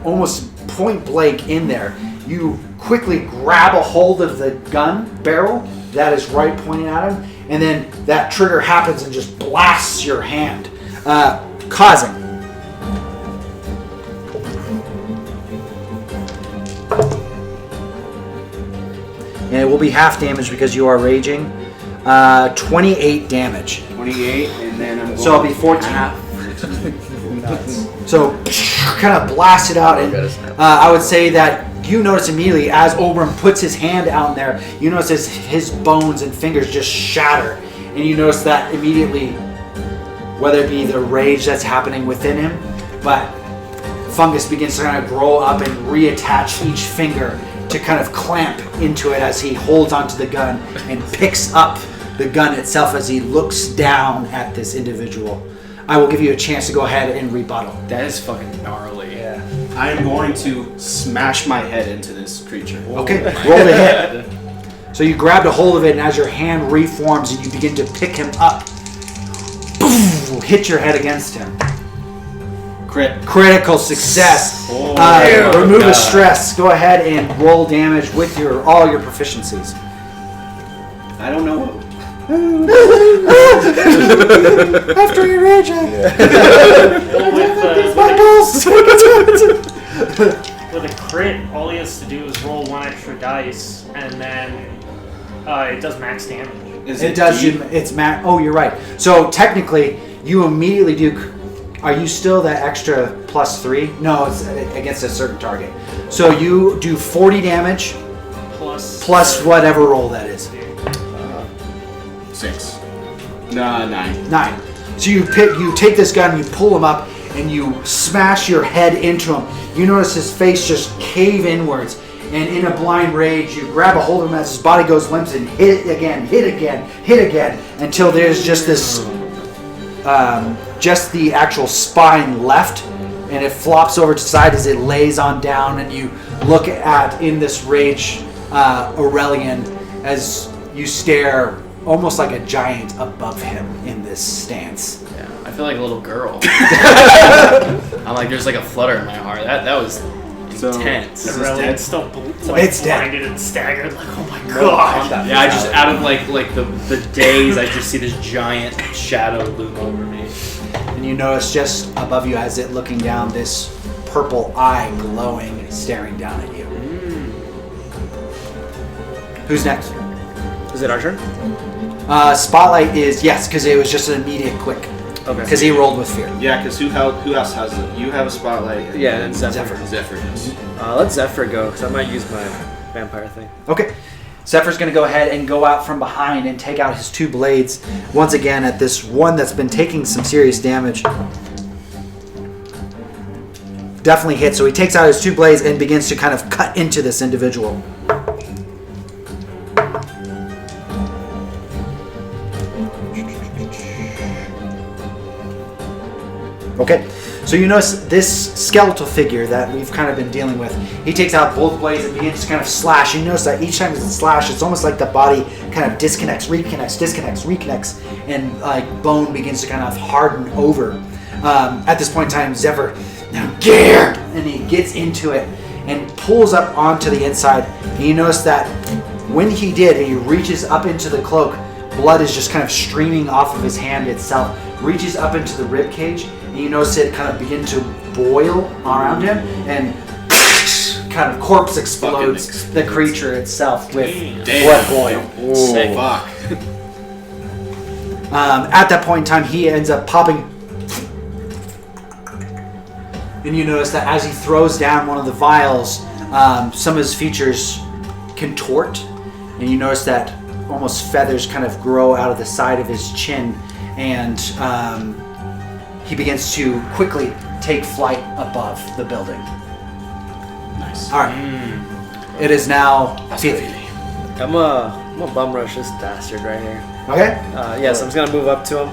almost point blank in there. You quickly grab a hold of the gun barrel that is right pointing at him, and then that trigger happens and just blasts your hand, causing. And it will be half damage because you are raging. 28 damage. 28, and then I'm going So it'll be 14. So kind of blast it out, and I would say that you notice immediately as Oberon puts his hand out in there, you notice his bones and fingers just shatter, and you notice that immediately, whether it be the rage that's happening within him, but fungus begins to kind of grow up and reattach each finger to kind of clamp into it as he holds onto the gun and picks up the gun itself as he looks down at this individual. I will give you a chance to go ahead and rebuttal. That is fucking gnarly. Yeah. I am going to smash my head into this creature. Okay, roll the hit. So you grabbed a hold of it, and as your hand reforms and you begin to pick him up, boom, hit your head against him. Crit. Critical success. Oh, remove God. a stress. Go ahead and roll damage with all your proficiencies. I don't know what. After you're raging. With a crit, all he has to do is roll one extra dice, and then it does max damage. It does. It's max. Oh, you're right. So technically, you immediately do. Are you still that extra +3? No, it's against a certain target. So you do 40 damage plus whatever roll that is. 6. No, 9. 9. So you take this gun, you pull him up, and you smash your head into him. You notice his face just cave inwards, and in a blind rage, you grab a hold of him as his body goes limp and hit again, until there's just this, just the actual spine left, and it flops over to the side as it lays on down, and you look at, in this rage, Aurelion, as you stare almost like a giant above him in this stance. Yeah, I feel like a little girl. I'm like, there's like a flutter in my heart. That was intense. Aurelion's still It's dead. blinded and staggered, like, oh my god. Yeah, I just out of like the days, I just see this giant shadow loom over me. And you notice just above you, as it looking down, this purple eye glowing, staring down at you. Who's next? Is it our turn? Spotlight is, yes, because it was just an immediate quick. Okay. Because he rolled with fear. Yeah, because who else has it? You have a spotlight. Yeah, and Zephyr. Zephyr, yes. Let Zephyr go, because I might use my vampire thing. Okay. Zephyr's going to go ahead and go out from behind and take out his 2 blades once again at this one that's been taking some serious damage. Definitely hit, so he takes out his 2 blades and begins to kind of cut into this individual. Okay, So you notice this skeletal figure that we've kind of been dealing with, he takes out both blades and begins to kind of slash. You notice that each time it's slash, it's almost like the body kind of disconnects, reconnects, and like bone begins to kind of harden over. At this point in time, Zephyr, now gear! And he gets into it and pulls up onto the inside. And you notice that when he did, he reaches up into the cloak, blood is just kind of streaming off of his hand itself, reaches up into the rib cage, and you notice it kind of begin to boil around him, and kind of corpse explodes the creature itself with blood boil. Oh, fuck. At that point in time, he ends up popping, and you notice that as he throws down one of the vials, some of his features contort, and you notice that almost feathers kind of grow out of the side of his chin, and he begins to quickly take flight above the building. Nice. All right. It is now Feeley. I'm gonna bum rush this bastard right here. Okay. So I'm just gonna move up to him,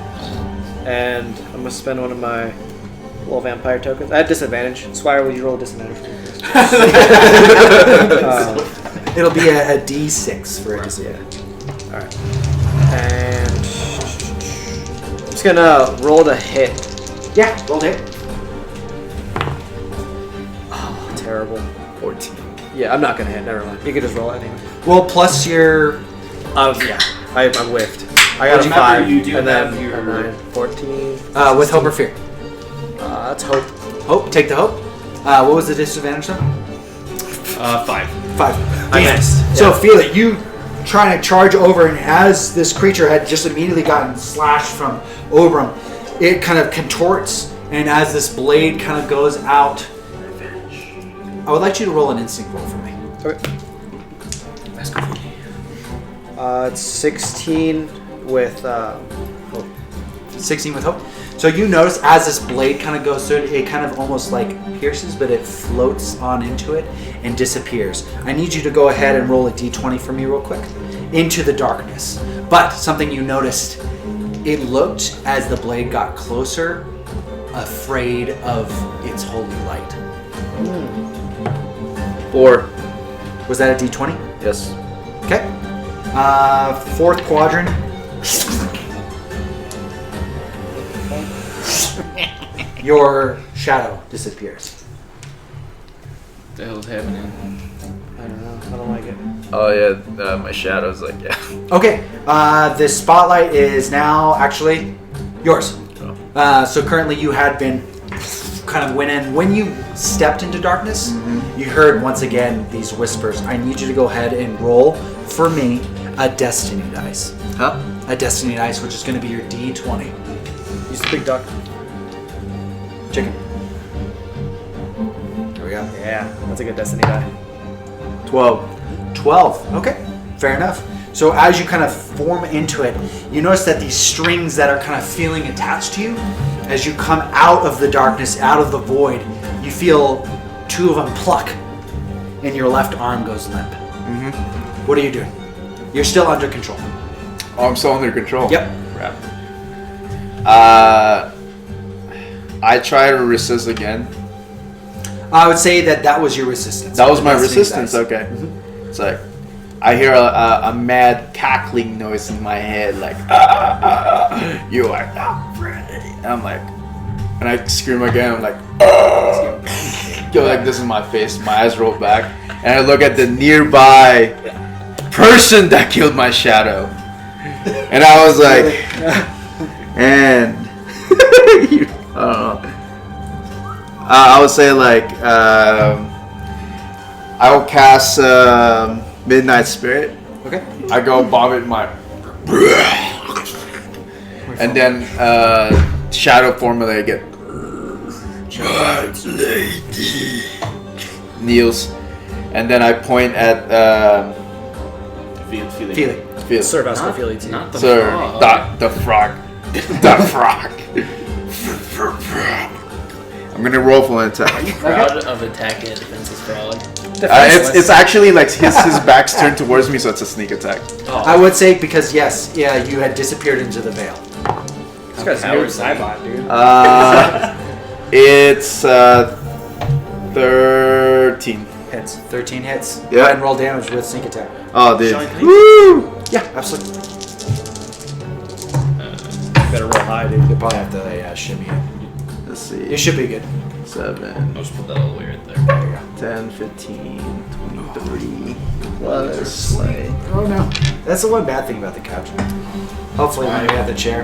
and I'm gonna spend one of my little vampire tokens. I have disadvantage. Squire, will you roll a disadvantage for me? It'll be a D6 for a disadvantage. Alright. And I'm just gonna roll the hit. Yeah, roll hit. Oh, terrible. 14. Yeah, I'm not gonna hit. Never mind. You can just roll it anyway. Well, plus your... Yeah. I whiffed. I got a Remember, 5. you do and have then your- a 9. 14. with hope or fear? That's hope. Hope, take the hope. What was the disadvantage then? 5. 5. I missed. So Yeah. feel it, you trying to charge over, and as this creature had just immediately gotten slashed from Ober, it kind of contorts, and as this blade kind of goes out, I would like you to roll an instinct roll for me. Okay. It's 16 with hope. 16 with hope. So you notice as this blade kind of goes through it, it kind of almost like pierces, but it floats on into it and disappears. I need you to go ahead and roll a d20 for me real quick. Into the darkness. But something you noticed, it looked as the blade got closer, afraid of its holy light. 4. Was that a d20? Yes. Okay. Fourth quadrant. Your shadow disappears. What the hell's happening? I don't know. I don't like it. Oh yeah, my shadow's like Okay, the spotlight is now actually yours. So currently you had been kind of went in. When you stepped into darkness, you heard once again these whispers. I need you to go ahead and roll for me a destiny dice. Huh? A destiny dice, which is going to be your D20. Use the big duck. Chicken. There we go. Yeah, that's a good destiny die. 12. 12. Okay, fair enough. So as you kind of form into it, you notice that these strings that are kind of feeling attached to you, as you come out of the darkness, out of the void, you feel two of them pluck, and your left arm goes limp. What are you doing? You're still under control. Oh, I'm still under control. Yep. Crap. I try to resist again. I would say that was your resistance. That was my Destiny resistance. dice. Okay. It's like I hear a mad cackling noise in my head, like you are not ready. And I'm like, and I scream again. I'm like, go like this in my face. My eyes roll back, and I look at the nearby person that killed my shadow, and I was like, and I don't know. I would say like I will cast Midnight Spirit. Okay. I go vomit my, and then shadow formula get kneels, and then I point at Feeling. Feely. Sir Vasco Feely too. Not the Sir, frog. the frog. The frog. I'm gonna roll for an attack. Are you proud of attacking a defenseless frog? It's actually like his back's turned towards me, so it's a sneak attack. Oh. I would say because yes, yeah, you had disappeared into the veil. This guy's a weird Cybot, dude. It's 13. Hits. 13 hits. Yeah. Go ahead and roll damage with sneak attack. Oh, dude. Sean, can Woo! Yeah, absolutely. Better roll high, dude. You'll probably have to shimmy it. Let's see. It should be good. 7, I'll just put that all the way right there. There you go. 10, 15, 23. Plus, like, Oh no. That's the one bad thing about the couch. Hopefully when you have the chair.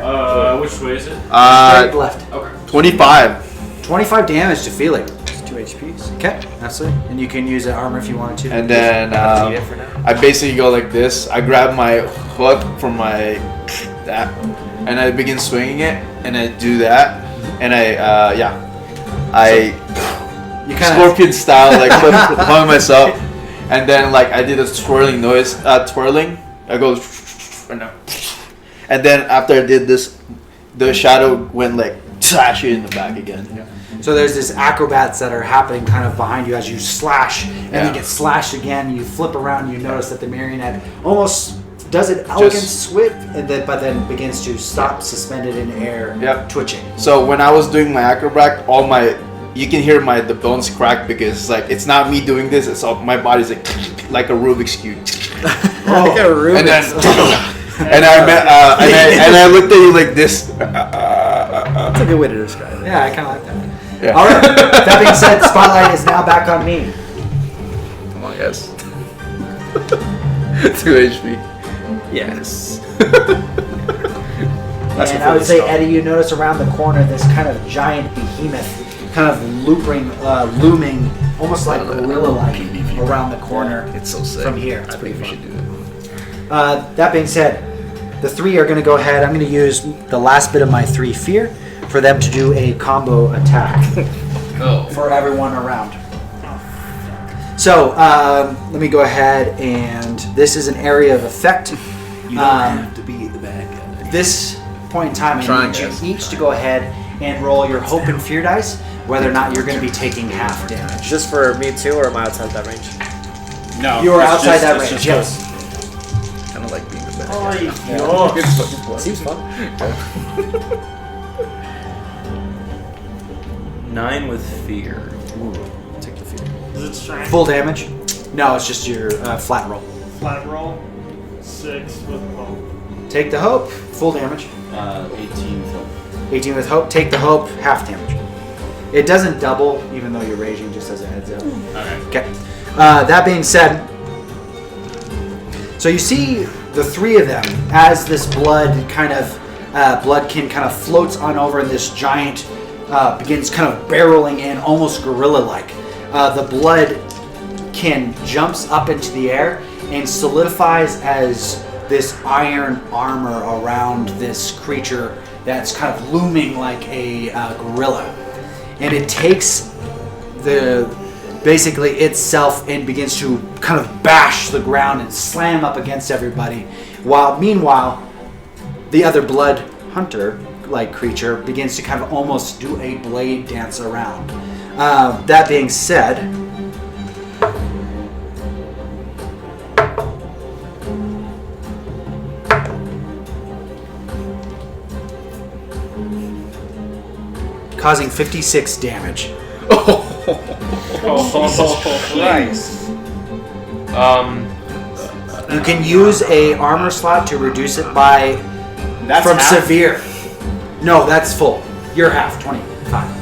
Which way is it? Straight left. Okay. 25. 25 damage to Feeley. It's 2 HPs. Okay, absolutely. And you can use that armor if you wanted to. And then Eat it for now. I basically go like this. I grab my hook from my that, and I begin swinging it, and I do that, and I you kind of scorpion style like flip myself, and then like I did a twirling noise, twirling. I go, and then after I did this, the shadow went like slash you in the back again. Yeah. So there's these acrobats that are happening kind of behind you as you slash, and Yeah. you get slashed again. You flip around, you notice that the marionette almost does an elegant swip, and but then begins to stop suspended in air, Yep. twitching. So when I was doing my acrobat, you can hear the bones crack because like it's not me doing this. It's all my body's like a Rubik's cube. Like a Rubik's. And then and I looked at you like this. That's a good way to describe it. Yeah, I kind of like that. Yeah. All right. That being said, spotlight is now back on me. Come on, yes. 2 HP. Yes. And I would say, Eddie, you notice around the corner this kind of giant behemoth, kind of looming, almost like gorilla-like around the corner. It's so sick. From here. I think we should do it. That being said, the three are going to go ahead. I'm going to use the last bit of my 3 fear for them to do a combo attack Oh. for everyone around. So let me go ahead, and this is an area of effect. You don't have to be the bad guy. This point in time, I Trying, need you guys. each to go ahead and roll your hope and fear dice, whether or not you're going to be taking half damage. Just for me too, or am I outside that range? No. You are it's outside just- that it's range, just yes. Kind of like being the bad guy. Oh, Seems fun. 9 with fear. Take the fear. is it strength? Full damage? No, it's just your flat roll. Flat roll. 6 with hope. Take the hope, full damage. 18 film. 18 with hope, take the hope, half damage. It doesn't double, even though you're raging, just as a heads up. Okay. That being said, so you see the 3 of them as this bloodkin kind of floats on over, and this giant begins kind of barreling in, almost gorilla-like. The bloodkin jumps up into the air and solidifies as this iron armor around this creature that's kind of looming like a gorilla. And it takes basically itself and begins to kind of bash the ground and slam up against everybody. While meanwhile, the other blood hunter like creature begins to kind of almost do a blade dance around. That being said, causing 56 damage. Christ. You can use a armor slot to reduce it by That's from half? severe. No, that's full. You're half, 25.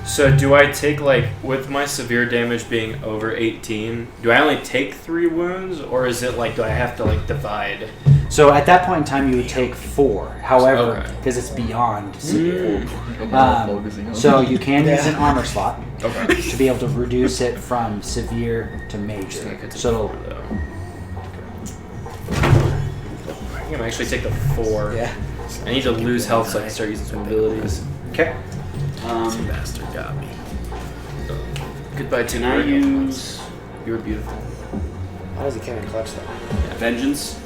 So do I take, like, with my severe damage being over 18, do I only take 3 wounds, or is it like, do I have to, like, divide? So at that point in time, you would take 4. However, Okay. because it's beyond severe. Focusing. So you can use an armor slot Okay. to be able to reduce it from severe to major. So I think I'm actually take the 4. Yeah. I need to lose health so I can start using some abilities. okay. Bastard got me. Goodbye, Can I use You're beautiful. How does he cannon clutch that? Vengeance?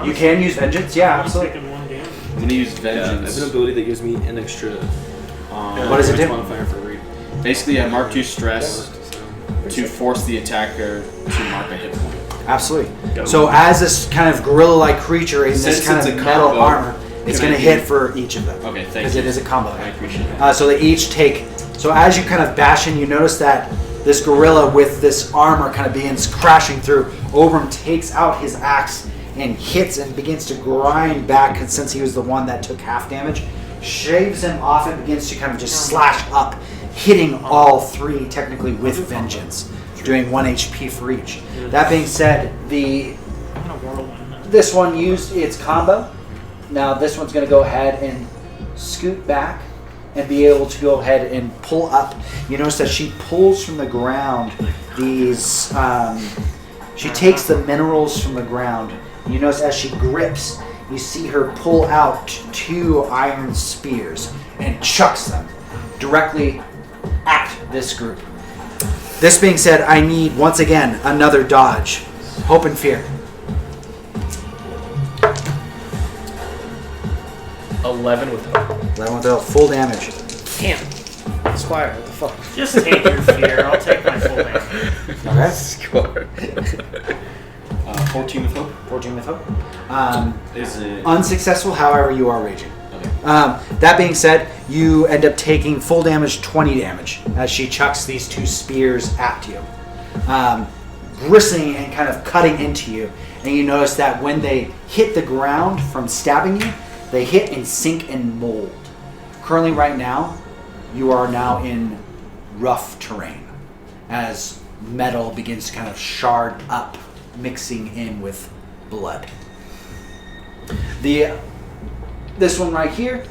You can use vengeance. Yeah, I'm absolutely. taking 1 damage. I'm gonna use Yeah, I have Vengeance. an ability that gives me an extra. What does it do? Modifier for read. Basically, I mark 2 stress to force the attacker to mark a hit point. Absolutely. So as this kind of gorilla-like creature in this Since kind it's of a metal combo, armor It's Can going I to do- hit for each of them. Okay, thank Because you. it is a combo. I appreciate that. So they each take. So as you kind of bash in, you notice that this gorilla with this armor kind of begins crashing through. Ober takes out his axe and hits and begins to grind back, and since he was the one that took half damage, shaves him off and begins to kind of just slash up, hitting all three technically with vengeance, doing 1 HP for each. That being said, I'm gonna whirlwind them. this one used its combo. Now this one's going to go ahead and scoot back and be able to go ahead and pull up. You notice that she pulls from the ground these. She takes the minerals from the ground. You notice as she grips, you see her pull out 2 iron spears and chucks them directly at this group. This being said, I need once again another dodge. Hope and fear. 11 with hope. 11 with full damage. Damn. Squire, what the fuck? Just take your fear. I'll take my full damage. Okay. Score. 14 with hope. 14 with hope. Is it? Unsuccessful, however, you are raging. Okay. That being said, you end up taking full damage, 20 damage, as she chucks these 2 spears at you. Bristling and kind of cutting into you. And you notice that when they hit the ground from stabbing you, they hit and sink and mold. Currently, right now, you are now in rough terrain as metal begins to kind of shard up, mixing in with blood. This one right here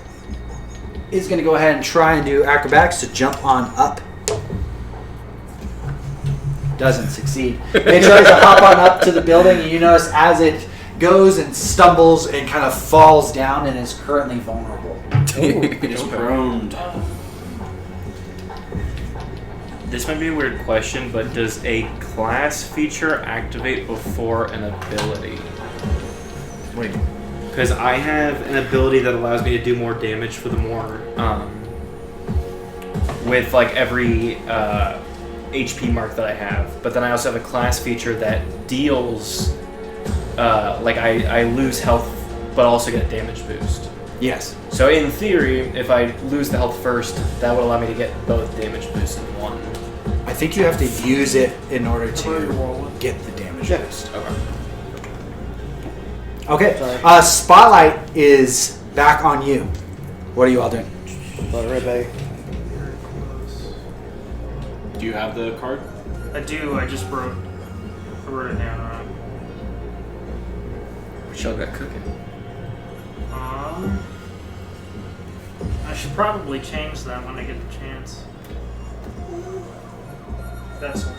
is going to go ahead and try and do acrobatics to jump on up. Doesn't succeed. It tries to hop on up to the building, and you notice as it goes and stumbles and kind of falls down and is currently vulnerable. It is prone. This might be a weird question, but does a class feature activate before an ability? What do you mean? Because I have an ability that allows me to do more damage for the more, with like every HP mark that I have. But then I also have a class feature that deals, like I lose health, but also get a damage boost. Yes. So in theory, if I lose the health first, that would allow me to get both damage boosts in one. I think you have to use it in order to get the damage boost. Okay. Spotlight is back on you. What are you all doing? Do you have the card? I do. I just wrote it down. Michelle got cooking. I should probably change that when I get the chance. That's what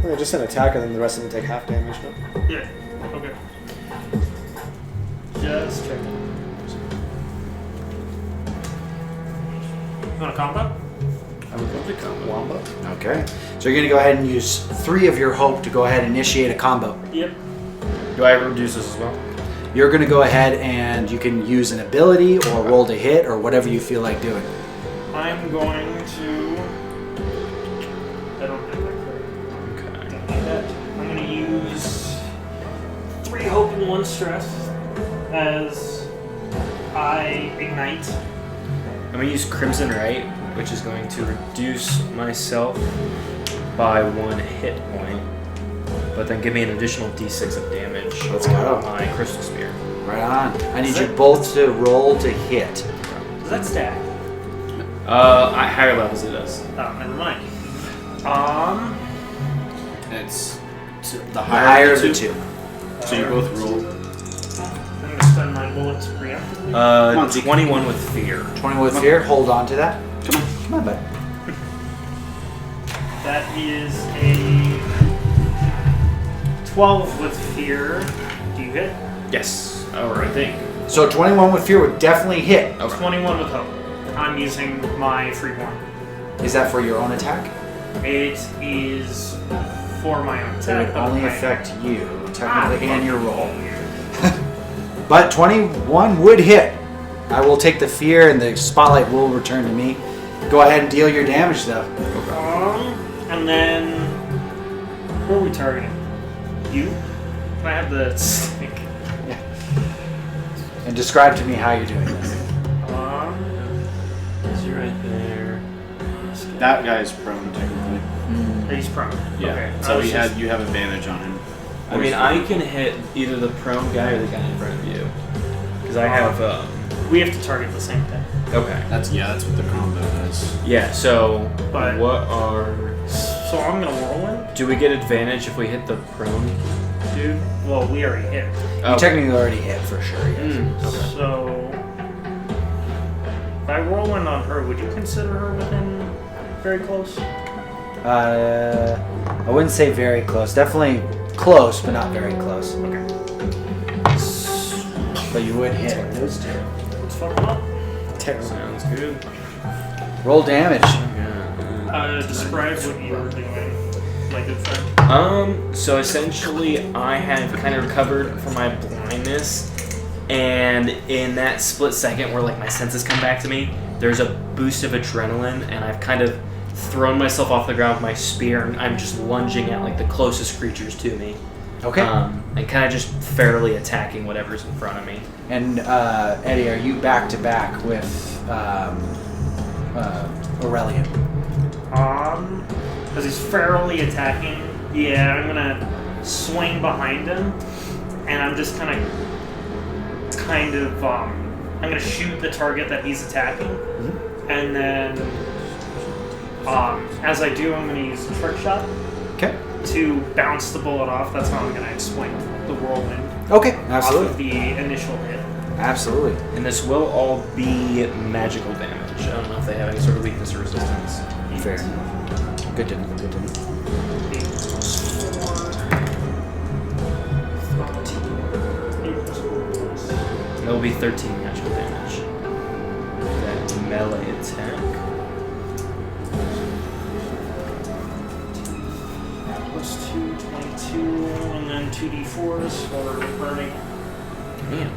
Okay, just an attack and then the rest of them take half damage, no? Yeah. Okay. Just checking. You want a combo? I would love to combo. Wamba? Okay. So you're going to go ahead and use 3 of your hope to go ahead and initiate a combo. Yep. Do I reduce this as well? You're going to go ahead and you can use an ability or roll to hit or whatever you feel like doing. I'm going to. I don't have my card. Okay. Don't need that. I'm going to use 3 hope and 1 stress as I ignite. I'm going to use Crimson Right, which is going to reduce myself by 1 hit point, but then give me an additional d6 of damage. Let's go. On my Crystal Spear. Right on. I need you both to roll to hit. Does that stack? At higher levels it does. Oh, never mind. It's the The higher, higher of the the 2. So you both roll. I'm going to spend my bullets preemptively. on, Zeke. 21 with fear. 20 with fear. Hold on to that. Come on. Come on, bud. That is a 12 with fear. Do you hit? Yes. Or I think. So 21 with fear would definitely hit. Okay. 21 with hope. I'm using my freeborn. Is that for your own attack? It is for my own It attack. would but only my- affect you, technically, and your roll. Yeah. But 21 would hit. I will take the fear and the spotlight will return to me. Go ahead and deal your damage though. And then, who are we targeting? You? Can I have the stick? And describe to me how you're doing this. Is he right there? That guy's prone, technically. He's prone. Yeah. Okay. So you have advantage on him. I mean, I can hit either the prone guy or the guy in front of you. Because I have, We have to target the same thing. okay. That's what the combo does. Yeah, so, But- what are... So I'm gonna whirlwind. Do we get advantage if we hit the prone dude? Well, we already hit. You technically already hit for sure. Yes. So if I whirlwind on her, would you consider her within very close? I wouldn't say very close. Definitely close, but not very close. Okay. But you would hit those two. Let's fuck them up. Terrible. Sounds good. Roll damage. Describe what you were doing, my good friend. So essentially, I have kind of recovered from my blindness, and in that split second where like my senses come back to me, there's a boost of adrenaline, and I've kind of thrown myself off the ground with my spear, and I'm just lunging at like the closest creatures to me. Okay. And kind of just fairly attacking whatever's in front of me. And Eddie, are you back to back with Aurelion? Because he's fairly attacking, yeah, I'm gonna swing behind him, and I'm just I'm gonna shoot the target that he's attacking, and then, as I do, I'm gonna use a trick shot. Okay. To bounce the bullet off. That's how I'm gonna swing the whirlwind. Okay. Off Absolutely. of the initial hit. Absolutely. And this will all be magical damage. I don't know if they have any sort of weakness or resistance. Fair. Good to know. Good to know. 8 plus 4. 13. 8 plus 4 plus. That will be 13 magical damage. That melee attack. Plus 2, 22, and then 2d4s for burning. Damn.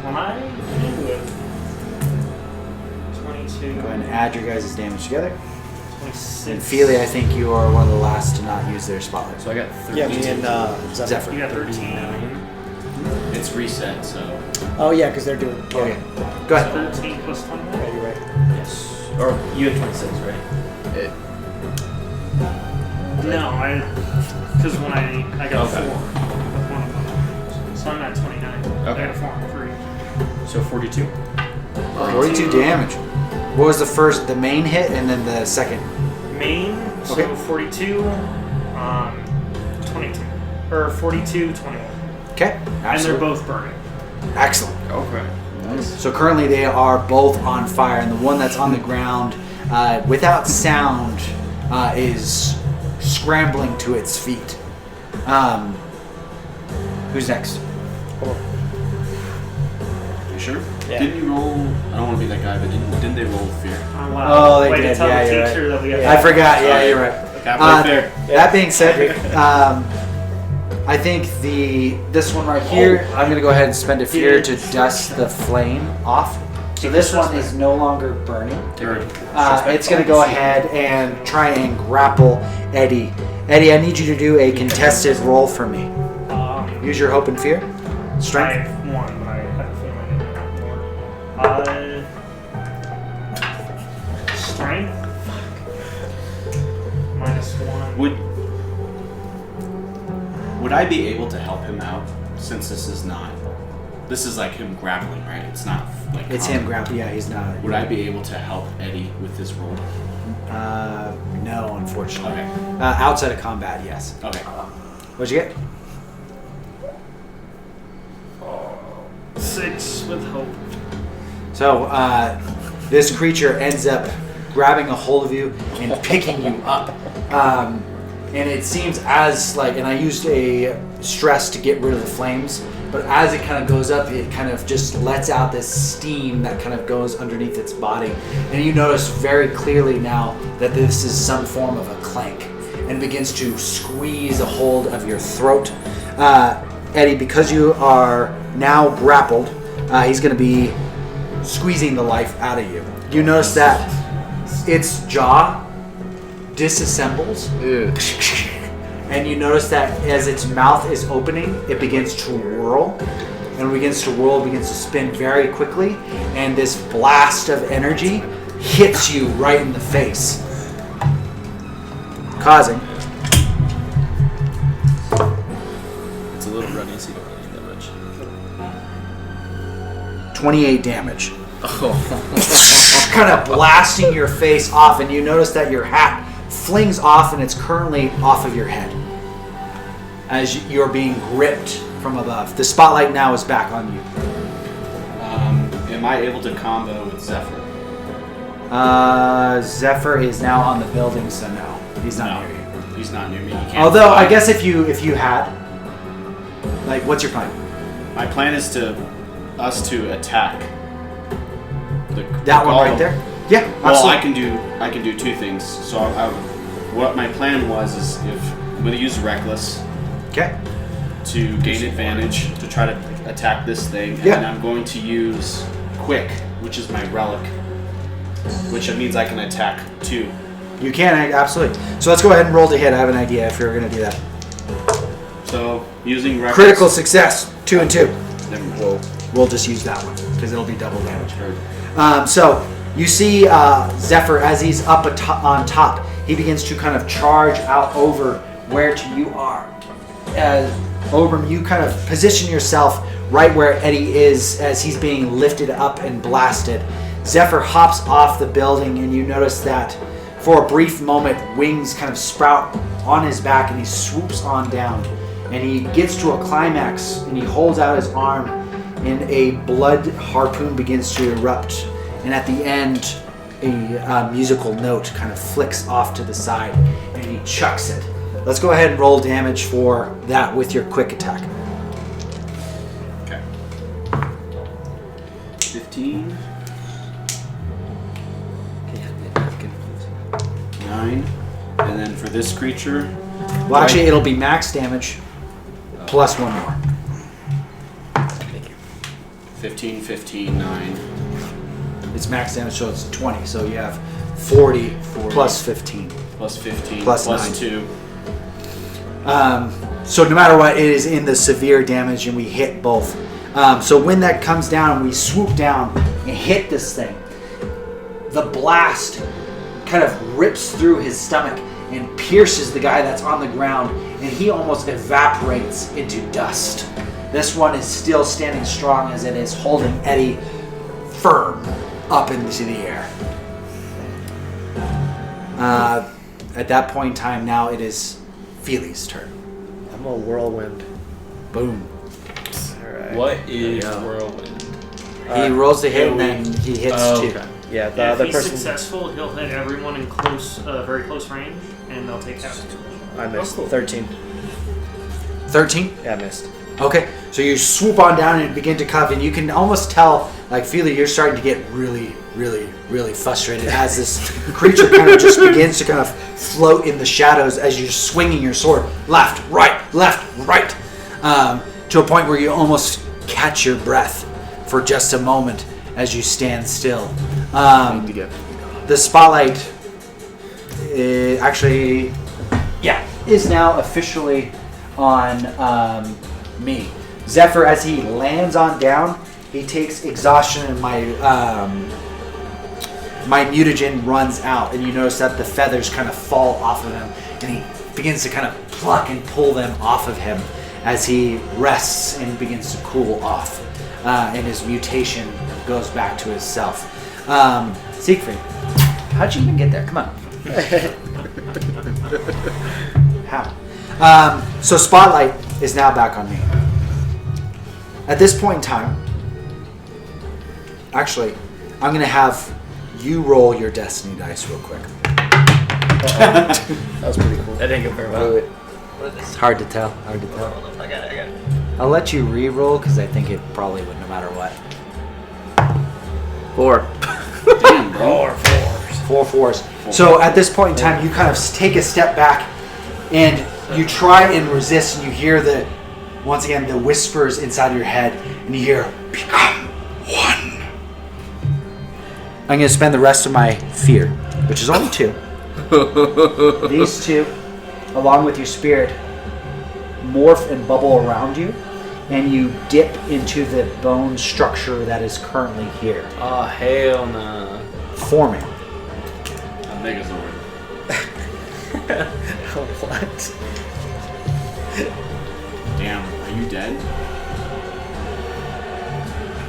When I do it, 22, Go ahead and add your guys' damage together. 26. And Feely, I think you are one of the last to not use their spotlight. So I got 13. Yeah, me and Zephyr. Zephyr. You got 13. 39. It's reset, so Oh yeah, because they're doing. Okay. Go ahead. 13 plus 21. Yeah, you're right. Yes. Or you had 26, right? No, because when I got Okay. 4 with one of them, so I'm at 29. Okay. I got a 4 and 3. So 42. 42 damage. What was the main hit and then the second? Main, so Okay. 42, 22. Or 42, 21. Okay. And they're Absolutely. both burning. Excellent. Okay. So currently they are both on fire, and the one that's on the ground, without sound, is scrambling to its feet. Who's next? you sure? Yeah. Didn't you roll? I don't want to be that guy, but didn't they roll fear? Oh, wow. Oh, they Way did. to tell Yeah, the you're teacher right. that we have I forgot. Yeah, you're right. Capital fear. That being said, I think this one right here, I'm gonna go ahead and spend a fear to dust the flame off. So this one is no longer burning. It's gonna go ahead and try and grapple Eddie. Eddie, I need you to do a contested roll for me. Use your hope and fear. I Strength. have 1, but I have a feeling I didn't have more. Strength? -1. Would I be able to help him out since this is like him grappling, right? It's not like It's him grappling. Yeah, he's not. Would I be able to help Eddie with his roll? No, unfortunately. Okay. Outside of combat, yes. Okay. What'd you get? 6 with hope. So this creature ends up grabbing a hold of you and picking you up. And it seems and I used a stress to get rid of the flames, but as it kind of goes up, it kind of just lets out this steam that kind of goes underneath its body. And you notice very clearly now that this is some form of a clank and begins to squeeze a hold of your throat. Eddie, because you are now grappled, he's going to be squeezing the life out of you. You notice that its jaw disassembles and you notice that as its mouth is opening, it begins to whirl. And begins to whirl, begins to spin very quickly, and this blast of energy hits you right in the face, causing It's a little runny, so you don't really need that much. 28 damage. Oh. Kind of blasting your face off, and you notice that your hat flings off, and it's currently off of your head as you're being gripped from above. The spotlight now is back on you. Am I able to combo with Zephyr? Zephyr is now on the building, so no, he's not near you. He's not near me. He can't Although fly. I guess if you had, like, what's your plan? My plan is us to attack That one right golem. there. Yeah, Well, absolutely. I can do two things. So what my plan was is if I'm going to use Reckless Okay. to gain advantage to try to attack this thing, and Yeah. then I'm going to use Quick, which is my relic, which means I can attack 2. You can, absolutely. So let's go ahead and roll to hit. I have an idea if you're going to do that. So using Reckless, Critical success, 2 and 2. Then We'll just use that one because it'll be double damage. So you see Zephyr as he's up on top. He begins to kind of charge out over where you are. Ober, you kind of position yourself right where Eddie is as he's being lifted up and blasted. Zephyr hops off the building, and you notice that for a brief moment, wings kind of sprout on his back, and he swoops on down. And he gets to a climax, and he holds out his arm, and a blood harpoon begins to erupt. And at the end, a musical note kind of flicks off to the side, and he chucks it. Let's go ahead and roll damage for that with your quick attack. Okay. 15. 9. And then for this creature... Well, actually, it'll be max damage plus one more. 15, 15, 9. It's max damage, so it's 20. So you have 40 plus 15. Plus 15. Plus plus 9. 2. So no matter what, it is in the severe damage, and we hit both. So when that comes down and we swoop down and hit this thing, the blast kind of rips through his stomach and pierces the guy that's on the ground, and he almost evaporates into dust. This one is still standing strong as it is holding Eddie firm up into the air. At that point in time, now it is Feely's turn. I'm a whirlwind. Boom. Alright. What is whirlwind? He rolls the hit and then he hits two. Okay. Yeah, the if other he's person. successful, he'll hit everyone in close, very close range, and they'll take half damage. I missed. Oh, cool. 13. 13? Yeah, I missed. Okay, so you swoop on down and begin to cuff, and you can almost tell, like, Feely, you're starting to get really, really, really frustrated as this creature kind of just begins to kind of float in the shadows as you're swinging your sword left, right, to a point where you almost catch your breath for just a moment as you stand still. The spotlight is now officially on me. Zephyr, as he lands on down, he takes exhaustion, and my mutagen runs out, and you notice that the feathers kind of fall off of him, and he begins to kind of pluck and pull them off of him as he rests and begins to cool off, and his mutation goes back to his self. Siegfried, how'd you even get there? Come on. How? So Spotlight is now back on me. At this point in time, actually, I'm going to have you roll your destiny dice real quick. That was pretty cool. That didn't go very well. It's hard to tell. I got it. I'll let you re-roll because I think it probably would no matter what. 4. Damn, bro. 4 fours. So at this point in time, you kind of take a step back and you try and resist, and you hear once again, the whispers inside of your head, and you hear, "Become one." I'm going to spend the rest of my fear, which is only 2. These 2 along with your spirit, morph and bubble around you, and you dip into the bone structure that is currently here, Oh, hell no. forming. A Megazord. What? Damn, are you dead?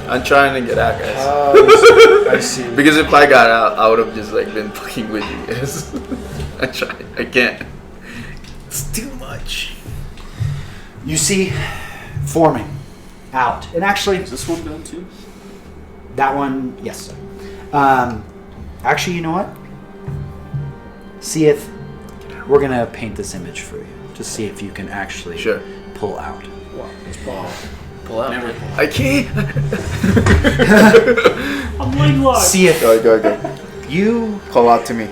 I'm trying to get out, guys. I see. Because if I got out, I would have just like been fucking with you guys. I tried. I can't. It's too much. You see, forming out, and actually, Is this one done too? that one, yes. Actually, you know what? See if we're gonna paint this image for you to see if you can actually Sure. pull out. Pull out. Never pull. I can't. I'm like, look. See if Go. you, Call out to me.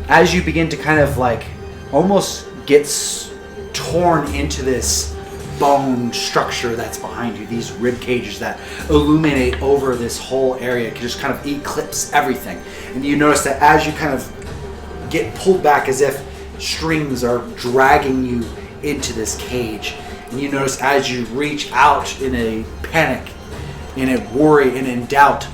as you begin to kind of like almost gets torn into this bone structure that's behind you, these rib cages that illuminate over this whole area, can just kind of eclipse everything. And you notice that as you kind of get pulled back, as if strings are dragging you into this cage, and you notice as you reach out in a panic, in a worry, and in doubt,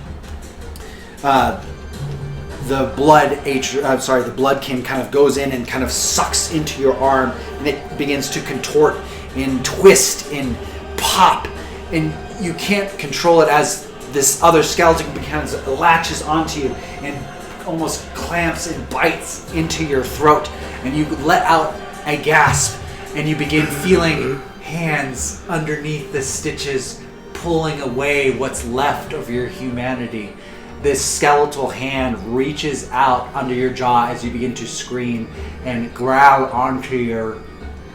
the bloodkin kind of goes in and kind of sucks into your arm, and it begins to contort and twist and pop, and you can't control it as this other skeleton becomes latches onto you and almost clamps and bites into your throat, and you let out a gasp, and you begin feeling hands underneath the stitches pulling away what's left of your humanity. This skeletal hand reaches out under your jaw as you begin to scream and growl onto your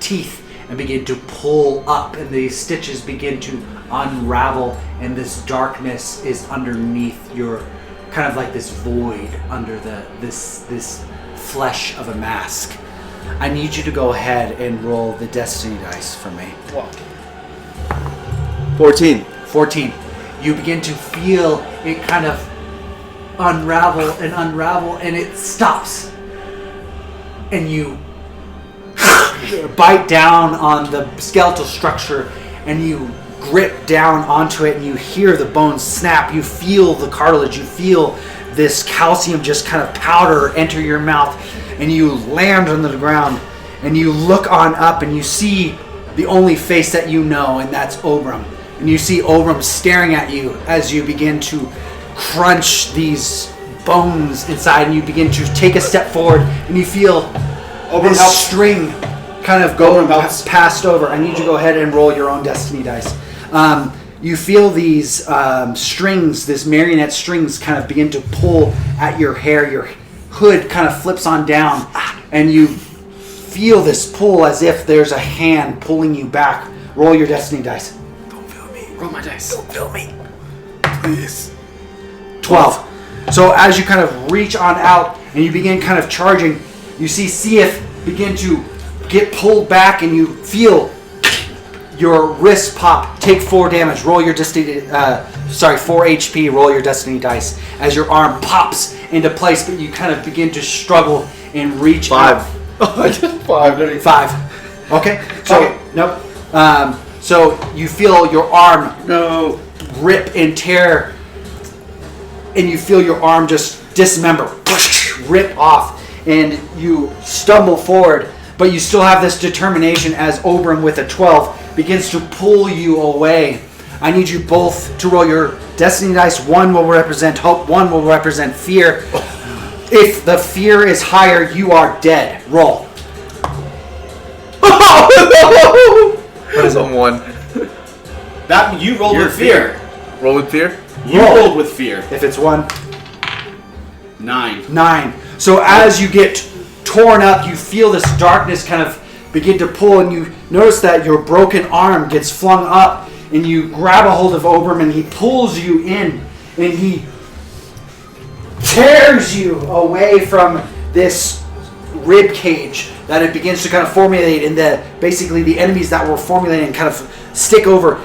teeth and begin to pull up, and the stitches begin to unravel, and this darkness is underneath your, kind of like this void under this flesh of a mask. I need you to go ahead and roll the destiny dice for me. 14. 14. You begin to feel it kind of unravel, and it stops. And you bite down on the skeletal structure, and you grip down onto it, and you hear the bones snap. You feel the cartilage. You feel this calcium just kind of powder enter your mouth, and you land on the ground, and you look on up, and you see the only face that you know, and that's Ober. And you see Ober staring at you as you begin to crunch these bones inside, and you begin to take a step forward, and you feel this string kind of go passed over. I need you to go ahead and roll your own destiny dice. You feel these strings, this marionette strings, kind of begin to pull at your hair. Your hood kind of flips on down, and you feel this pull as if there's a hand pulling you back. Roll your destiny dice. Don't feel me. Roll my dice. Don't feel me. Please. 12. So as you kind of reach on out and you begin kind of charging, you see Seath begin to get pulled back, and you feel your wrist pop. Take 4 damage. Roll your destiny. 4 HP. Roll your destiny dice as your arm pops into place, but you kind of begin to struggle and reach out. 5. 5. 5. Okay. So nope. So you feel your arm rip and tear, and you feel your arm just dismember, rip off, and you stumble forward, but you still have this determination as Ober with a 12 begins to pull you away. I need you both to roll your destiny dice. 1 will represent hope, 1 will represent fear. If the fear is higher, you are dead. Roll. What is on 1? That you rolled with fear. Roll with fear? You rolled with fear. If it's 1, 9. 9. So as you get torn up, you feel this darkness kind of begin to pull, and you notice that your broken arm gets flung up, and you grab a hold of Ober, and he pulls you in, and he tears you away from this rib cage that it begins to kind of formulate, and basically the enemies that were formulating kind of stick over.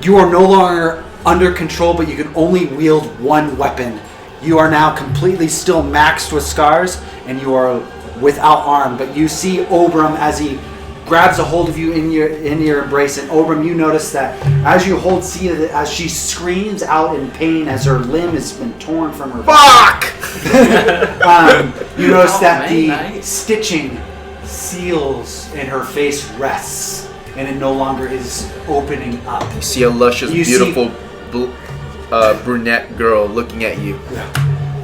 You are no longer under control, but you can only wield 1 weapon. You are now completely still maxed with scars, and you are without arm, but you see Obram as he grabs a hold of you in your embrace. And Obram, you notice that as you hold Sia, as she screams out in pain as her limb has been torn from her Fuck! you notice that man, the nice. stitching seals and her face rests, and it no longer is opening up. You see a luscious, You see- beautiful brunette girl looking at you.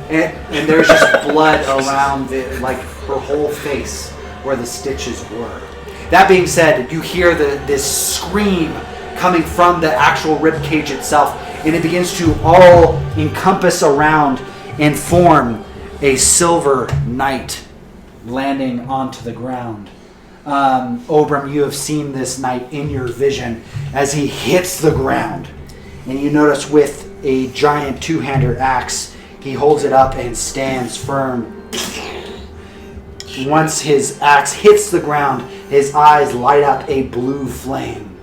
And there's just blood around like her whole face where the stitches were. That being said, you hear this scream coming from the actual rib cage itself, and it begins to all encompass around and form a silver knight landing onto the ground. Obram, you have seen this knight in your vision as he hits the ground, and you notice with a giant two-hander axe, he holds it up and stands firm. Once his axe hits the ground, his eyes light up a blue flame,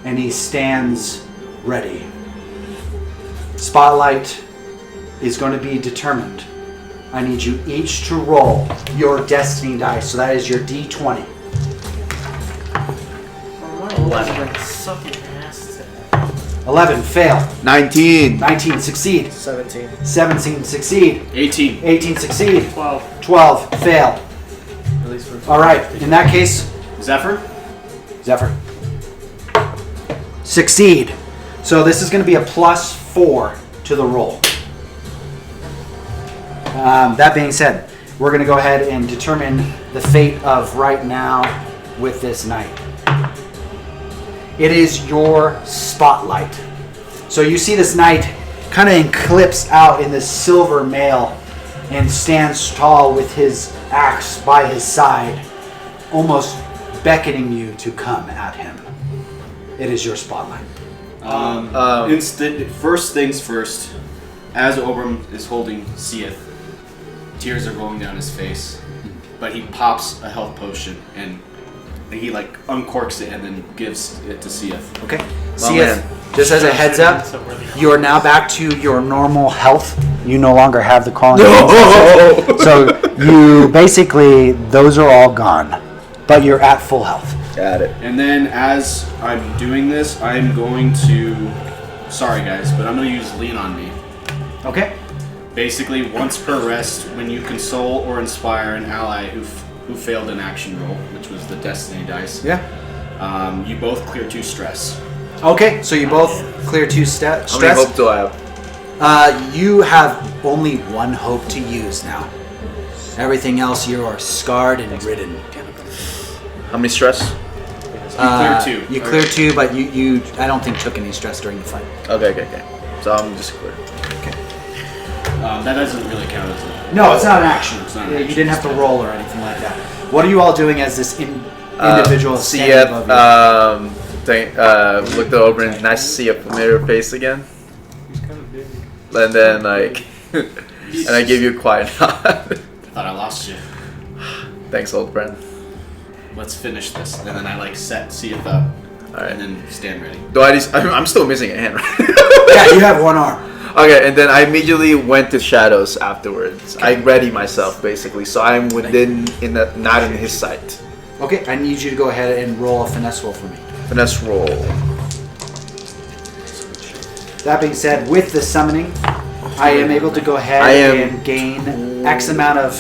and he stands ready. Spotlight is going to be determined. I need you each to roll your destiny dice. So that is your D20. Sucking ass today. 11, fail. 19. 19, succeed. 17. 17, succeed. 18. 18, succeed. 12. 12, fail. At least for All right, in that case, Zephyr? Zephyr. Succeed. So this is going to be a +4 to the roll. That being said, we're going to go ahead and determine the fate of right now with this knight. It is your spotlight. So you see this knight kind of eclipse out in this silver mail and stands tall with his axe by his side, almost beckoning you to come at him. It is your spotlight. First things first, as Obram is holding Seath, tears are rolling down his face, but he pops a health potion and he like uncorks it and then gives it to Seath. Okay. Oh, See man. just as a heads up, you are now back to your normal health. You no longer have the calling. No! So you basically, those are all gone, but you're at full health. Got it. And then as I'm doing this, I'm going to, sorry guys, but I'm going to use Lean on Me. Okay. Basically, once per rest, when you console or inspire an ally who failed an action roll, which was the destiny dice, Yeah. you both clear 2 stress. Okay, so you both clear 2 stress. How many hope do I have? You have only 1 hope to use now. Everything else, you are scarred and ridden. How many stress? clear 2. You clear 2, but you I don't think took any stress during the fight. Okay. So I'm just clear. Okay. That doesn't really count as a... No, it's not an action. It's not an You action, didn't have to it's roll or anything like that. What are you all doing as this individual is See standing it. above you? Looked over and nice to see a familiar face again. And then and I give you a quiet nod. Thought I lost you. Thanks, old friend. Let's finish this. And then I set Seath up. Alright. And then stand ready. I'm still missing a hand, right? Yeah, you have 1 arm. Okay, and then I immediately went to shadows afterwards. I ready myself basically, so I'm within not in his sight. Okay, I need you to go ahead and roll a finesse roll for me. Finesse roll. That being said, with the summoning, I am able to go ahead and gain X amount of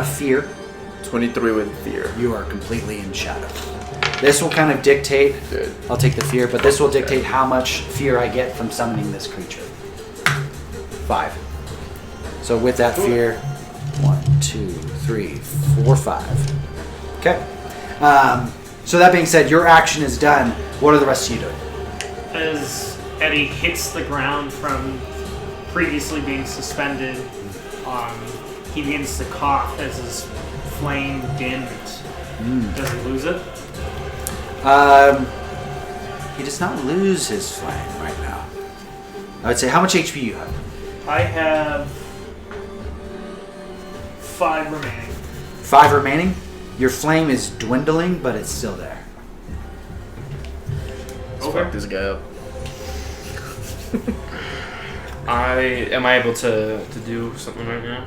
fear. 23 with fear. You are completely in shadow. This will kind of dictate. Good. I'll take the fear, but this will dictate how much fear I get from summoning this creature. 5. So with that fear, 1, 2, 3, 4, 5. Okay. So that being said, your action is done. What are the rest of you doing? As Eddie hits the ground from previously being suspended, he begins to cough as his flame dims. Does he lose it? He does not lose his flame right now. I would say, how much HP you have? I have 5 remaining. 5 remaining. Your flame is dwindling, but it's still there. Let's fuck this guy up. Am I able to do something right now?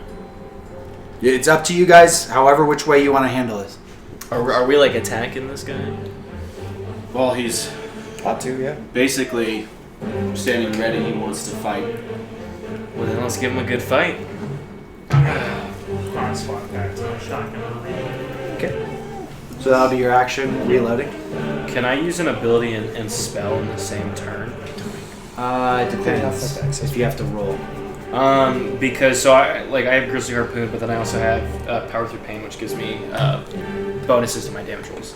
It's up to you guys, however which way you want to handle this. Are we like attacking this guy? Well, he's Ought to, yeah. basically standing ready. He wants to fight. Well, then let's give him a good fight. I'll swap back to my shotgun. Okay. So that'll be your action, reloading. Can I use an ability and spell in the same turn? It depends if you have to roll. Because I have Grizzly Harpoon, but then I also have Power Through Pain, which gives me bonuses to my damage rolls.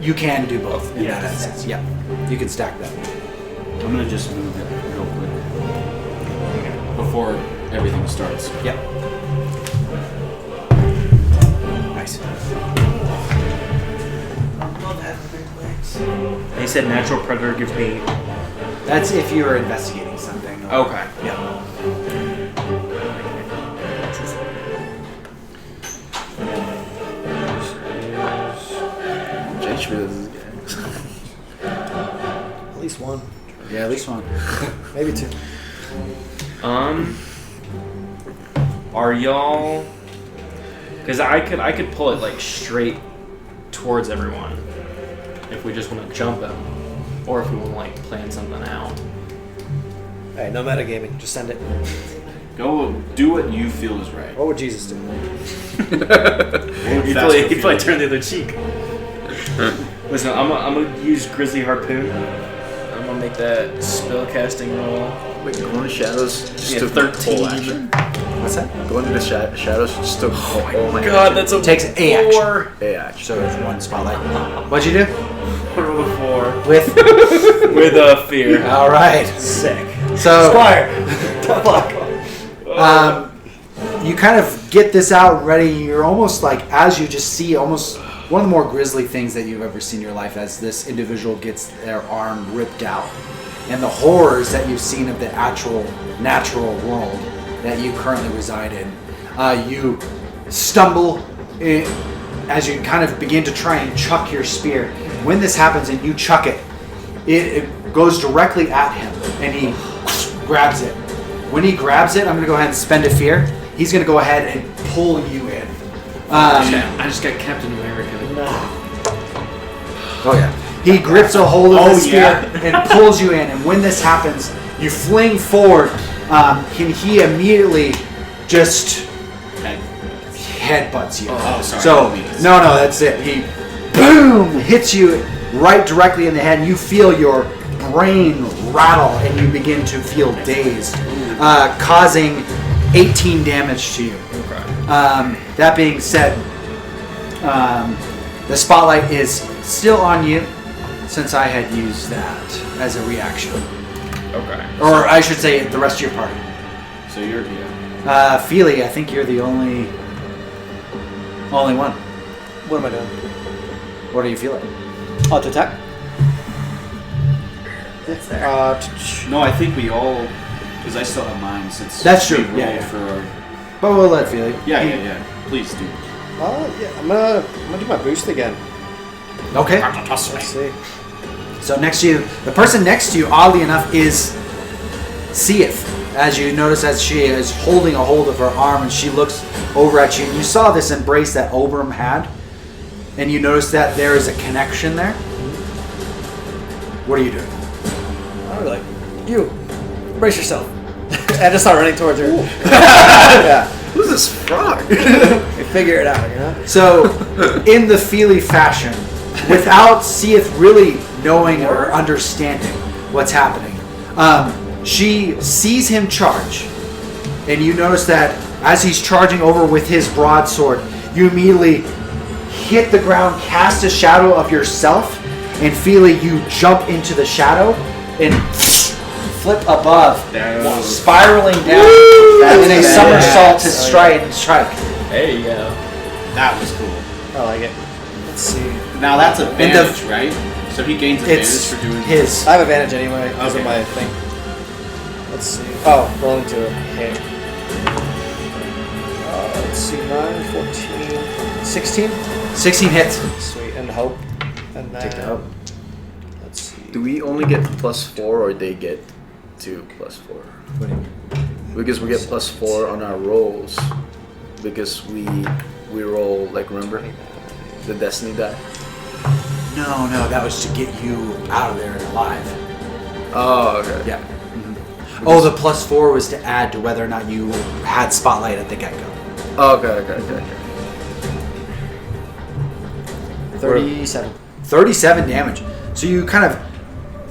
You can do both in Yeah. that instance. Yeah, you can stack that. I'm gonna just move it real quick before everything starts. Yep. Nice. He said Natural Predator gives me. That's if you were investigating something. Okay. Yeah. At least one. Yeah, at least one. Maybe two. Are y'all? Because I could pull it like straight towards everyone if we just want to jump him, or if we want to like plan something out. Hey, no metagaming. Just send it. Go do what you feel is right. What would Jesus do? He probably turned the other cheek. Listen, I'm gonna use Grizzly Harpoon. I'm gonna make that spell casting roll. Wait, go in the shadows. Just Yeah, took 13. full action. What's that? Go into the shadows. Just took all my God, action. that's a Takes A action. 4. Hey, action. So it's one spotlight. What'd you do? Roll a 4 With. with a fear. All right. Sick. So. Squire! Fuck. You kind of get this out ready. You're almost like, as you just see, almost one of the more grisly things that you've ever seen in your life, as this individual gets their arm ripped out, and the horrors that you've seen of the actual natural world that you currently reside in. You stumble as you kind of begin to try and chuck your spear. When this happens and you chuck it, it goes directly at him, and he grabs it. When he grabs it, I'm going to go ahead and spend a fear. He's going to go ahead and pull you in. I just got Captain America. Oh yeah. He grips a hold of the spear and pulls you in. And when this happens, you fling forward, and he immediately just headbutts you. Oh, sorry. So no, that's it. He boom hits you right directly in the head, and you feel your brain rattle, and you begin to feel dazed, causing 18 damage to you. That being said, the spotlight is still on you, since I had used that as a reaction. Okay. Or I should say the rest of your party. So you're Feely, I think you're the only one. What am I doing? What are you feeling? To attack? No, I think we all, because I still have mine since That's true, we rolled yeah. for our, But we'll let Feely. yeah. Please do. Yeah, I'm gonna do my boost again. Okay. Let's see. So next to you, the person next to you, oddly enough, is Seeth. As you notice, as she is holding a hold of her arm, and she looks over at you. You saw this embrace that Ober had, and you notice that there is a connection there. What are you doing? I'm like, you, brace yourself. I just start running towards her. Yeah. Who's this frog? You figure it out, you know? So, in the Feely fashion, without Seeth really knowing or understanding what's happening, she sees him charge, and you notice that as he's charging over with his broadsword, you immediately hit the ground, cast a shadow of yourself, and Feely, you jump into the shadow and flip above, spiraling down in a somersault to strike. There you go. That was cool. I like it. Let's see. Now that's advantage, right? So he gains advantage It's for doing his. I have advantage anyway because of Okay. my thing. Let's see. Oh, rolling to hit. Let's see. 9, 14, 16. 16 hits. Sweet. And hope. And then, Take the hope. let's see. Do we only get +4 or they get 2 +4? What do you mean? Because we get +4 on our rolls. because we roll like remember the destiny die. No, that was to get you out of there alive. Oh, okay. Yeah. Mm-hmm. Oh, the +4 was to add to whether or not you had spotlight at the get-go. Oh, okay. 37. 37 damage. So you kind of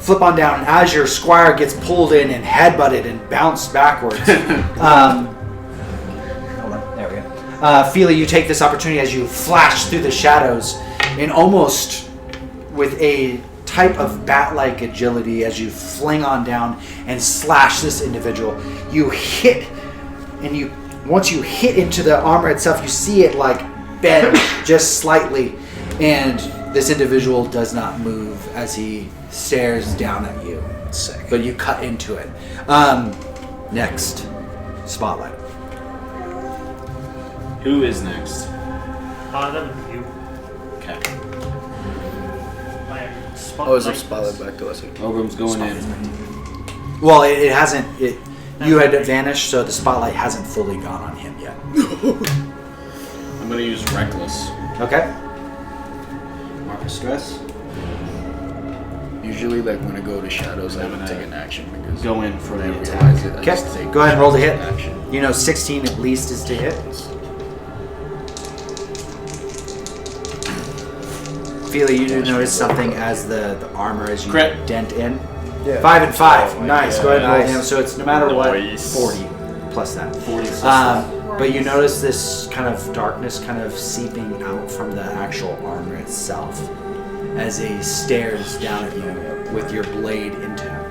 flip on down, and as your squire gets pulled in and headbutted and bounced backwards. Hold on, there we go. Feely, you take this opportunity as you flash through the shadows, and almost with a type of bat-like agility, as you fling on down and slash this individual, you hit, and once you hit into the armor itself, you see it like bend just slightly, and this individual does not move as he stares down at you. Sick. But you cut into it. Next, spotlight. Who is next? That would be you. Okay. Oh, is there spotlight back to us? Obram's going in. Well, it hasn't. You had vanished, so the spotlight hasn't fully gone on him yet. I'm going to use Reckless. Okay. Mark of stress. Usually, like when I go to shadows, I don't take an action because Go in for when I the attack. realize it. I Okay. just take Go ahead and roll the hit. action. You know, 16 at least is to hit. Feely, you do notice something as the armor as you Crit. dent in. Yeah. 5 and 5. Oh my Nice. God. Go ahead and roll Nice. him. So it's no matter Nice. what, 40 plus that. 40 But you notice this kind of darkness kind of seeping out from the actual armor itself as he stares down at you with your blade into him.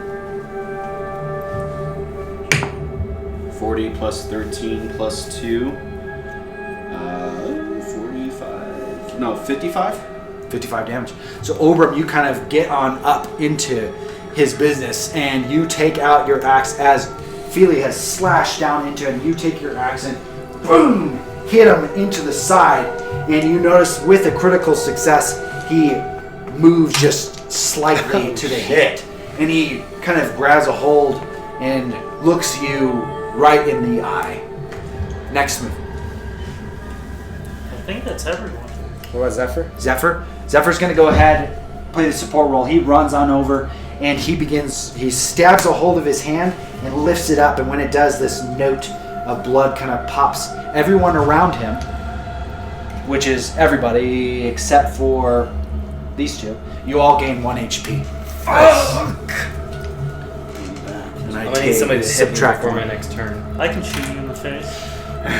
40 plus 13 plus 2. 45. No, 55? 55 damage. So Ober, you kind of get on up into his business, and you take out your axe as Feely has slashed down into him. You take your axe and boom, hit him into the side, and you notice with a critical success, he moves just slightly to the hit, and he kind of grabs a hold and looks you right in the eye. Next move. I think that's everyone. What was Zephyr? Zephyr's going to go ahead, play the support role. He runs on over, and he stabs a hold of his hand and lifts it up, and when it does, this note of blood kind of pops. Everyone around him, which is everybody except for these two, you all gain 1 HP. Fuck! And I I'm gonna need somebody to hit me subtract before my 1. next turn. I can shoot you in the face.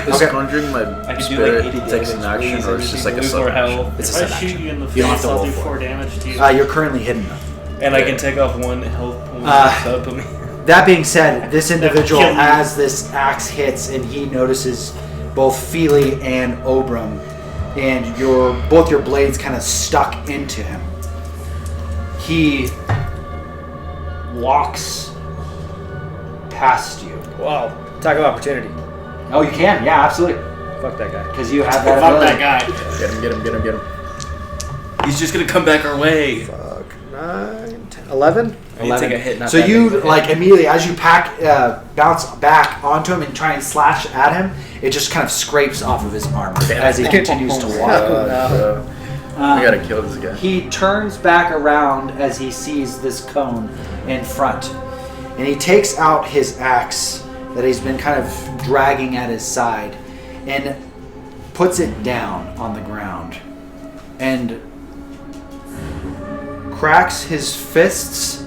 Is Okay. conjuring my I can do spirit like 80 takes damage, an action, please, or and it's just you like a lose more sub health. It's a If I sub shoot action. you in the You don't have face, to I'll roll do for 4 it. damage to you. You're currently hidden though. And I can take off 1 health point. So put me. That being said, this individual, kill you. as this axe hits, and he notices both Feely and Obram, and both your blades kind of stuck into him. He walks past you. Wow. Attack of opportunity. Oh, you can? Yeah, absolutely. Fuck that guy. Because you have that Fuck ability. that guy. Get him. He's just gonna come back our way. Fuck. 9, 10, 11? I need to take a hit, not So that big you of a hit. like immediately as you bounce back onto him and try and slash at him, it just kind of scrapes off of his armor as he continues to walk. We gotta kill this guy. He turns back around as he sees this cone in front, and he takes out his axe that he's been kind of dragging at his side and puts it down on the ground and cracks his fists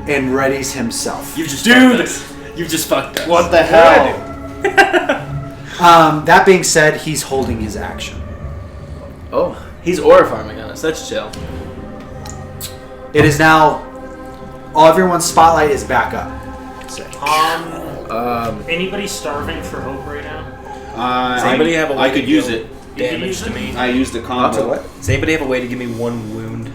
and readies himself. You've just fucked us. You've just fucked us. What the hell? That being said, he's holding his action. Oh, He's aura farming on us. That's chill. It is now everyone's spotlight is back up. Anybody starving for hope right now? Does anybody have a way I to could use deal it. damage to me? I used the combo. what? Does anybody have a way to give me 1 wound?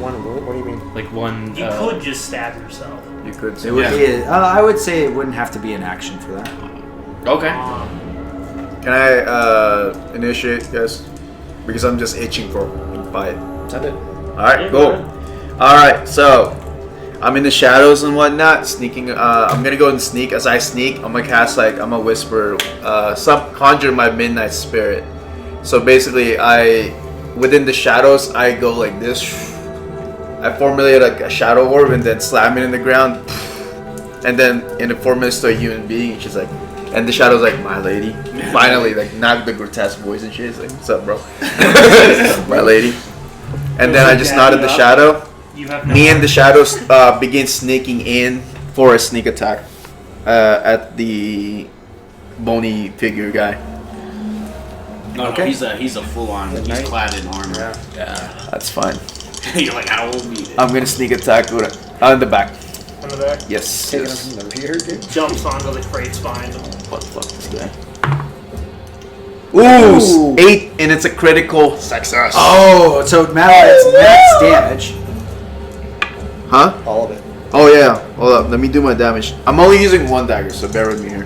1 wound? What do you mean? Like 1. You could just stab yourself. you could. It would Yeah. be. I would say it wouldn't have to be an action for that. Okay. Can I initiate, guys? Because I'm just itching for a fight. Send it. All right, Yeah, cool. go ahead. All right, so I'm in the shadows and whatnot, sneaking. I'm gonna go and sneak. As I sneak, I'm gonna cast I'm gonna whisper, conjure my midnight spirit. So basically, within the shadows, I go like this. I formulate like a shadow orb and then slam it in the ground, and then it formulates to a human being. She's like, and the shadow's like, my lady. Finally, like not the grotesque voice and shit. It's like, what's up, bro? My lady. And then I just nod at the shadow. Me and the shadows begin sneaking in for a sneak attack at the bony figure guy. No, he's a full on. He's clad in armor. Yeah, that's fine. You're like, I will meet it. I'm gonna sneak attack with it on the back. On the back? Yes. Taking yes. him from the rear, dude. Jumps onto the crate's behind him. What the fuck this guy? Ooh, 8, and it's a critical success. Oh, so max damage. Huh? All of it. Oh yeah. Hold up. Let me do my damage. I'm only using 1 dagger, so bear with me here.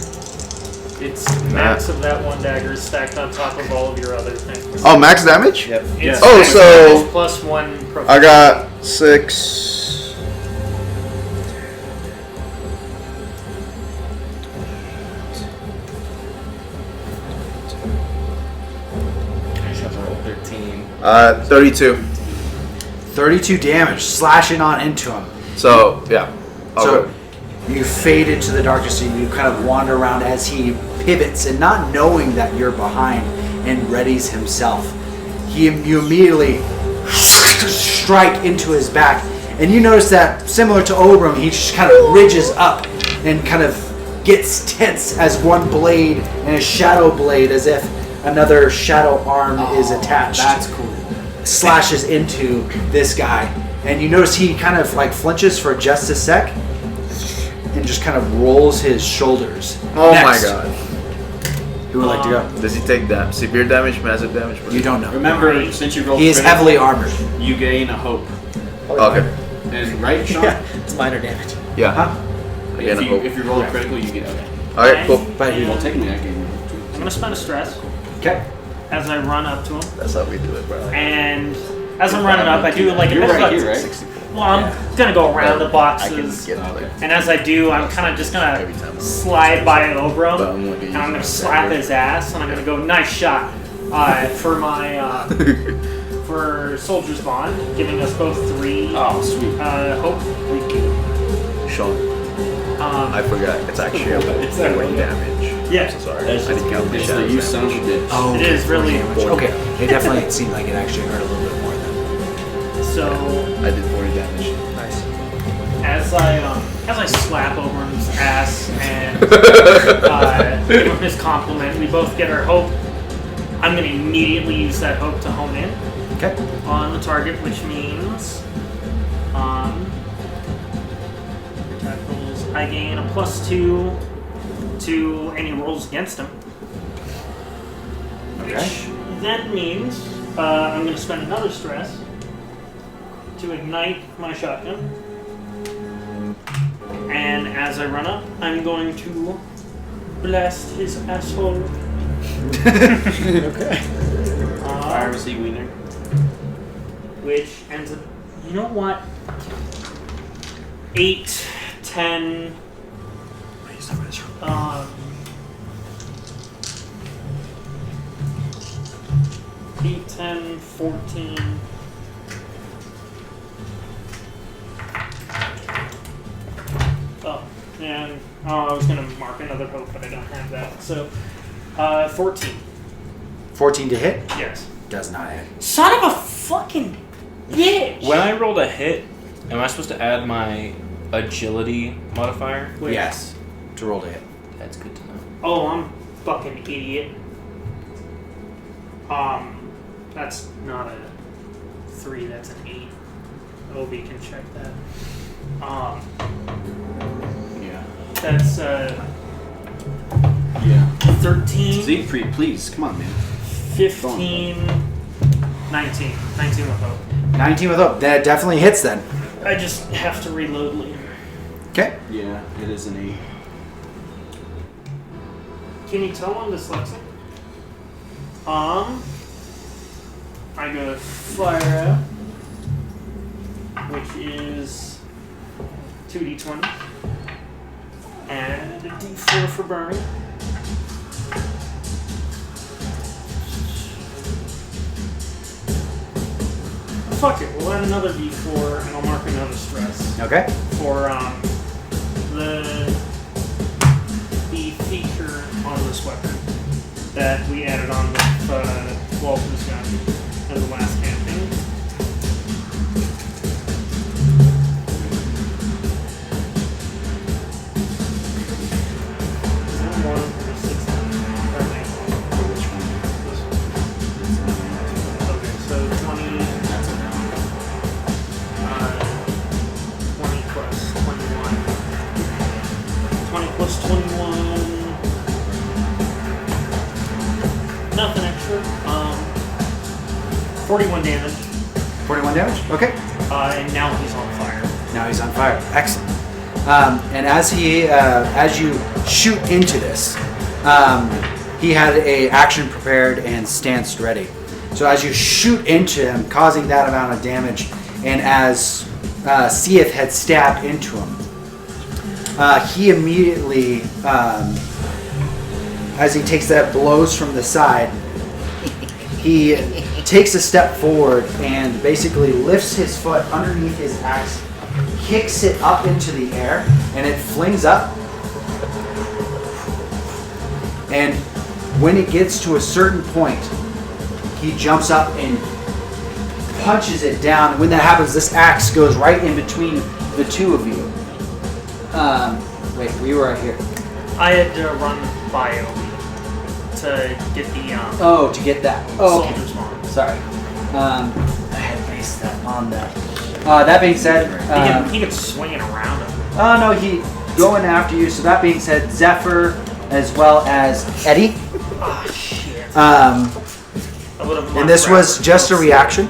It's max of that 1 dagger stacked on top of all of your other things. Oh, max damage? Yep. It's Oh, max so damage plus 1 proficiency. I got 6. I just have to roll 13. 32. 32 damage, slashing on into him. So yeah. So Okay. you fade into the darkness and you kind of wander around as he pivots and not knowing that you're behind and readies himself. You immediately strike into his back, and you notice that similar to Ober, he just kind of ridges up and kind of gets tense as one blade and a shadow blade, as if another shadow arm is attached. That's cool. Slashes into this guy, and you notice he kind of like flinches for just a sec and just kind of rolls his shoulders. Oh Next. my god. Who would like to go? Does he take severe damage, massive damage? You don't know. Remember, since you rolled He is critical, heavily armored. you gain a hope. Okay. And right, Sean? Yeah, it's minor damage. Yeah. Huh? Again, a hope. If you roll a critical, you get okay. Alright, cool. But he Well, technically, I gain I'm gonna spend a stress okay. as I run up to him, That's how we do it, bro. and as I'm running up, I do like You're a bit right of here, a- right? Well, I'm gonna go around the I can boxes, get like and as I do, I'm kind of just every gonna time. slide by Ober, But I'm looking and I'm gonna at slap that. his ass, and I'm gonna go nice shot for my for Soldier's Bond, giving us both 3 Oh, sweet. hope. Sean, I forgot. It's actually It's that 40 way. damage. Yeah. I'm so sorry. I didn't count the It's the shadows you damage. son of a bitch. Oh, It is really- okay. It definitely seemed like it actually hurt a little bit more than. So I did 40 damage. Nice. as I slap Ober's ass and give him his compliment, we both get our hope. I'm gonna immediately use that hope to hone in Okay. on the target, which means attack rolls, I gain a +2 to any rolls against him. Okay. Which then means I'm going to spend another stress to ignite my shotgun. And as I run up, I'm going to blast his asshole. Okay. Piracy wiener. Which ends up, you know what? 8, 10, 8, 10, 14. Oh, and I was gonna mark another hope, but I don't have that. So, 14. 14 to hit? Yes. Does not hit. Son of a fucking bitch! When I rolled a hit, am I supposed to add my agility modifier? Wait. Yes. To roll to hit. That's good to know. Oh, I'm fucking idiot. That's not a 3, that's an 8. Obi can check that. Yeah. That's Yeah. 13, Siegfried, please, come on, man. 15, 19. 19 with hope. 19 with hope. That definitely hits then. I just have to reload Liam. Okay. Yeah, it is an 8. Can you tell I'm dyslexic? I go fire out, which is 2d20. And a d4 for burning. Fuck it, we'll add another d4 and I'll mark another stress. Okay. For the feature on this weapon that we added on with Walter's gun as the last campaign. Okay, so 20 plus 21. 20 plus 21. Nothing extra. 41 damage. 41 damage? Okay. And now he's on fire. Now he's on fire. Excellent. And as you shoot into this, he had a action prepared and stanced ready. So as you shoot into him, causing that amount of damage, and as Seath had stabbed into him, he immediately, as he takes that blows from the side, he takes a step forward and basically lifts his foot underneath his axe, kicks it up into the air, and it flings up. And when it gets to a certain point, he jumps up and punches it down. And when that happens, this axe goes right in between the two of you. Wait, we were right here. I had to run by to get the To get that. Oh, okay. soldier's mark. Sorry. I had based that on that. That being said, He could swing it around him. oh no, he going after you. So that being said, Zephyr as well as Eddie. Ah, shit. Um, I would've and marked this was Raptor just a close. reaction.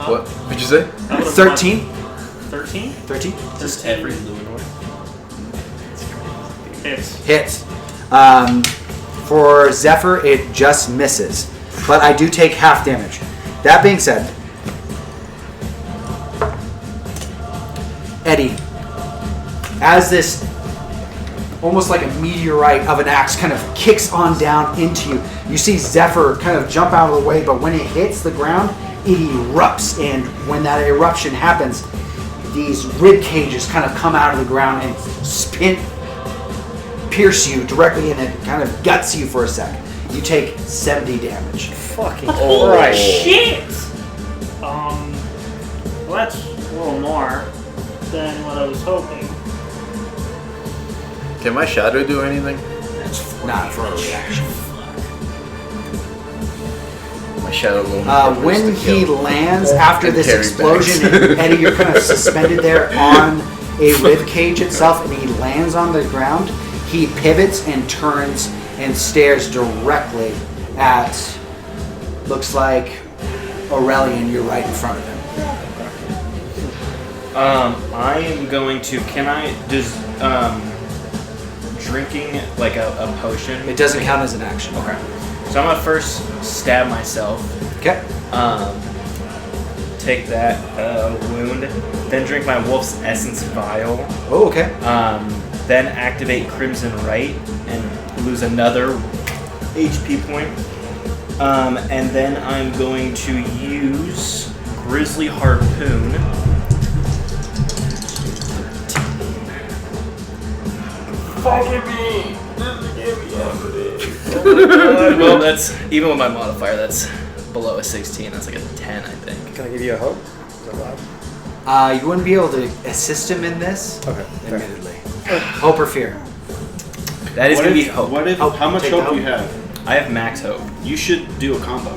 What did you say? I would've 13. marked- 13? 13 Just every Luminor. Hits. hits. For Zephyr, it just misses, but I do take half damage. That being said, Eddie, as this almost like a meteorite of an axe kind of kicks on down into you, you see Zephyr kind of jump out of the way, but when it hits the ground, it erupts, and when that eruption happens, these rib cages kind of come out of the ground and pierce you directly, and it kind of guts you for a second. You take 70 damage. Fucking Holy Christ. shit! Well, that's a little more than what I was hoping. Can my shadow do anything? Not for a reaction. My shadow will. When he lands after And this carry explosion, bags. and Eddie, you're kind of suspended there on a rib cage itself, and he lands on the ground. He pivots and turns and stares directly at, looks like Aurelion. You're right in front of him. I am going to. Does drinking like a potion? It doesn't count as an action. Okay. So I'm gonna first stab myself. Okay. Take that wound, then drink my Wolf's Essence vial. Oh, okay. Then activate Crimson Right and lose another HP point. And then I'm going to use Grizzly Harpoon. Fucking me! Well, that's even with my modifier. That's below a 16. That's like a 10, I think. Can I give you a hope? Is that allowed? You wouldn't be able to assist him in this, Okay. admittedly. Hope or fear? That is What gonna be if- hope. What if? Hope. How much Take the hope do you hope. have? I have max hope. You should do a combo.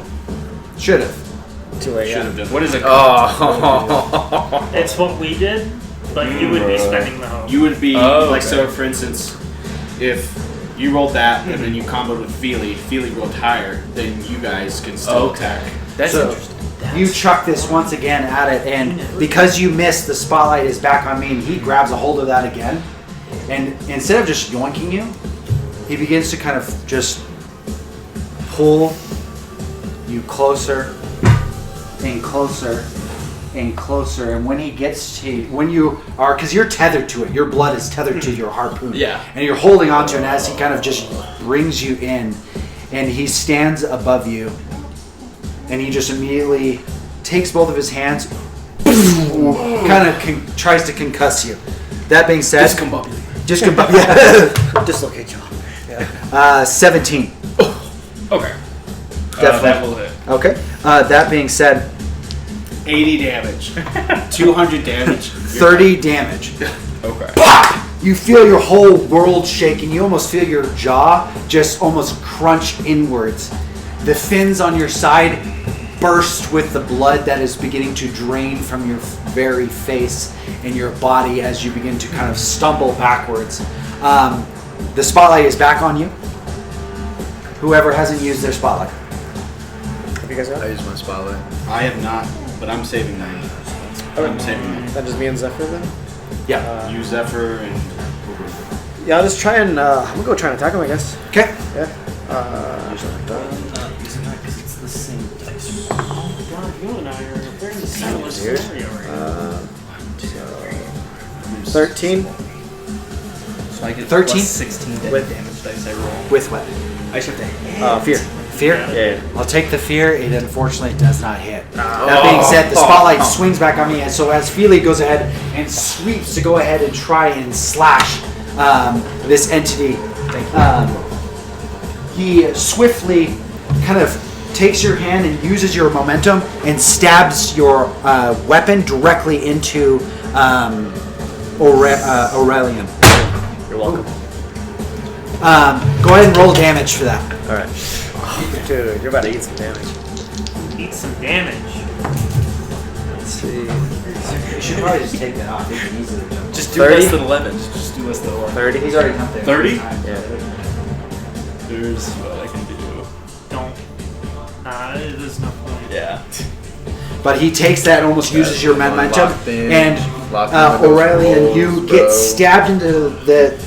Should have. Too late, Should yeah. have done. What is it? Oh. It's what we did, but you would be spending the hope. You would be Oh, like okay. so. For instance, if you rolled that and then you comboed with Feeley, Feeley rolled higher, then you guys can still attack. That's So, interesting. You chuck this once again at it, and because you missed, the spotlight is back on me, and he grabs a hold of that again. And instead of just yoinking you, he begins to kind of just pull you closer and closer and closer. And when he gets to when you are, because you're tethered to it, your blood is tethered to your harpoon. Yeah. And you're holding onto it, and as he kind of just brings you in, and he stands above you, and he just immediately takes both of his hands, kind of tries to concuss you. That being said, Dislocate jaw. Yeah. 17. Okay. Definitely. That will hit. Okay. That being said, 80 damage. 200 damage. 30 damage. Okay. Pop! You feel your whole world shaking. You almost feel your jaw just almost crunch inwards. The fins on your side burst with the blood that is beginning to drain from your very face and your body as you begin to kind of stumble backwards. The spotlight is back on you. Whoever hasn't used their spotlight. Have you guys got? I use my spotlight. I have not, but I'm saving mine. I'm saving mine. That just me and Zephyr then? Yeah. You, Zephyr, and Yeah, I'll just try and I'm gonna go try and attack him, I guess. Okay. Yeah. It's the same dice. Oh my god, you and I are very in the same scenario right now. 13 So I get 13? plus 16 With- damage dice I roll. With what? I should have to hit. fear. Fear? Yeah. I'll take the fear. It unfortunately does not hit. That being said, the spotlight swings back on me, and so as Feeley goes ahead and sweeps to go ahead and try and slash this entity, he swiftly kind of takes your hand and uses your momentum and stabs your weapon directly into Aurelion. You're welcome. Go ahead and roll damage for that. Alright. Dude, you're about to eat some damage. Eat some damage. Let's see. You should probably just take that off. You can easily jump. Just do 30? less than 11. Just do less than 11. 30? He's already up there. 30? Yeah. Here's what I can do. Don't. There's no point. Yeah. But he takes that and almost uses your momentum. Locked in. And Locked in with those Aurelion, you rolls, get bro. stabbed into the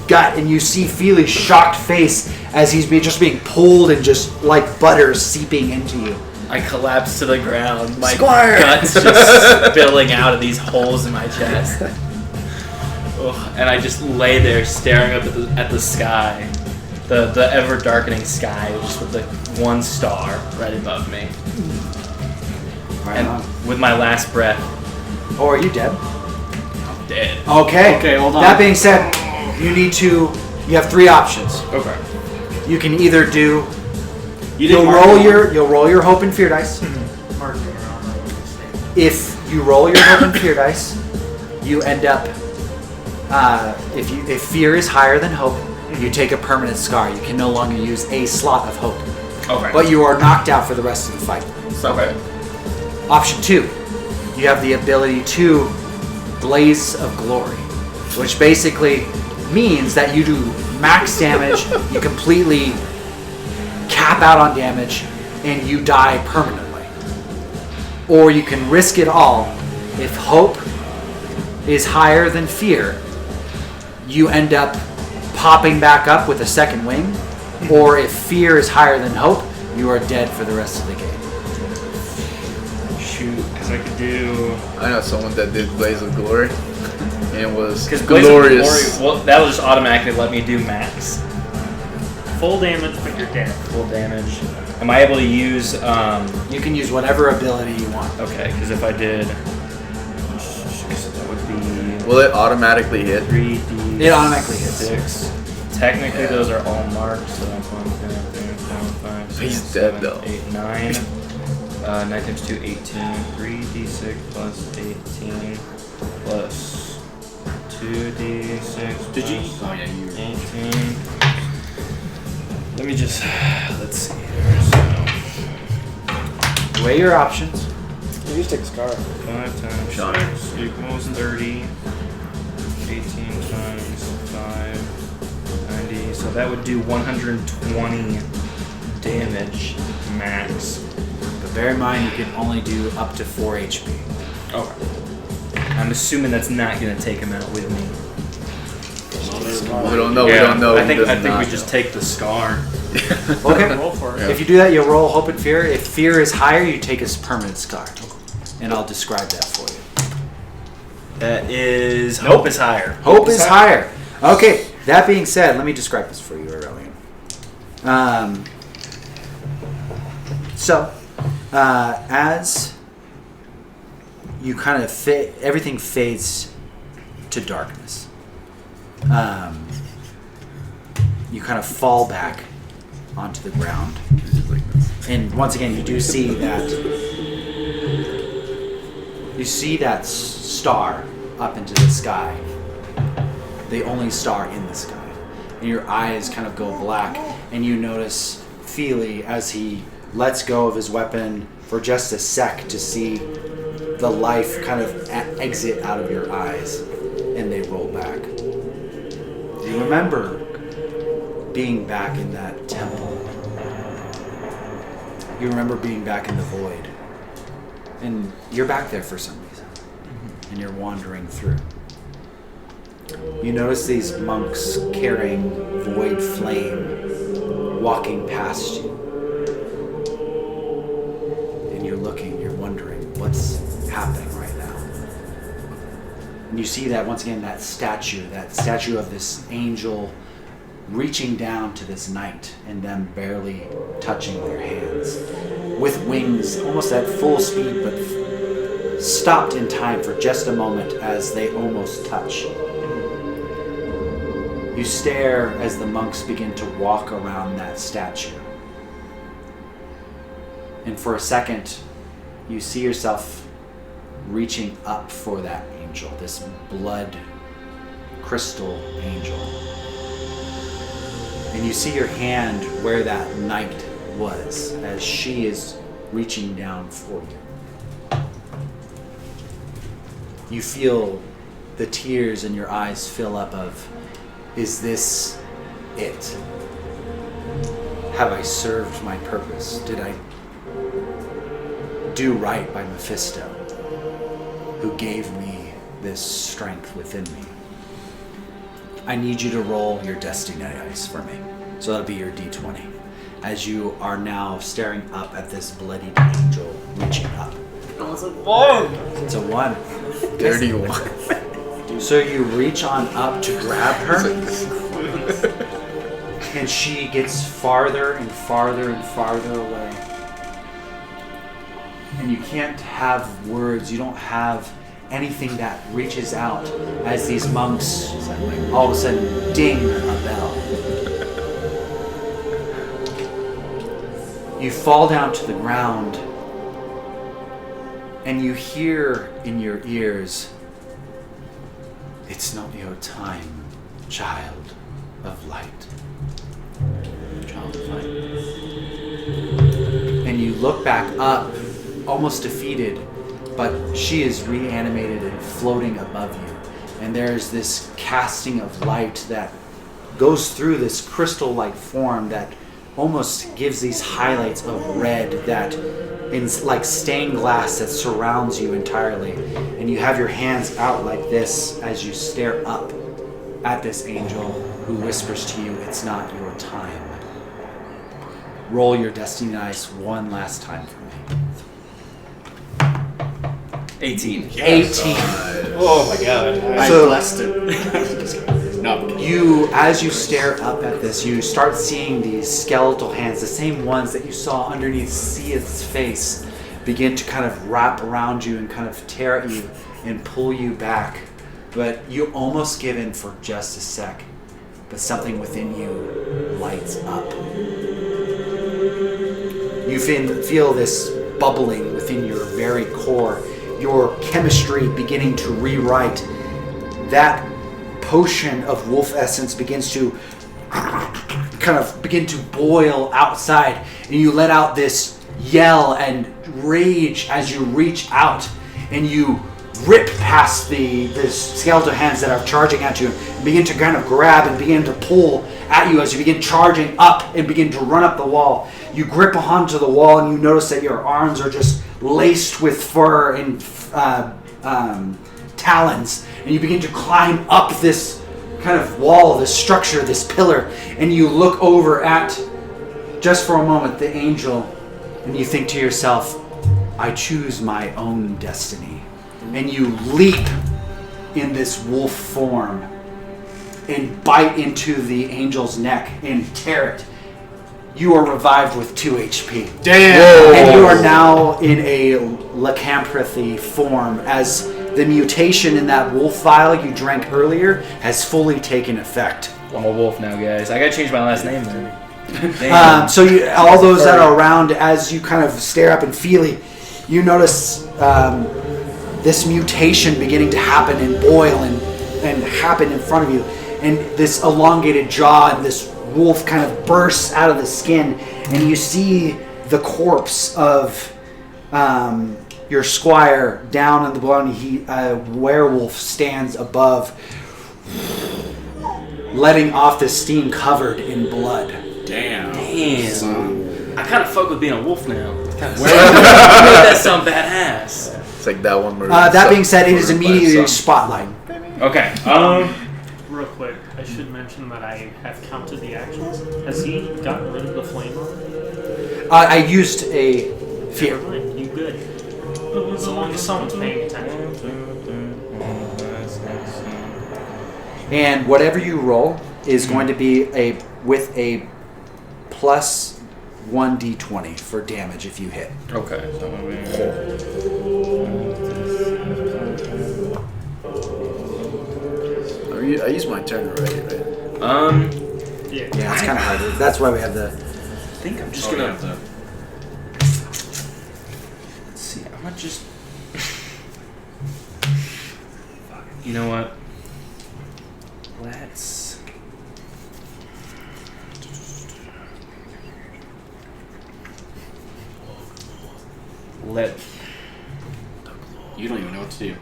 gut, and you see Feely's shocked face as he's just being pulled and just like butter seeping into you. I collapse to the ground. My Squire! guts just spilling out of these holes in my chest. Ugh, and I just lay there staring up at the sky. The ever darkening sky just with the one star right above me. Right And on. with my last breath, Oh, are you dead? I'm dead. Okay. Okay, hold on. That being said, you have 3 options. Okay. You can either do you you'll didn't roll your hope and fear dice. Marking around my mistake. If you roll your hope and fear dice, you end up if fear is higher than hope, you take a permanent scar. You can no longer use a slot of hope. Okay. But you are knocked out for the rest of the fight. Okay. Option 2, you have the ability to Blaze of Glory, which basically means that you do max damage, you completely cap out on damage, and you die permanently. Or you can risk it all. If hope is higher than fear, you end up popping back up with a second wing. Or if fear is higher than hope, you are dead for the rest of the game. Shoot, because I could do. I know someone that did Blaze of Glory, and it was Because glorious. well, that will just automatically let me do max. Full damage, but you're dead. Full damage. Am I able to use? You can use whatever ability you want. Okay, because if I did, that would be Will it automatically hit? 3d. It automatically hits. 6. Technically, Yeah. those are all marked, so that's 1, 2, 3, 4, 5, 6, He's 7, dead, though. 8, 9. 9 times 2, 18. 3d6 plus 18 plus 2d6. Did you? plus Oh yeah, you. 18. Let me just. Let's see here. So. Weigh your options. You just take a scar. 5 times Sean. 6 equals 30. 18 times 5, 90. So that would do 120 damage max. But bear in mind, you can only do up to 4 HP. Okay. I'm assuming that's not going to take him out with me. We don't know. We don't know. I He think does we not just know. take the scar. Okay. Roll for it. Yeah. If you do that, you'll roll hope and fear. If fear is higher, you take a permanent scar. and I'll describe that for you. That is hope is higher. Hope is higher. Okay, that being said, let me describe this for you, Aurelion. As you kind of everything fades to darkness. You kind of fall back onto the ground. And once again, you do see that. You see that star up into the sky. The only star in the sky. And your eyes kind of go black. And you notice Feeley as he lets go of his weapon for just a sec to see the life kind of exit out of your eyes. And they roll back. You remember being back in that temple. You remember being back in the void. And you're back there for some reason. And you're wandering through. You notice these monks carrying void flame walking past you. And you're looking, you're wondering what's happening right now. And you see that once again, that statue of this angel reaching down to this knight and them barely touching their hands with wings almost at full speed, but stopped in time for just a moment as they almost touch. You stare as the monks begin to walk around that statue. And for a second, you see yourself reaching up for that angel, this blood crystal angel. And you see your hand where that knight was as she is reaching down for you. You feel the tears in your eyes fill up of, is this it? Have I served my purpose? Did I do right by Mephisto, who gave me this strength within me? I need you to roll your destiny dice for me. So that'll be your d20. As you are now staring up at this bloodied angel reaching up. Oh, it's a 1! It's a 1. Dirty one. So you reach on up to grab her, and she gets farther and farther and farther away. And you can't have words, you don't have anything that reaches out as these monks all of a sudden ding a bell. You fall down to the ground, and you hear in your ears, "It's not your time, child of light." Child of light. And you look back up, almost defeated, but she is reanimated and floating above you. And there's this casting of light that goes through this crystal-like form that almost gives these highlights of red that in like stained glass that surrounds you entirely. And you have your hands out like this as you stare up at this angel who whispers to you, "It's not your time." Roll your destiny dice one last time for me. 18. 18. Oh my god. I So- blessed it. No. You, as you stare up at this, you start seeing these skeletal hands, the same ones that you saw underneath Seath's face, begin to kind of wrap around you and kind of tear at you and pull you back. But you almost give in for just a sec. But something within you lights up. You feel this bubbling within your very core, your chemistry beginning to rewrite. That potion of wolf essence begins to kind of begin to boil outside, and you let out this yell and rage as you reach out and you rip past the skeletal hands that are charging at you and begin to kind of grab and begin to pull at you as you begin charging up and begin to run up the wall. You grip onto the wall and you notice that your arms are just laced with fur and talons, and you begin to climb up this kind of wall, this structure, this pillar, and you look over at, just for a moment, the angel, and you think to yourself, I choose my own destiny. And you leap in this wolf form and bite into the angel's neck and tear it. You are revived with 2 HP. Damn! And you are now in a lycanthropy form as the mutation in that wolf vial you drank earlier has fully taken effect. I'm a wolf now, guys. I gotta change my last name then. So all those that are around, as you kind of stare up and Feeley, you notice this mutation beginning to happen and boil and happen in front of you. And this elongated jaw and this wolf kind of bursts out of the skin, and you see the corpse of your squire down on the ground. A werewolf stands above, letting off the steam covered in blood. Damn. Damn. I kind of fuck with being a wolf now. That sound badass. It's like that one murder. That being said, it is immediately spotlight. Okay. Real quick, I should mention that I have counted the actions. Has he gotten rid of the flame on? I used a fear. Never mind, you good. As long as someone's paying attention. And whatever you roll is going to be with a plus 1d20 for damage if you hit. Okay. I used my turn already, right? Yeah, Yeah, it's kind of hard. That's why we have the... I think I'm just gonna. Let's see. I'm gonna just. You know what? Let's. You don't even know what to do.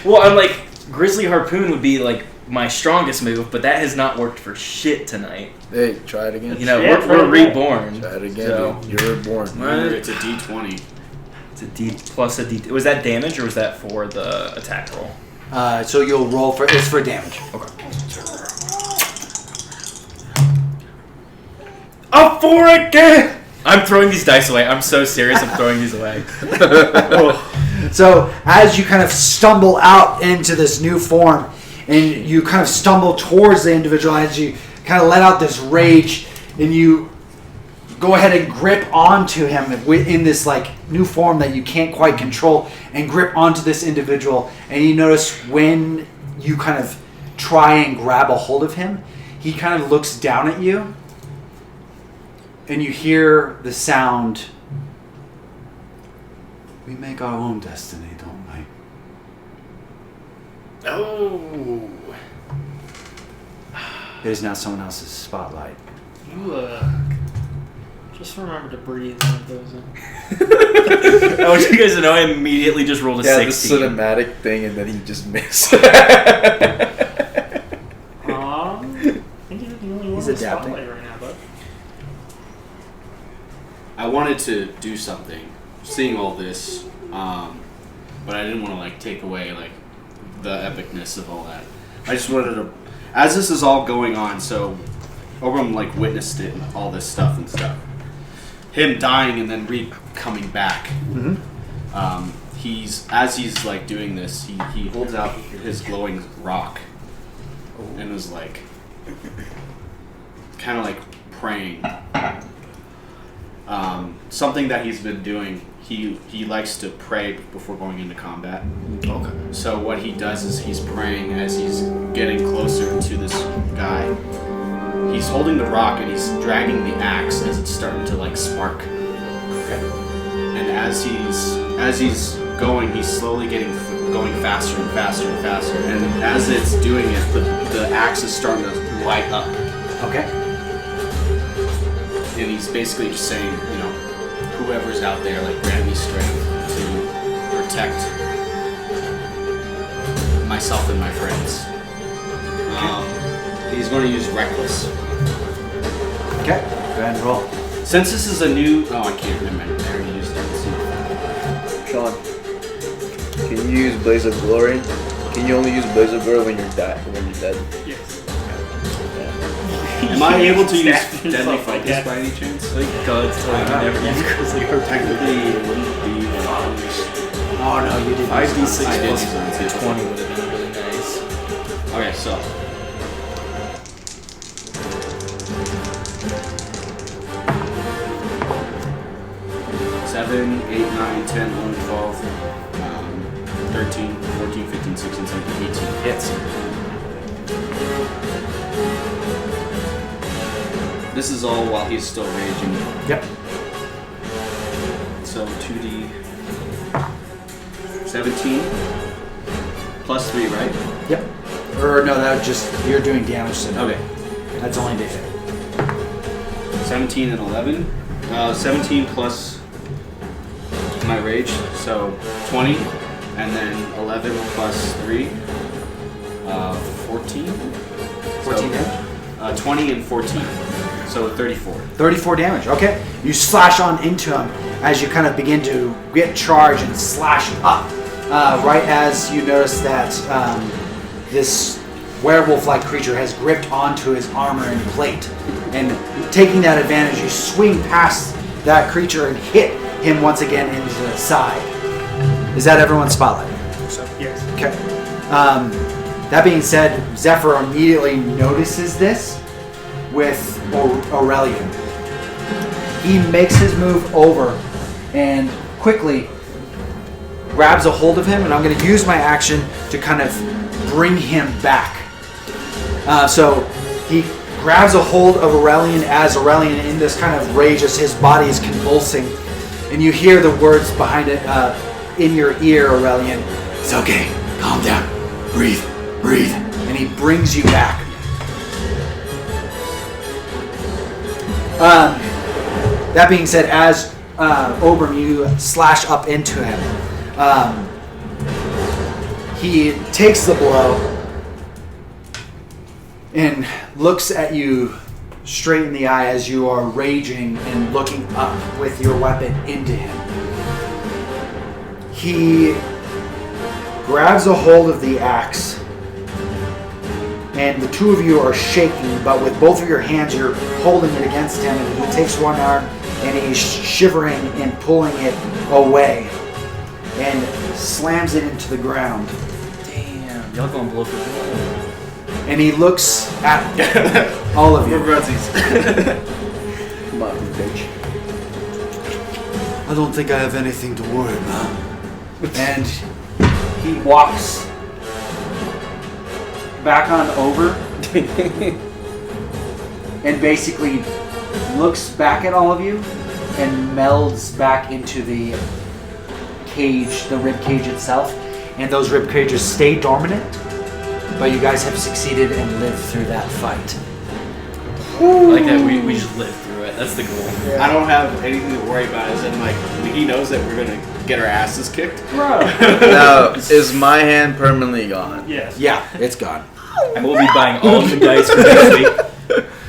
Well, I'm like Grizzly Harpoon would be like my strongest move, but that has not worked for shit tonight. Hey, try it again. You know, Yeah, we're reborn. Try it again. So- Dude. You're reborn. Remember, it's a D20. It's a D plus a D. Was that damage or was that for the attack roll? So you'll roll for... It's for damage. Okay. Up for it again! I'm throwing these dice away. I'm so serious. I'm throwing these away. So as you kind of stumble out into this new form, and you kind of stumble towards the individual as you kind of let out this rage, and you go ahead and grip onto him in this like new form that you can't quite control, and grip onto this individual, and you notice when you kind of try and grab a hold of him, he kind of looks down at you, and you hear the sound, "We make our own destiny, don't we?" Oh. It is now someone else's spotlight. You, just remember to breathe when it goes in. I want you guys to know I immediately just rolled a Yeah, the 16. cinematic thing, and then he just missed. I think you're the only one He's with adapting. spotlight right now, bud. I wanted to do something, seeing all this, but I didn't want to like take away like the epicness of all that. I just wanted to, as this is all going on, so Ober like witnessed it and all this stuff and stuff. Him dying and then coming back. Mm-hmm. He's like doing this, he holds out his glowing rock and was like kind of like praying. Something that he's been doing, he likes to pray before going into combat. Okay. So what he does is he's praying as he's getting closer to this guy. He's holding the rock and he's dragging the axe as it's starting to like spark. Okay. And as he's going, he's slowly going faster and faster and faster. And as it's doing it, the axe is starting to light up. Okay. And he's basically just saying, you know, whoever's out there, like, grant me strength to protect myself and my friends. He's going to use Reckless. Okay. Go ahead and roll. Since this is a new... Oh, I can't remember. I already used it. Sean, can you use Blaze of Glory? Can you only use Blaze of Glory when you're dead? Yes. Am I able to use Staff and deadly stuff like focus that. by any chance? God's telling me never use Grizzly Herb. Technically, it wouldn't be. Oh no, you didn't. 5d6 I did plus use it. 20 would have been really nice. Okay, so. Seven, 8, 9, 10, 11, 12, 13, 14, 15, 16, 17, 18 hits. This is all while he's still raging. Yep. So 2d 17 plus 3, right? Yep. Or no, that was just you're doing damage to him. Okay. That's only to hit. 17 and 11. 17 plus my rage, so 20, and then 11 plus 3, 14. 14 damage? 20 and 14, so 34. 34 damage. Okay. You slash on into him as you kind of begin to get charged and slash up. Right as you notice that this werewolf-like creature has gripped onto his armor and plate. And taking that advantage, you swing past that creature and hit him once again into the side. Is that everyone's spotlight? Yes. Okay. That being said, Zephyr immediately notices this with Aurelion. He makes his move over and quickly grabs a hold of him, and I'm going to use my action to kind of bring him back. So he grabs a hold of Aurelion as Aurelion in this kind of rage as his body is convulsing. And you hear the words behind it in your ear, Aurelion. It's okay. Calm down. Breathe. Breathe. And he brings you back. That being said, as Ober, you slash up into him. He takes the blow and looks at you straight in the eye as you are raging and looking up with your weapon into him. He grabs a hold of the axe, and the two of you are shaking, but with both of your hands you're holding it against him, and he takes one arm and he's shivering and pulling it away and slams it into the ground. Damn, y'all going blow for blow. And he looks at all of you. For Bruzzies. Come on, bitch. I don't think I have anything to worry about. And he walks back on over and basically looks back at all of you and melds back into the cage, the rib cage itself. And those rib cages stay dormant, but you guys have succeeded and lived through that fight. I like that we just lived through it. That's the goal. I don't have anything to worry about. As in, like, he knows that we're gonna get our asses kicked. Bro. Now, is my hand permanently gone? Yes. Yeah, it's gone. I will be buying all new dice for next week.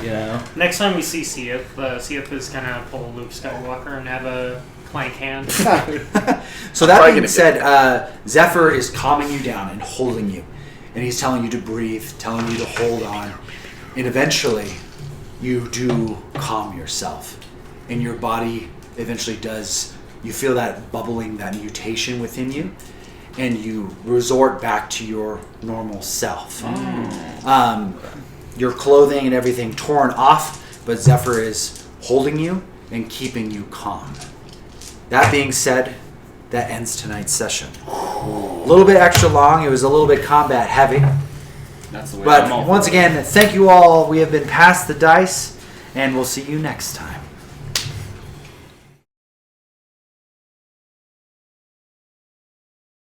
You know? Next time we see Sieth, Sieth is going to pull Luke Skywalker and have a plank hand. So that Probably being gonna said, Zephyr is calming you down and holding you. And he's telling you to breathe, telling you to hold on. And eventually, you do calm yourself. And your body eventually does, you feel that bubbling, that mutation within you. And you resort back to your normal self. Your clothing and everything torn off, but Zephyr is holding you and keeping you calm. That being said, that ends tonight's session. A little bit extra long. It was a little bit combat heavy. That's the way. But once again, thank you all. We have been past the dice, and we'll see you next time.